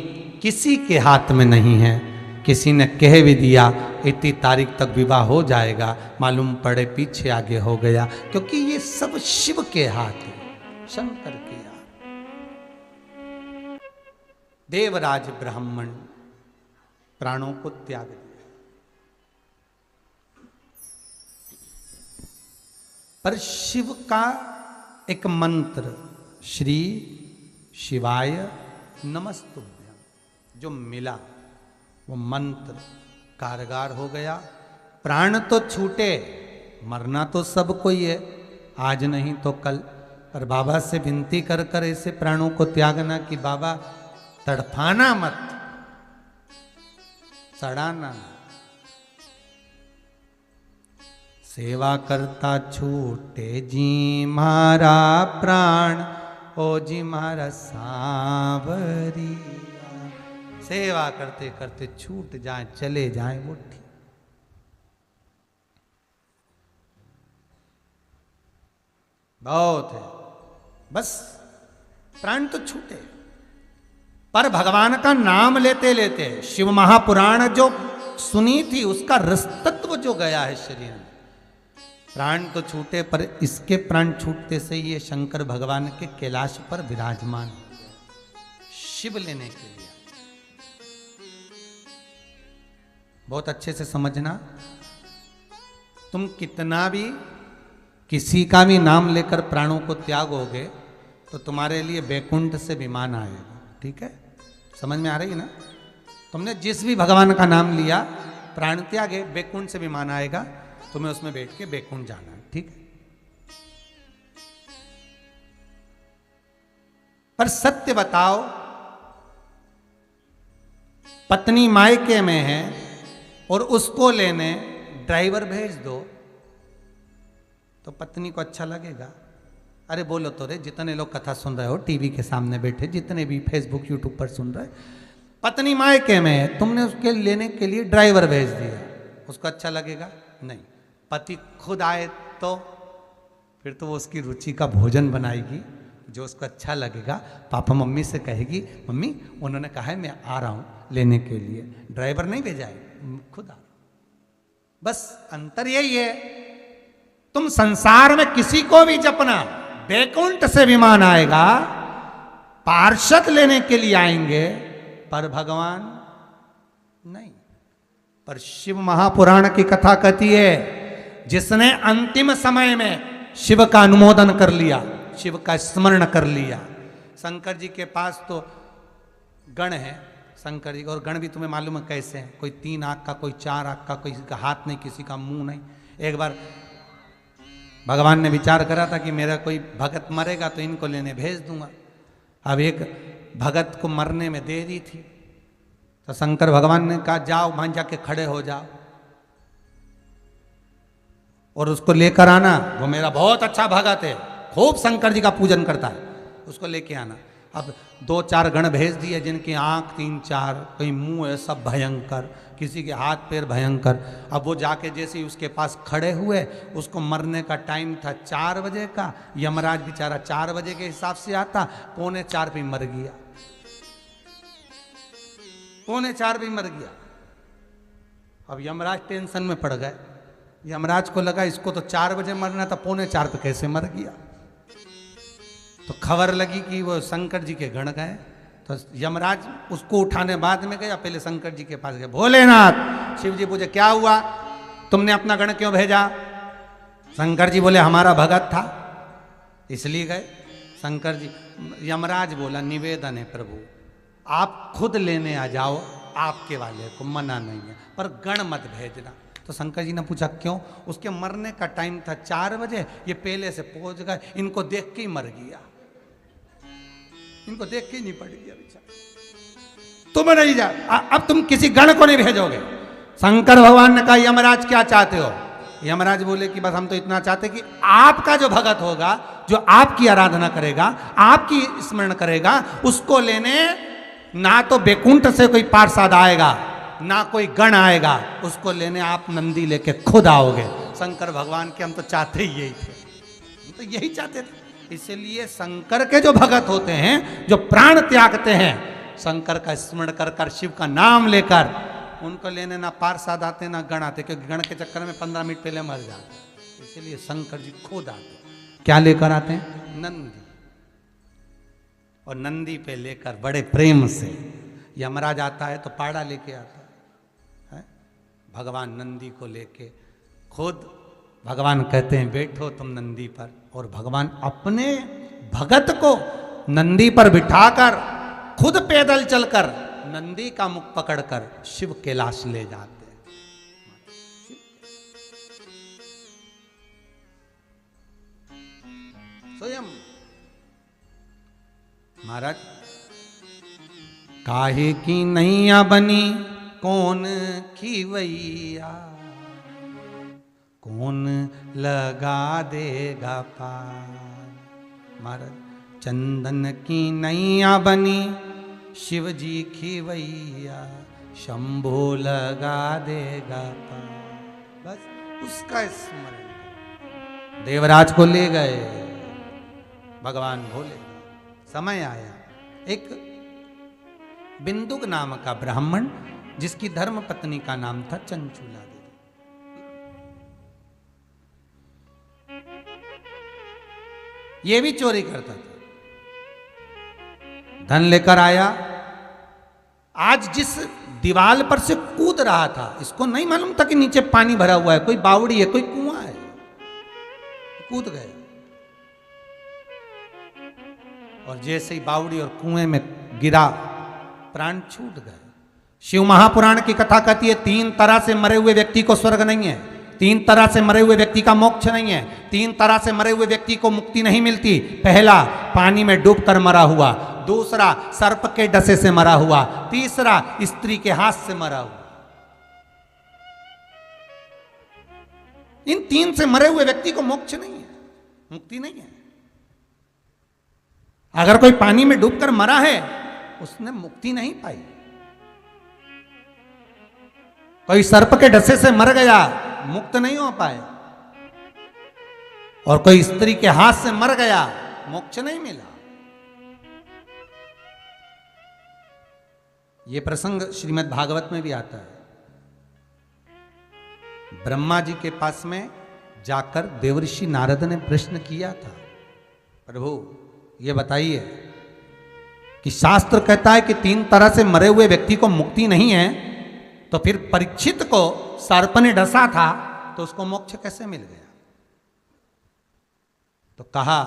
किसी के हाथ में नहीं है। किसी ने कह भी दिया इतनी तारीख तक विवाह हो जाएगा, मालूम पड़े पीछे आगे हो गया, क्योंकि ये सब शिव के हाथ है, शंकर के हाथ। देवराज ब्राह्मण प्राणों को त्याग दिया, पर शिव का एक मंत्र श्री शिवाय नमस्तुभ्यं जो मिला, वो मंत्र कारगर हो गया। प्राण तो छूटे, मरना तो सबको ही है, आज नहीं तो कल। पर बाबा से विनती कर कर ऐसे प्राणों को त्यागना कि बाबा तड़फाना मत, सड़ाना। सेवा करता छूटे जी मारा प्राण, ओ जी मारा सांवरी। सेवा करते करते छूट जाए, चले जाए, वो ठीक। बहुत है, बस प्राण तो छूटे, पर भगवान का नाम लेते लेते शिव महापुराण जो सुनी थी उसका रसतत्व जो गया है शरीर में। प्राण तो छूटे, पर इसके प्राण छूटते से ये शंकर भगवान के कैलाश पर विराजमान शिव लेने के लिए। बहुत अच्छे से समझना, तुम कितना भी किसी का भी नाम लेकर प्राणों को त्यागोगे तो तुम्हारे लिए बैकुंठ से विमान आएगा। ठीक है, समझ में आ रही है ना? तुमने जिस भी भगवान का नाम लिया, प्राण त्यागे, बैकुंठ से विमान आएगा, तुम्हें उसमें बैठ के बैकुंठ जाना है। ठीक है, पर सत्य बताओ, पत्नी मायके में है और उसको लेने ड्राइवर भेज दो तो पत्नी को अच्छा लगेगा? अरे बोलो तो रे, जितने लोग कथा सुन रहे हो टीवी के सामने बैठे, जितने भी फेसबुक यूट्यूब पर सुन रहे, पत्नी मायके में है, तुमने उसके लेने के लिए ड्राइवर भेज दिया, उसको अच्छा लगेगा? नहीं। पति खुद आए तो फिर तो वो उसकी रुचि का भोजन बनाएगी जो उसको अच्छा लगेगा। पापा मम्मी से कहेगी, मम्मी उन्होंने कहा है मैं आ रहा हूँ लेने के लिए, ड्राइवर नहीं भेजा है, खुद आ रहा हूँ। बस अंतर यही है। तुम संसार में किसी को भी जपना, बैकुंठ से विमान आएगा, पार्षद लेने के लिए आएंगे, पर भगवान नहीं। पर शिव महापुराण की कथा कहती है, जिसने अंतिम समय में शिव का अनुमोदन कर लिया, शिव का स्मरण कर लिया। शंकर जी के पास तो गण है, शंकर जी, और गण भी तुम्हें मालूम है कैसे हैं, कोई 3 आंख का, कोई 4 आंख का, किसी का हाथ नहीं, किसी का मुंह नहीं। एक बार भगवान ने विचार करा था कि मेरा कोई भगत मरेगा तो इनको लेने भेज दूंगा। अब एक भगत को मरने में देरी थी, तो शंकर भगवान ने कहा जाओ वहां जाके खड़े हो जाओ और उसको लेकर आना, वो मेरा बहुत अच्छा भगत है, खूब शंकर जी का पूजन करता है, उसको लेके आना। अब 2-4 गण भेज दिए, जिनकी आंख 3-4, कोई मुंह है सब भयंकर, किसी के हाथ पैर भयंकर। अब वो जाके जैसे ही उसके पास खड़े हुए, उसको मरने का टाइम था 4 बजे का, यमराज बेचारा 4 बजे के हिसाब से आता, 3:45 पे मर गया, 3:45 पे मर गया। अब यमराज टेंशन में पड़ गए, यमराज को लगा इसको तो 4 बजे मरना था, 3:45 पे कैसे मर गया। तो खबर लगी कि वो शंकर जी के गण गए, तो यमराज उसको उठाने बाद में गया, पहले शंकर जी के पास गए, भोलेनाथ। शिव जी पूछे क्या हुआ, तुमने अपना गण क्यों भेजा? शंकर जी बोले हमारा भगत था इसलिए गए। शंकर जी, यमराज बोला निवेदन है प्रभु, आप खुद लेने आ जाओ, आपके वाले को मना नहीं है, पर गण मत भेजना। तो शंकर जी ने पूछा क्यों? उसके मरने का टाइम था 4 बजे, ये पहले से पहुंच गए, इनको देख के ही मर गया, इनको देख के ही नहीं पड़ गया बेचारा। तुम नहीं जा, अब तुम किसी गण को नहीं भेजोगे। शंकर भगवान ने कहा यमराज क्या चाहते हो? यमराज बोले कि बस हम तो इतना चाहते कि आपका जो भगत होगा, जो आपकी आराधना करेगा, आपकी स्मरण करेगा, उसको लेने ना तो बैकुंठ से कोई पार्षद आएगा, ना कोई गण आएगा, उसको लेने आप नंदी लेके खुद आओगे। शंकर भगवान के हम तो चाहते ही यही थे, हम तो यही चाहते थे। इसलिए शंकर के जो भगत होते हैं, जो प्राण त्यागते हैं, शंकर का स्मरण कर कर, शिव का नाम लेकर, उनको लेने ना पार्षद आते ना गण आते, क्योंकि गण के चक्कर में 15 मिनट पहले मर जाते। इसलिए शंकर जी खुद आते। क्या लेकर आते हैं? नंदी। और नंदी पे लेकर बड़े प्रेम से, यमराज आता है तो पाड़ा लेके आता है, भगवान नंदी को लेके खुद, भगवान कहते हैं बैठो तुम नंदी पर, और भगवान अपने भगत को नंदी पर बिठाकर खुद पैदल चलकर नंदी का मुख पकड़कर शिव कैलाश ले जाते हैं। स्वयं महाराज, काहे की नैया बनी कौन खीवैया, कौन लगा देगा पार। महाराज, चंदन की नैया बनी शिव जी खीवैया, शंभो लगा देगा पार। बस उसका स्मरण। देवराज को ले गए भगवान भोले। समय आया, एक बिंदुक नाम का ब्राह्मण, जिसकी धर्म पत्नी का नाम था चंचूला देवी, ये भी चोरी करता था, धन लेकर आया। आज जिस दीवार पर से कूद रहा था, इसको नहीं मालूम था कि नीचे पानी भरा हुआ है, कोई बावड़ी है, कोई कुआं है, कूद गए। और जैसे ही बावड़ी और कुएं में गिरा, प्राण छूट गए। शिव महापुराण की कथा कहती है 3 तरह से मरे हुए व्यक्ति को स्वर्ग नहीं है, 3 तरह से मरे हुए व्यक्ति का मोक्ष नहीं है, 3 तरह से मरे हुए व्यक्ति को मुक्ति नहीं मिलती। पहला, पानी में डूबकर मरा हुआ, दूसरा सर्प के डसे से मरा हुआ, तीसरा स्त्री के हाथ से मरा हुआ। इन 3 से मरे हुए व्यक्ति को मोक्ष नहीं है, मुक्ति नहीं है। अगर कोई पानी में डूबकर मरा है उसने मुक्ति नहीं पाई। कोई सर्प के डसे से मर गया, मुक्त नहीं हो पाए। और कोई स्त्री के हाथ से मर गया, मोक्ष नहीं मिला। यह प्रसंग श्रीमद् भागवत में भी आता है। ब्रह्मा जी के पास में जाकर देवर्षि नारद ने प्रश्न किया था, प्रभु ये बताइए कि शास्त्र कहता है कि 3 तरह से मरे हुए व्यक्ति को मुक्ति नहीं है, तो फिर परीक्षित को सर्प ने डसा था तो उसको मोक्ष कैसे मिल गया? तो कहा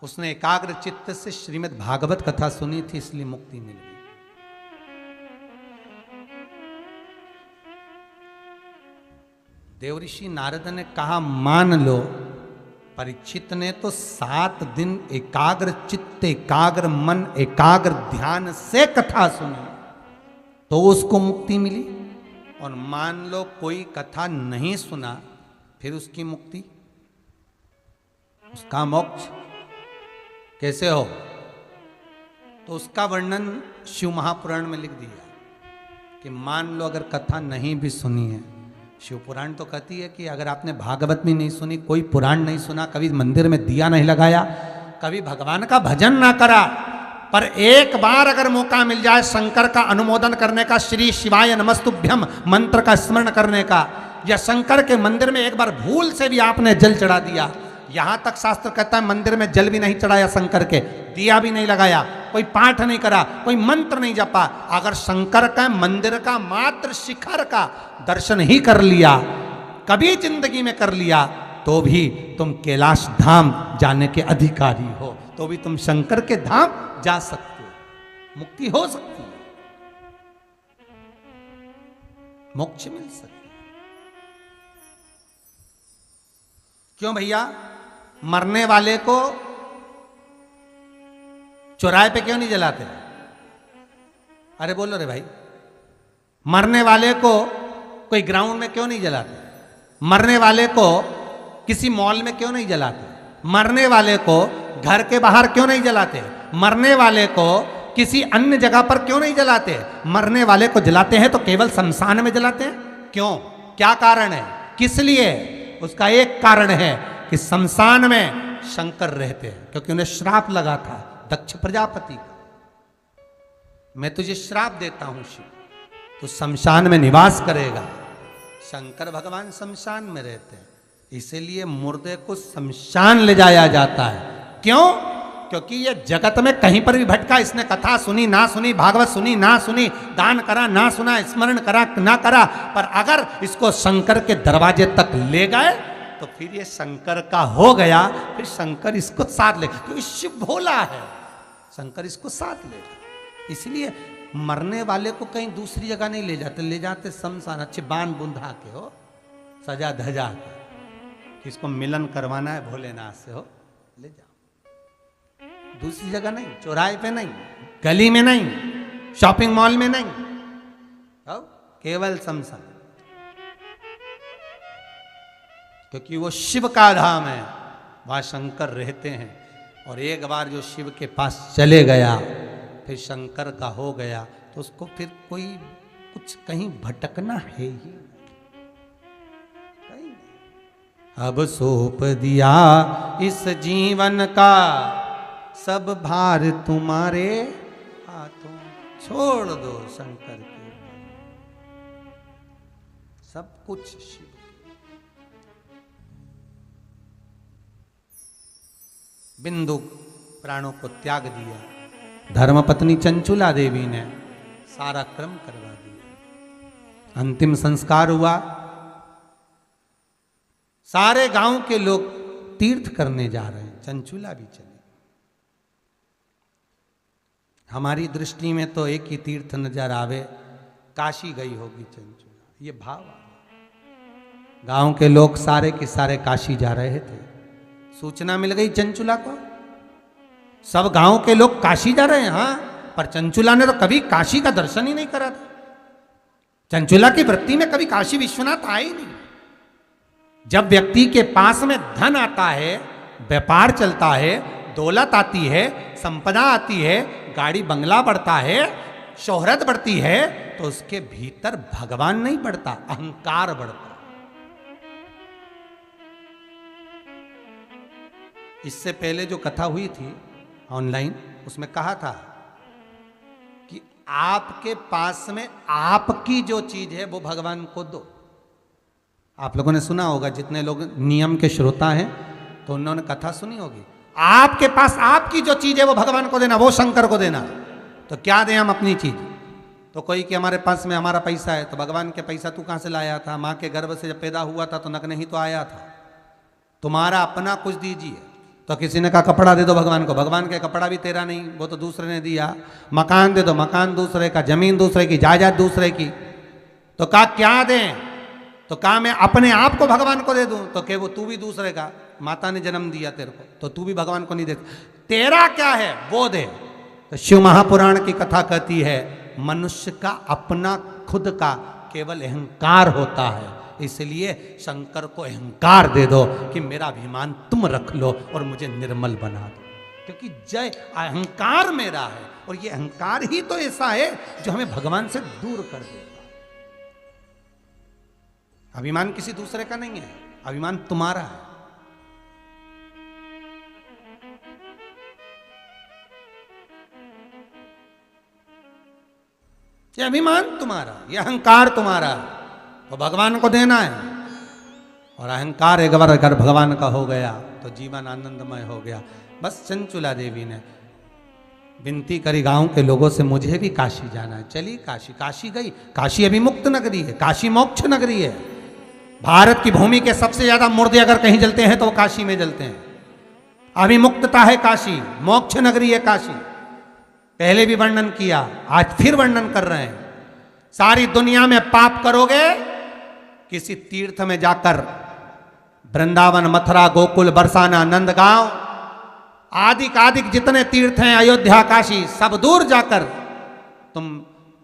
उसने एकाग्र चित्त से श्रीमद् भागवत कथा सुनी थी, इसलिए मुक्ति मिल गई। देवर्षि नारद ने कहा मान लो परीक्षित ने तो 7 दिन एकाग्र चित्त, एकाग्र मन, एकाग्र ध्यान से कथा सुनी तो उसको मुक्ति मिली, और मान लो कोई कथा नहीं सुना फिर उसकी मुक्ति, उसका मोक्ष कैसे हो? तो उसका वर्णन शिव महापुराण में लिख दिया कि मान लो अगर कथा नहीं भी सुनी है, शिव पुराण तो कहती है कि अगर आपने भागवत भी नहीं सुनी, कोई पुराण नहीं सुना, कभी मंदिर में दिया नहीं लगाया, कभी भगवान का भजन ना करा, पर एक बार अगर मौका मिल जाए शंकर का अनुमोदन करने का, श्री शिवाय नमस्तुभ्यम मंत्र का स्मरण करने का, या शंकर के मंदिर में एक बार भूल से भी आपने जल चढ़ा दिया, यहां तक शास्त्र कहता है मंदिर में जल भी नहीं चढ़ाया शंकर के, दिया भी नहीं लगाया, कोई पाठ नहीं करा, कोई मंत्र नहीं जपा, अगर शंकर का मंदिर का मात्र शिखर का दर्शन ही कर लिया, कभी जिंदगी में कर लिया, तो भी तुम कैलाश धाम जाने के अधिकारी हो, तो भी तुम शंकर के धाम जा सकते हो, मुक्ति हो सकती है, मोक्ष मिल सकता है। क्यों भैया? मरने वाले को चौराहे पे क्यों नहीं जलाते? अरे बोलो रे भाई, मरने वाले को कोई ग्राउंड में क्यों नहीं जलाते? मरने वाले को किसी मॉल में क्यों नहीं जलाते? मरने वाले को घर के बाहर क्यों नहीं जलाते? मरने वाले को किसी अन्य जगह पर क्यों नहीं जलाते? मरने वाले को जलाते हैं तो केवल शमशान में जलाते हैं। क्यों? क्या कारण है? किस लिए? उसका एक कारण है कि शमशान में शंकर रहते हैं, क्योंकि उन्हें श्राप लगा था दक्ष प्रजापति का, मैं तुझे श्राप देता हूं शिव, तो शमशान में निवास करेगा। शंकर भगवान शमशान में रहते हैं, इसीलिए मुर्दे को शमशान ले जाया जाता है। क्यों? क्योंकि ये जगत में कहीं पर भी भटका, इसने कथा सुनी ना सुनी, भागवत सुनी ना सुनी, दान करा ना सुना, स्मरण करा ना करा, पर अगर इसको शंकर के दरवाजे तक ले गए तो फिर ये शंकर का हो गया, फिर शंकर इसको साथ ले, क्योंकि शिव भोला है, शंकर इसको साथ लेगा। इसलिए मरने वाले को कहीं दूसरी जगह नहीं ले जाते, ले जाते शमशान, अच्छे बांध बुंधा के हो, सजा धजा के, इसको मिलन करवाना है भोलेनाथ से, हो ले जाओ, दूसरी जगह नहीं, चौराहे पे नहीं, गली में नहीं, शॉपिंग मॉल में नहीं, केवल शमशान, क्योंकि वो शिव का धाम है, वहां शंकर रहते हैं। और एक बार जो शिव के पास चले गया फिर शंकर का हो गया, तो उसको फिर कोई कुछ कहीं भटकना है ही। अब सौंप दिया इस जीवन का सब भार तुम्हारे हाथों, छोड़ दो शंकर के, सब कुछ शिव। बिंदु प्राणों को त्याग दिया, धर्मपत्नी चंचुला देवी ने सारा क्रम करवा दिया, अंतिम संस्कार हुआ, सारे गांव के लोग तीर्थ करने जा रहे हैं, चंचुला भी चली। हमारी दृष्टि में तो एक ही तीर्थ नजर आवे, काशी गई होगी चंचुला, ये भाव आ। गांव के लोग सारे के सारे काशी जा रहे थे, सूचना मिल गई चंचुला को, सब गांव के लोग काशी जा रहे हैं। हाँ, पर चंचुला ने तो कभी काशी का दर्शन ही नहीं करा था, चंचुला की वृत्ति में कभी काशी विश्वनाथ आए ही नहीं। जब व्यक्ति के पास में धन आता है, व्यापार चलता है, दौलत आती है, संपदा आती है, गाड़ी बंगला बढ़ता है, शोहरत बढ़ती है, तो उसके भीतर भगवान नहीं बढ़ता, अहंकार बढ़ता। इससे पहले जो कथा हुई थी ऑनलाइन, उसमें कहा था कि आपके पास में आपकी जो चीज है वो भगवान को दो। आप लोगों ने सुना होगा, जितने लोग नियम के श्रोता हैं तो उन्होंने कथा सुनी होगी। आपके पास आपकी जो चीज है वो भगवान को देना, वो शंकर को देना। तो क्या दें हम अपनी चीज? तो कोई कि हमारे पास में हमारा पैसा है, तो भगवान के पैसा तू कहां से लाया था? मां के गर्भ से जब पैदा हुआ था तो नग्न ही तो आया था। तुम्हारा अपना कुछ दीजिए। तो किसी ने कहा कपड़ा दे दो भगवान को, भगवान के कपड़ा भी तेरा नहीं, वो तो दूसरे ने दिया। मकान दे दो, मकान दूसरे का, जमीन दूसरे की, जायदाद दूसरे की। तो कहा क्या दें? तो कहा मैं अपने आप को भगवान को दे दूं। तो क्या वो तू भी दूसरे का, माता ने जन्म दिया तेरे को, तो तू भी भगवान को नहीं दे, तेरा क्या है वो दे। तो शिव महापुराण की कथा कहती है मनुष्य का अपना खुद का केवल अहंकार होता है, इसलिए शंकर को अहंकार दे दो कि मेरा अभिमान तुम रख लो और मुझे निर्मल बना दो, क्योंकि जय अहंकार मेरा है। और ये अहंकार ही तो ऐसा है जो हमें भगवान से दूर कर देगा। अभिमान किसी दूसरे का नहीं है, अभिमान तुम्हारा है। ये अभिमान तुम्हारा, ये अहंकार तुम्हारा है, तो भगवान को देना है। और अहंकार एक बार अगर भगवान का हो गया तो जीवन आनंदमय हो गया। बस चंचुला देवी ने विनती करी गांव के लोगों से, मुझे भी काशी जाना है। चली काशी, काशी गई। काशी अभी मुक्त नगरी है, काशी मोक्ष नगरी है। भारत की भूमि के सबसे ज्यादा मुर्दे अगर कहीं जलते हैं तो वो काशी में जलते हैं। अभी मुक्तता है काशी, मोक्ष नगरी है काशी। पहले भी वर्णन किया, आज फिर वर्णन कर रहे हैं। सारी दुनिया में पाप करोगे, किसी तीर्थ में जाकर, वृंदावन, मथुरा, गोकुल, बरसाना, नंदगांव, आदिक जितने तीर्थ हैं, अयोध्या, काशी, सब दूर जाकर तुम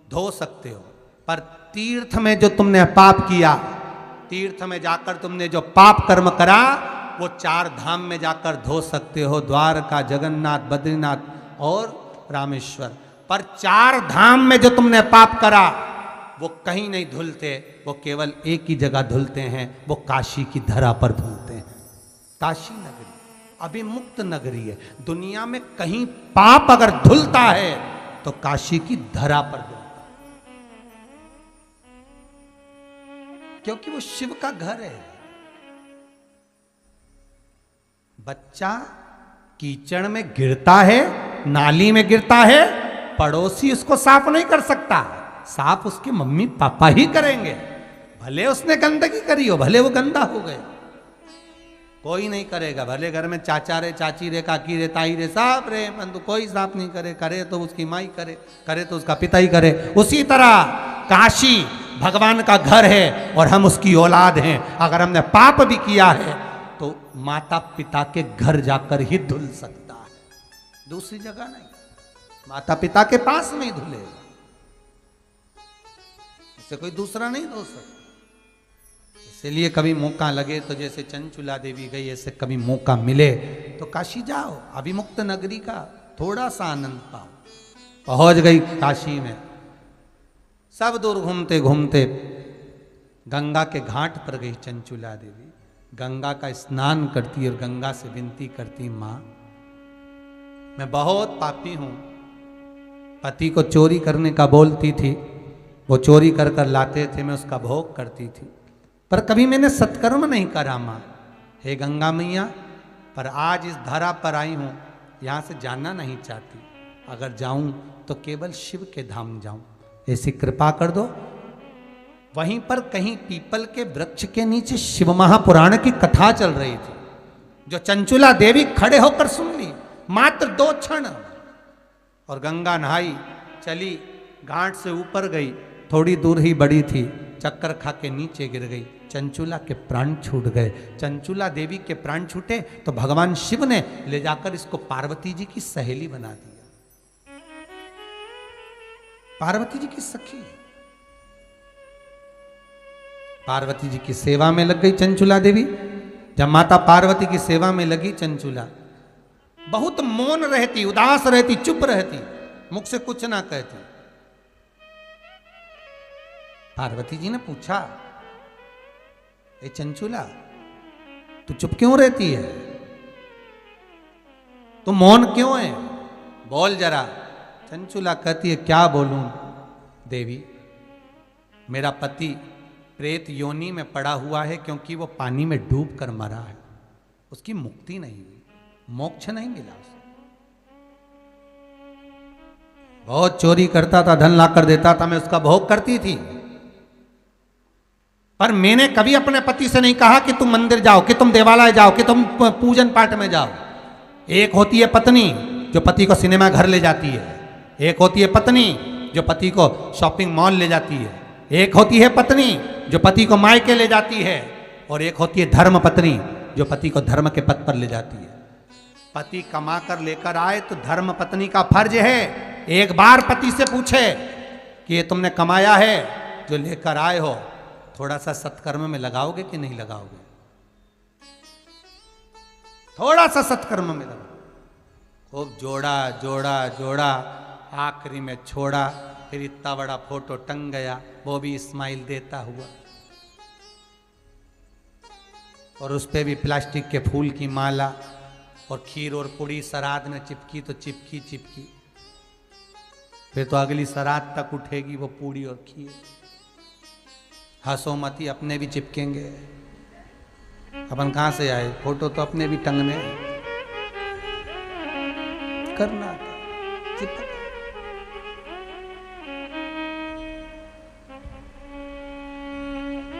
धो सकते हो। पर तीर्थ में जो तुमने पाप किया, तीर्थ में जाकर तुमने जो पाप कर्म करा, वो 4 धाम में जाकर धो सकते हो, द्वारका, जगन्नाथ, बद्रीनाथ और रामेश्वर। पर 4 धाम में जो तुमने पाप करा वो कहीं नहीं धुलते, वो केवल एक ही जगह धुलते हैं, वो काशी की धरा पर धुलते हैं। काशी नगरी अभी मुक्त नगरी है। दुनिया में कहीं पाप अगर धुलता है तो काशी की धरा पर धुलता है, क्योंकि वो शिव का घर है। बच्चा कीचड़ में गिरता है, नाली में गिरता है, पड़ोसी उसको साफ नहीं कर सकता, साफ उसके मम्मी पापा ही करेंगे। भले उसने गंदगी करी हो, भले वो गंदा हो गए, कोई नहीं करेगा। भले घर में चाचा रे, चाची रे, काकी रे, ताई रे, साफ रे, परंतु कोई साफ नहीं करे। करे तो उसकी माई करे, करे तो उसका पिता ही करे। उसी तरह काशी भगवान का घर है और हम उसकी औलाद हैं। अगर हमने पाप भी किया है तो माता पिता के घर जाकर ही धुल सकता है, दूसरी जगह नहीं। माता पिता के पास में ही धुलेगा, इससे कोई दूसरा नहीं धो सकता। इसलिए कभी मौका लगे तो जैसे चंचुला देवी गई, ऐसे कभी मौका मिले तो काशी जाओ। अभी मुक्त नगरी का थोड़ा सा आनंद पाओ। पहुंच गई काशी में, सब दूर घूमते घूमते गंगा के घाट पर गई चंचुला देवी। गंगा का स्नान करती और गंगा से विनती करती, माँ मैं बहुत पापी हूं। पति को चोरी करने का बोलती थी, वो चोरी कर कर लाते थे, मैं उसका भोग करती थी, पर कभी मैंने सत्कर्म नहीं करा माँ। हे गंगा मैया, पर आज इस धरा पर आई हूं, यहां से जाना नहीं चाहती। अगर जाऊं तो केवल शिव के धाम जाऊं, ऐसी कृपा कर दो। वहीं पर कहीं पीपल के वृक्ष के नीचे शिव महापुराण की कथा चल रही थी, जो चंचुला देवी खड़े होकर सुन ली, मात्र 2 क्षण। और गंगा नहाई, चली, घाट से ऊपर गई, थोड़ी दूर ही बड़ी थी, चक्कर खा के नीचे गिर गई। चंचुला के प्राण छूट गए। चंचुला देवी के प्राण छूटे तो भगवान शिव ने ले जाकर इसको पार्वती जी की सहेली बना दिया, पार्वती जी की सखी। पार्वती जी की सेवा में लग गई चंचुला देवी। जब माता पार्वती की सेवा में लगी चंचुला, बहुत मौन रहती, उदास रहती, चुप रहती, मुख से कुछ ना कहती। पार्वती जी ने पूछा, ए चंचुला, तू चुप क्यों रहती है? तू मौन क्यों है? बोल जरा। चंचुला कहती है, क्या बोलूं देवी, मेरा पति प्रेत योनि में पड़ा हुआ है क्योंकि वो पानी में डूब कर मरा है, उसकी मुक्ति नहीं हुई, मोक्ष नहीं मिला उसे। बहुत चोरी करता था, धन ला कर देता था, मैं उसका भोग करती थी, पर मैंने कभी अपने पति से नहीं कहा कि तुम मंदिर जाओ, कि तुम देवालय जाओ, कि तुम पूजन पाठ में जाओ। एक होती है पत्नी जो पति को सिनेमा घर ले जाती है, एक होती है पत्नी जो पति को शॉपिंग मॉल ले जाती है, एक होती है पत्नी जो पति को मायके ले जाती है, और एक होती है धर्म पत्नी जो पति को धर्म के पथ पर ले जाती है। पति कमा कर लेकर आए तो धर्म पत्नी का फर्ज है एक बार पति से पूछे कि ये तुमने कमाया है जो लेकर आए हो, थोड़ा सा सत्कर्म में लगाओगे कि नहीं लगाओगे? थोड़ा सा सत्कर्म में लगाओ। खूब जोड़ा जोड़ा जोड़ा, आखिरी में छोड़ा, फिर इतना बड़ा फोटो टंग गया, वो भी स्माइल देता हुआ, और उस पे भी प्लास्टिक के फूल की माला, और खीर और पूड़ी सराद में चिपकी तो चिपकी चिपकी, फिर तो अगली सराद तक उठेगी वो पूड़ी और खीर। हंसो मती, अपने भी चिपकेंगे, अपन कहां से आए? फोटो तो अपने भी टंगने, करना चिपक।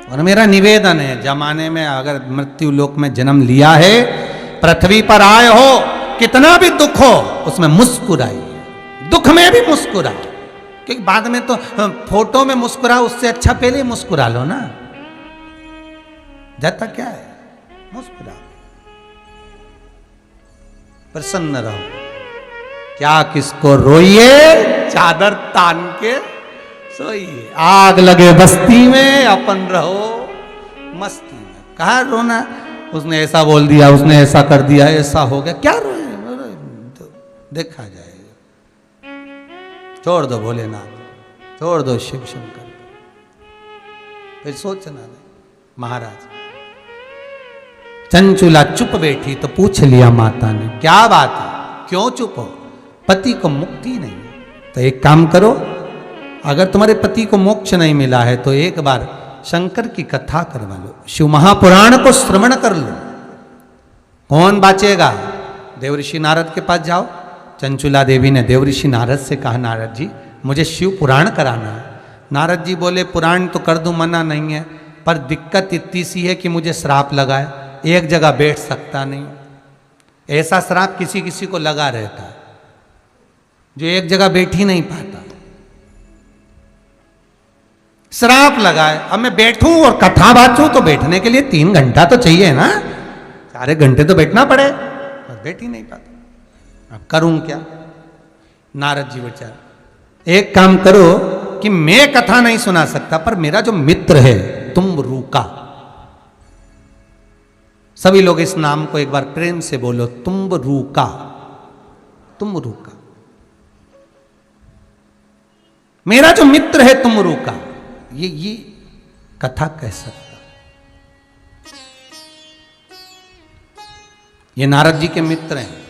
और मेरा निवेदन है, जमाने में अगर मृत्यु लोक में जन्म लिया है, पृथ्वी पर आए हो, कितना भी दुख हो उसमें मुस्कुराइए, दुख में भी मुस्कुराए, क्योंकि बाद में तो फोटो में मुस्कुरा, उससे अच्छा पहले मुस्कुरा लो ना। जाता क्या है, मुस्कुरा, प्रसन्न रहो। क्या किसको रोइए, चादर तान के सोइए, आग लगे बस्ती में, अपन रहो मस्ती में। कहा रोना, उसने ऐसा बोल दिया, उसने ऐसा कर दिया, ऐसा हो गया, क्या रोए? देखा जाएगा। छोड़ दो भोलेनाथ, छोड़ दो शिव शंकर, फिर सोचना नहीं। महाराज चंचुला चुप बैठी तो पूछ लिया माता ने, क्या बात है, क्यों चुप हो? पति को मुक्ति नहीं है तो एक काम करो, अगर तुम्हारे पति को मोक्ष नहीं मिला है तो एक बार शंकर की कथा करवा लो, शिव महापुराण को श्रवण कर लो। कौन बाचेगा? देवऋषि नारद के पास जाओ। चंचुला देवी ने देवऋषि नारद से कहा, नारद जी मुझे शिव पुराण कराना है। नारद जी बोले, पुराण तो कर दूं, मना नहीं है, पर दिक्कत इतनी सी है कि मुझे श्राप लगा है, एक जगह बैठ सकता नहीं। ऐसा श्राप किसी किसी को लगा रहता है जो एक जगह बैठ ही नहीं पाता, श्राप लगा है। अब मैं बैठूं और कथा बाचूं तो बैठने के लिए 3 घंटा तो चाहिए ना, 4 घंटे तो बैठना पड़े, बस बैठ ही नहीं पाता। अब करूं क्या? नारद जी विचार, एक काम करो कि मैं कथा नहीं सुना सकता, पर मेरा जो मित्र है तुम्बरूका, सभी लोग इस नाम को एक बार प्रेम से बोलो, तुम्बरूका, तुम्बरूका। मेरा जो मित्र है तुम्बरूका, ये कथा कह सकता। ये नारद जी के मित्र हैं।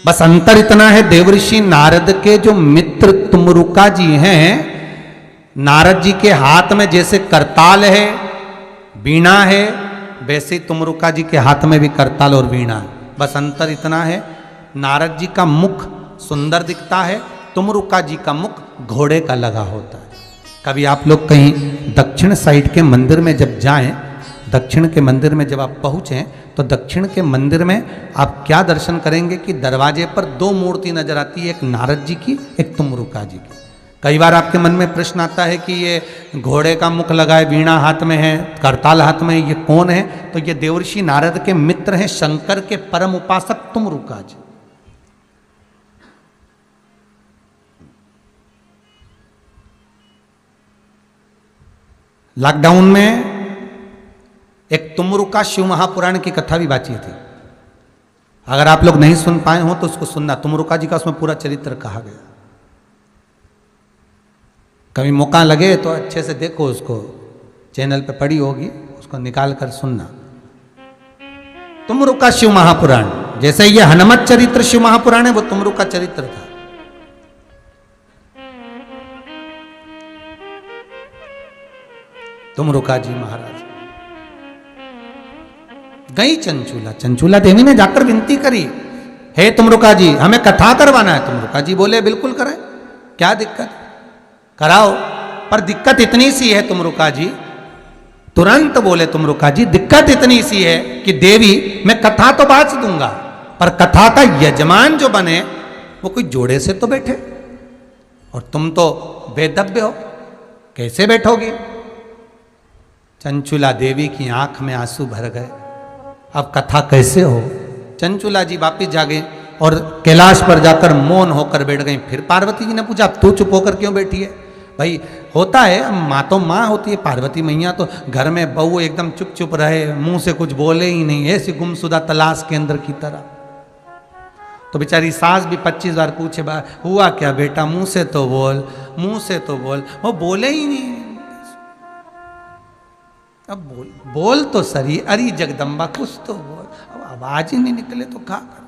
बस अंतर इतना है, देवऋषि नारद के जो मित्र तुम्बरूका जी हैं, नारद जी के हाथ में जैसे करताल है, वीणा है, वैसे ही तुम्बरूका जी के हाथ में भी करताल और वीणा है। बस अंतर इतना है, नारद जी का मुख सुंदर दिखता है, तुम्बरूका जी का मुख घोड़े का लगा होता है। कभी आप लोग कहीं दक्षिण साइड के मंदिर में जब जाएं, दक्षिण के मंदिर में जब आप पहुंचें, तो दक्षिण के मंदिर में आप क्या दर्शन करेंगे कि दरवाजे पर 2 मूर्ति नजर आती है, एक नारद जी की, एक तुम्बरूका जी की। कई बार आपके मन में प्रश्न आता है कि ये घोड़े का मुख लगाए, वीणा हाथ में है, करताल हाथ में है, ये कौन है? तो ये देवऋषि नारद के मित्र हैं, शंकर के परम उपासक तुम्बरूका जी। लॉकडाउन में एक तुम्बरूका शिव महापुराण की कथा भी बाची थी। अगर आप लोग नहीं सुन पाए हो तो उसको सुनना, तुमरुका जी का उसमें पूरा चरित्र कहा गया। कभी मौका लगे तो अच्छे से देखो, उसको चैनल पे पड़ी होगी, उसको निकाल कर सुनना। तुमरुका शिव महापुराण, जैसे ये हनुमत चरित्र शिव महापुराण है, वो तुमरुका चरित्र था। तुमरुका जी महाराज गई चंचूला, चंचूला देवी ने जाकर विनती करी, हे तुमरुका जी हमें कथा करवाना है। तुमरुका जी बोले बिल्कुल कराए, क्या दिक्कत, कराओ। पर दिक्कत इतनी सी है तुमरुका जी, तुरंत बोले तुमरुका जी दिक्कत इतनी सी है कि देवी मैं कथा तो बांट दूंगा, पर कथा का यजमान जो बने वो कोई जोड़े से तो बैठे, और तुम तो बेदब्य हो, कैसे बैठोगी। चंचूला देवी की आंख में आंसू भर गए, अब कथा कैसे हो। चंचूला जी वापिस जागे और कैलाश पर जाकर मौन होकर बैठ गई। फिर पार्वती जी ने पूछा अब तू चुप होकर क्यों बैठी है। भाई होता है, माँ तो माँ होती है, पार्वती मैया तो घर में बहू एकदम चुप चुप रहे, मुंह से कुछ बोले ही नहीं, ऐसी गुमशुदा तलाश के अंदर की तरह। तो बेचारी सास भी 25 बार पूछे हुआ क्या बेटा, मुंह से तो बोल, मुंह से तो बोल, वो बोले ही नहीं। अब बोल तो सरी, अरे जगदम्बा कुछ तो बोल, अब आवाज ही नहीं निकले तो क्या कर।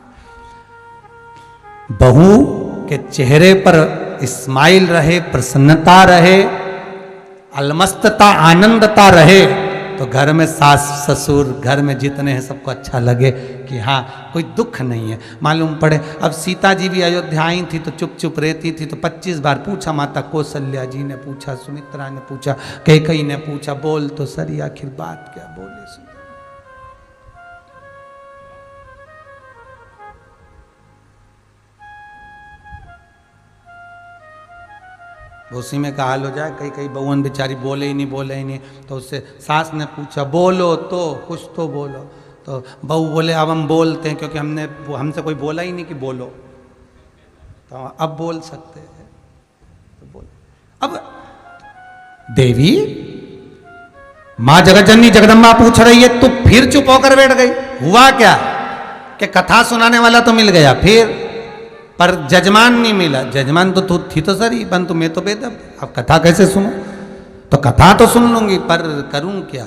बहू के चेहरे पर स्माइल रहे, प्रसन्नता रहे, अलमस्तता आनंदता रहे, तो घर में सास ससुर घर में जितने हैं सबको अच्छा लगे कि हाँ कोई दुख नहीं है। मालूम पड़े अब सीता जी भी अयोध्या आई थी तो चुप चुप रहती थी, तो 25 बार पूछा, माता कौशल्या जी ने पूछा, सुमित्रा ने पूछा, कैकेयी ने पूछा, बोल तो सरी आखिर बात क्या बोले। उसी में का हाल हो जाए, कई कई बहुवन बेचारी बोले ही नहीं, तो उससे सास ने पूछा बोलो तो कुछ तो बोलो, तो बहू बोले अब हम बोलते हैं क्योंकि हमसे कोई बोला ही नहीं कि बोलो, तो अब बोल सकते हैं, तो बोल। अब देवी मां जगतजननी जगदम्बा पूछ रही है, तो फिर चुप होकर बैठ गई। हुआ क्या कि कथा सुनाने वाला तो मिल गया, फिर पर जजमान नहीं मिला। जजमान तो थी तो सरी, परंतु मैं तो बेदब, अब कथा कैसे सुनूं। तो कथा तो सुन लूंगी पर करूं क्या।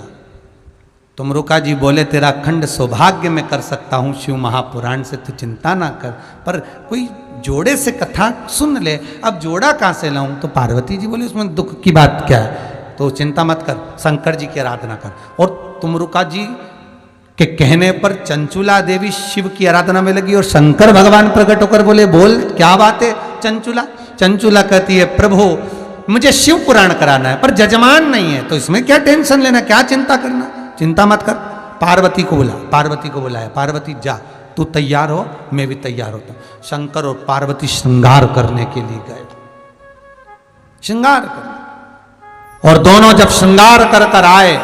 तुमरुका जी बोले तेरा अखंड सौभाग्य मैं कर सकता हूं शिव महापुराण से, तू चिंता ना कर, पर कोई जोड़े से कथा सुन ले। अब जोड़ा कहां से लाऊं। तो पार्वती जी बोले उसमें दुख की बात क्या है, तो चिंता मत कर, शंकर जी की आराधना कर। और तुमरुका जी के कहने पर चंचूला देवी शिव की आराधना में लगी और शंकर भगवान प्रकट होकर बोले बोल क्या बात है चंचूला। चंचूला कहती है प्रभु मुझे शिव पुराण कराना है पर जजमान नहीं है, तो इसमें क्या टेंशन लेना, क्या चिंता करना, चिंता मत कर। पार्वती को बुला, पार्वती को बुलाया, पार्वती जा तू तैयार हो, मैं भी तैयार होता हूं। शंकर और पार्वती श्रृंगार करने के लिए गए, श्रृंगार कर, और दोनों जब श्रृंगार कर कर आए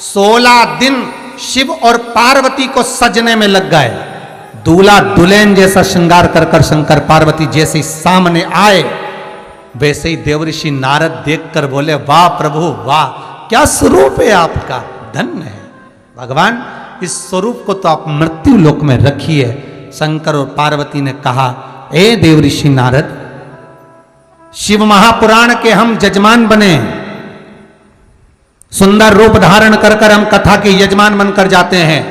16 दिन शिव और पार्वती को सजने में लग गए। दूल्हा दुल्हन जैसा श्रृंगार कर कर शंकर पार्वती जैसे ही सामने आए, वैसे ही देवऋषि नारद देखकर बोले वाह प्रभु वाह, क्या स्वरूप है आपका, धन्य है भगवान, इस स्वरूप को तो आप मृत्यु लोक में रखिए। शंकर और पार्वती ने कहा ए देवऋषि नारद, शिव महापुराण के हम जजमान बने, सुंदर रूप धारण कर कर हम कथा के यजमान बनकर जाते हैं।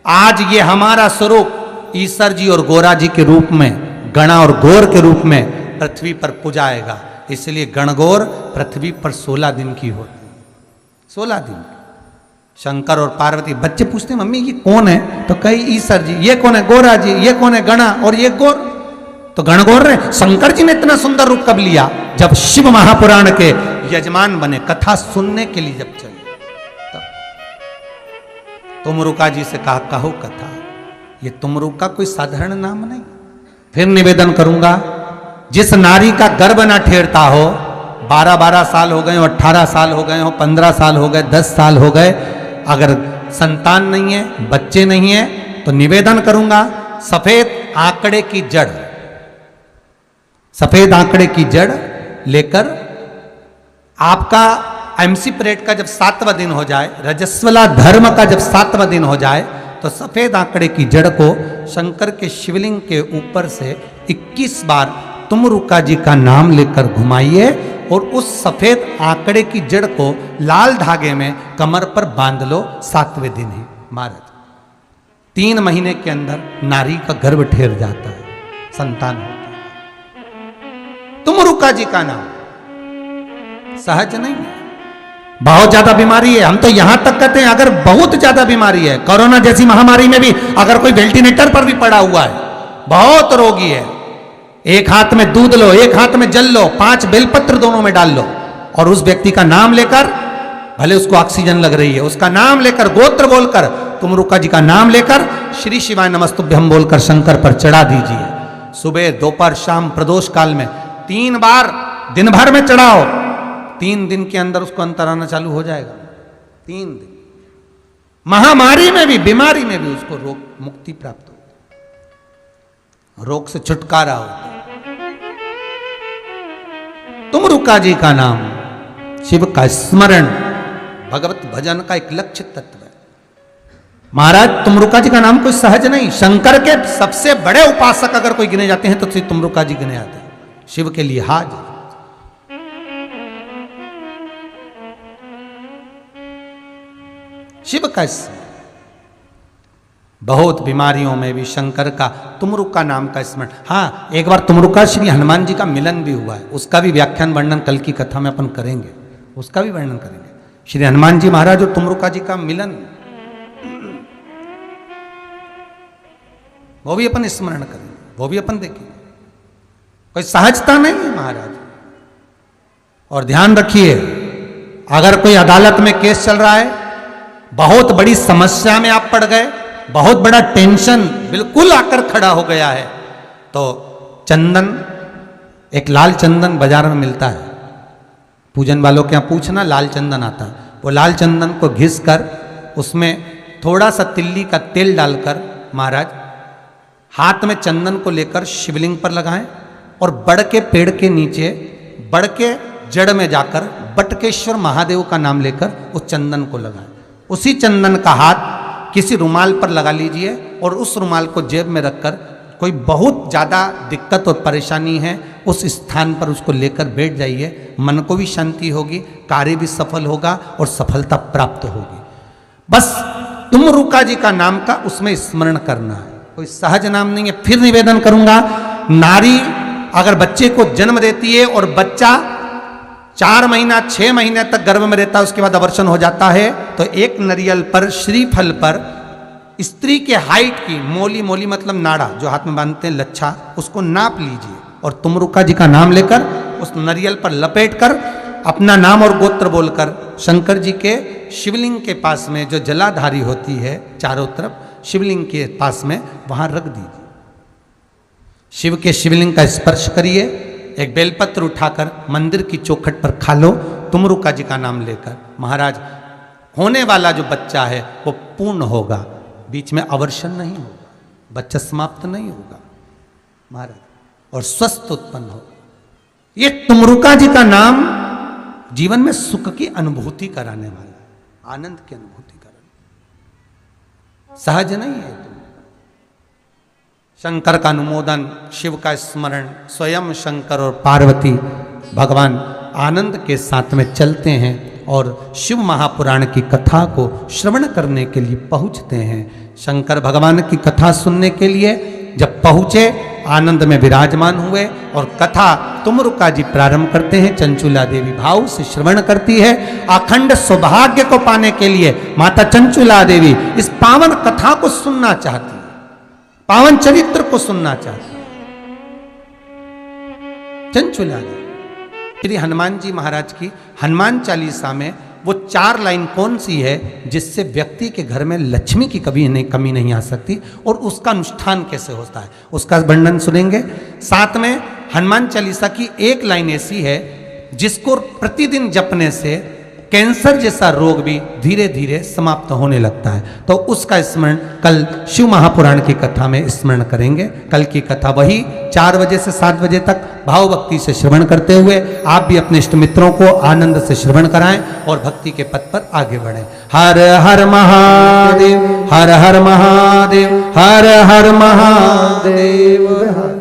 आज ये हमारा स्वरूप ईश्वर जी और गोरा जी के रूप में, गणा और गौर के रूप में पृथ्वी पर पूजाएगा, इसलिए गणगौर पृथ्वी पर 16 दिन की होती, 16 दिन। शंकर और पार्वती, बच्चे पूछते मम्मी ये कौन है, तो कही ईश्वर जी, ये कौन है गोरा जी, ये कौन है गणा और ये गौर, तो गणगौर रहे। शंकर जी ने इतना सुंदर रूप कब लिया, जब शिव महापुराण के यजमान बने, कथा सुनने के लिए जब चले तब। तुमरुका जी से कहा कहो कथा। ये तुमरुका कोई साधारण नाम नहीं। फिर निवेदन करूंगा, जिस नारी का गर्भ ना ठेरता हो, 12-12 साल हो गए हो, 18 साल हो गए हो, 15 साल हो गए, 10 साल हो गए, अगर संतान नहीं है, बच्चे नहीं है, तो निवेदन करूंगा सफेद आंकड़े की जड़, सफेद आंकड़े की जड़ लेकर आपका एमसी परेड का जब 7वां दिन हो जाए, रजस्वला धर्म का जब 7वां दिन हो जाए, तो सफेद आंकड़े की जड़ को शंकर के शिवलिंग के ऊपर से 21 बार तुमरुका जी का नाम लेकर घुमाइए और उस सफेद आंकड़े की जड़ को लाल धागे में कमर पर बांध लो 7वें दिन ही महाराज 3 महीने के अंदर नारी का गर्भ ठेर जाता है, संतान होता है। तुमरुका जी का नाम सहज नहीं है, बहुत ज्यादा बीमारी है। हम तो यहां तक कहते हैं अगर बहुत ज्यादा बीमारी है, कोरोना जैसी महामारी में भी अगर कोई वेंटिलेटर पर भी पड़ा हुआ है, बहुत रोगी है, एक हाथ में दूध लो, एक हाथ में जल लो, 5 बेलपत्र दोनों में डाल लो और उस व्यक्ति का नाम लेकर, भले उसको ऑक्सीजन लग रही है, उसका नाम लेकर, गोत्र बोलकर, तुमरुका जी का नाम लेकर श्री शिवाय नमस्तुभ्यम बोलकर शंकर पर चढ़ा दीजिए। सुबह दोपहर शाम प्रदोष काल में 3 बार दिन भर में चढ़ाओ, 3 दिन के अंदर उसको अंतर आना चालू हो जाएगा। 3 दिन महामारी में भी, बीमारी में भी उसको रोग मुक्ति प्राप्त हो, रोग से छुटकारा होता। तुमरुका जी का नाम, शिव का स्मरण, भगवत भजन का एक लक्षित तत्व है। महाराज तुमरुका जी का नाम कोई सहज नहीं, शंकर के सबसे बड़े उपासक अगर कोई गिने जाते हैं तो श्री तुमरुका जी गिने जाते हैं, शिव के लिए हाजिर। शिव का स्मरण, बहुत बीमारियों में भी शंकर का तुमरुका नाम का स्मरण। हाँ, एक बार तुमरुका श्री हनुमान जी का मिलन भी हुआ है, उसका भी व्याख्यान वर्णन कल की कथा में अपन करेंगे, उसका भी वर्णन करेंगे। श्री हनुमान जी महाराज और तुमरुका जी का मिलन, वो भी अपन स्मरण करेंगे, वो भी अपन देखेंगे। कोई सहजता नहीं है महाराज। और ध्यान रखिए, अगर कोई अदालत में केस चल रहा है, बहुत बड़ी समस्या में आप पड़ गए, बहुत बड़ा टेंशन बिल्कुल आकर खड़ा हो गया है, तो चंदन, एक लाल चंदन बाजार में मिलता है, पूजन वालों के यहाँ पूछना, लाल चंदन आता है। वो लाल चंदन को घिस कर उसमें थोड़ा सा तिल्ली का तेल डालकर महाराज हाथ में चंदन को लेकर शिवलिंग पर लगाएं और बड़ के पेड़ के नीचे, बड़ के जड़ में जाकर बटकेश्वर महादेव का नाम लेकर उस चंदन को लगाएं। उसी चंदन का हाथ किसी रुमाल पर लगा लीजिए और उस रुमाल को जेब में रखकर, कोई बहुत ज़्यादा दिक्कत और परेशानी है उस स्थान पर उसको लेकर बैठ जाइए, मन को भी शांति होगी, कार्य भी सफल होगा और सफलता प्राप्त होगी। बस तुमरुका जी का नाम का उसमें स्मरण करना है, कोई सहज नाम नहीं है। फिर निवेदन करूंगा, नारी अगर बच्चे को जन्म देती है और बच्चा 4 महीना 6 महीने तक गर्भ में रहता है, उसके बाद अवर्षण हो जाता है, तो एक नरियल पर, श्रीफल पर स्त्री के हाइट की, मोली, मोली मतलब नाड़ा जो हाथ में बांधते हैं, लच्छा, उसको नाप लीजिए और तुमरुका जी का नाम लेकर उस नरियल पर लपेट कर अपना नाम और गोत्र बोलकर शंकर जी के शिवलिंग के पास में जो जलाधारी होती है चारों तरफ, शिवलिंग के पास में वहां रख दीजिए। शिव के शिवलिंग का स्पर्श करिए, एक बेलपत्र उठाकर मंदिर की चौखट पर खा लो, तुमरुका जी का नाम लेकर। महाराज होने वाला जो बच्चा है वो पूर्ण होगा, बीच में अवर्षण नहीं होगा, बच्चा समाप्त नहीं होगा महाराज, और स्वस्थ उत्पन्न होगा। ये तुमरुका जी का नाम जीवन में सुख की अनुभूति कराने वाला है, आनंद की अनुभूति कराने, सहज नहीं है। शंकर का अनुमोदन, शिव का स्मरण, स्वयं शंकर और पार्वती भगवान आनंद के साथ में चलते हैं और शिव महापुराण की कथा को श्रवण करने के लिए पहुंचते हैं। शंकर भगवान की कथा सुनने के लिए जब पहुंचे, आनंद में विराजमान हुए और कथा तुमरुका जी प्रारंभ करते हैं। चंचुला देवी भाव से श्रवण करती है। अखंड सौभाग्य को पाने के लिए माता चंचुला देवी इस पावन कथा को सुनना चाहती है, पावन चरित्र को सुनना चाहती है। चंचुला देवी श्री हनुमान जी महाराज की हनुमान चालीसा में वो 4 लाइन कौन सी है जिससे व्यक्ति के घर में लक्ष्मी की कमी नहीं आ सकती, और उसका अनुष्ठान कैसे होता है उसका वर्णन सुनेंगे। साथ में हनुमान चालीसा की एक लाइन ऐसी है जिसको प्रतिदिन जपने से कैंसर जैसा रोग भी धीरे धीरे समाप्त होने लगता है। तो उसका स्मरण कल शिव महापुराण की कथा में स्मरण करेंगे। कल की कथा वही 4 बजे से 7 बजे तक भाव भक्ति से श्रवण करते हुए आप भी अपने इष्ट मित्रों को आनंद से श्रवण कराएं और भक्ति के पथ पर आगे बढ़ें। हर हर महादेव, हर हर महादेव, हर हर महादेव।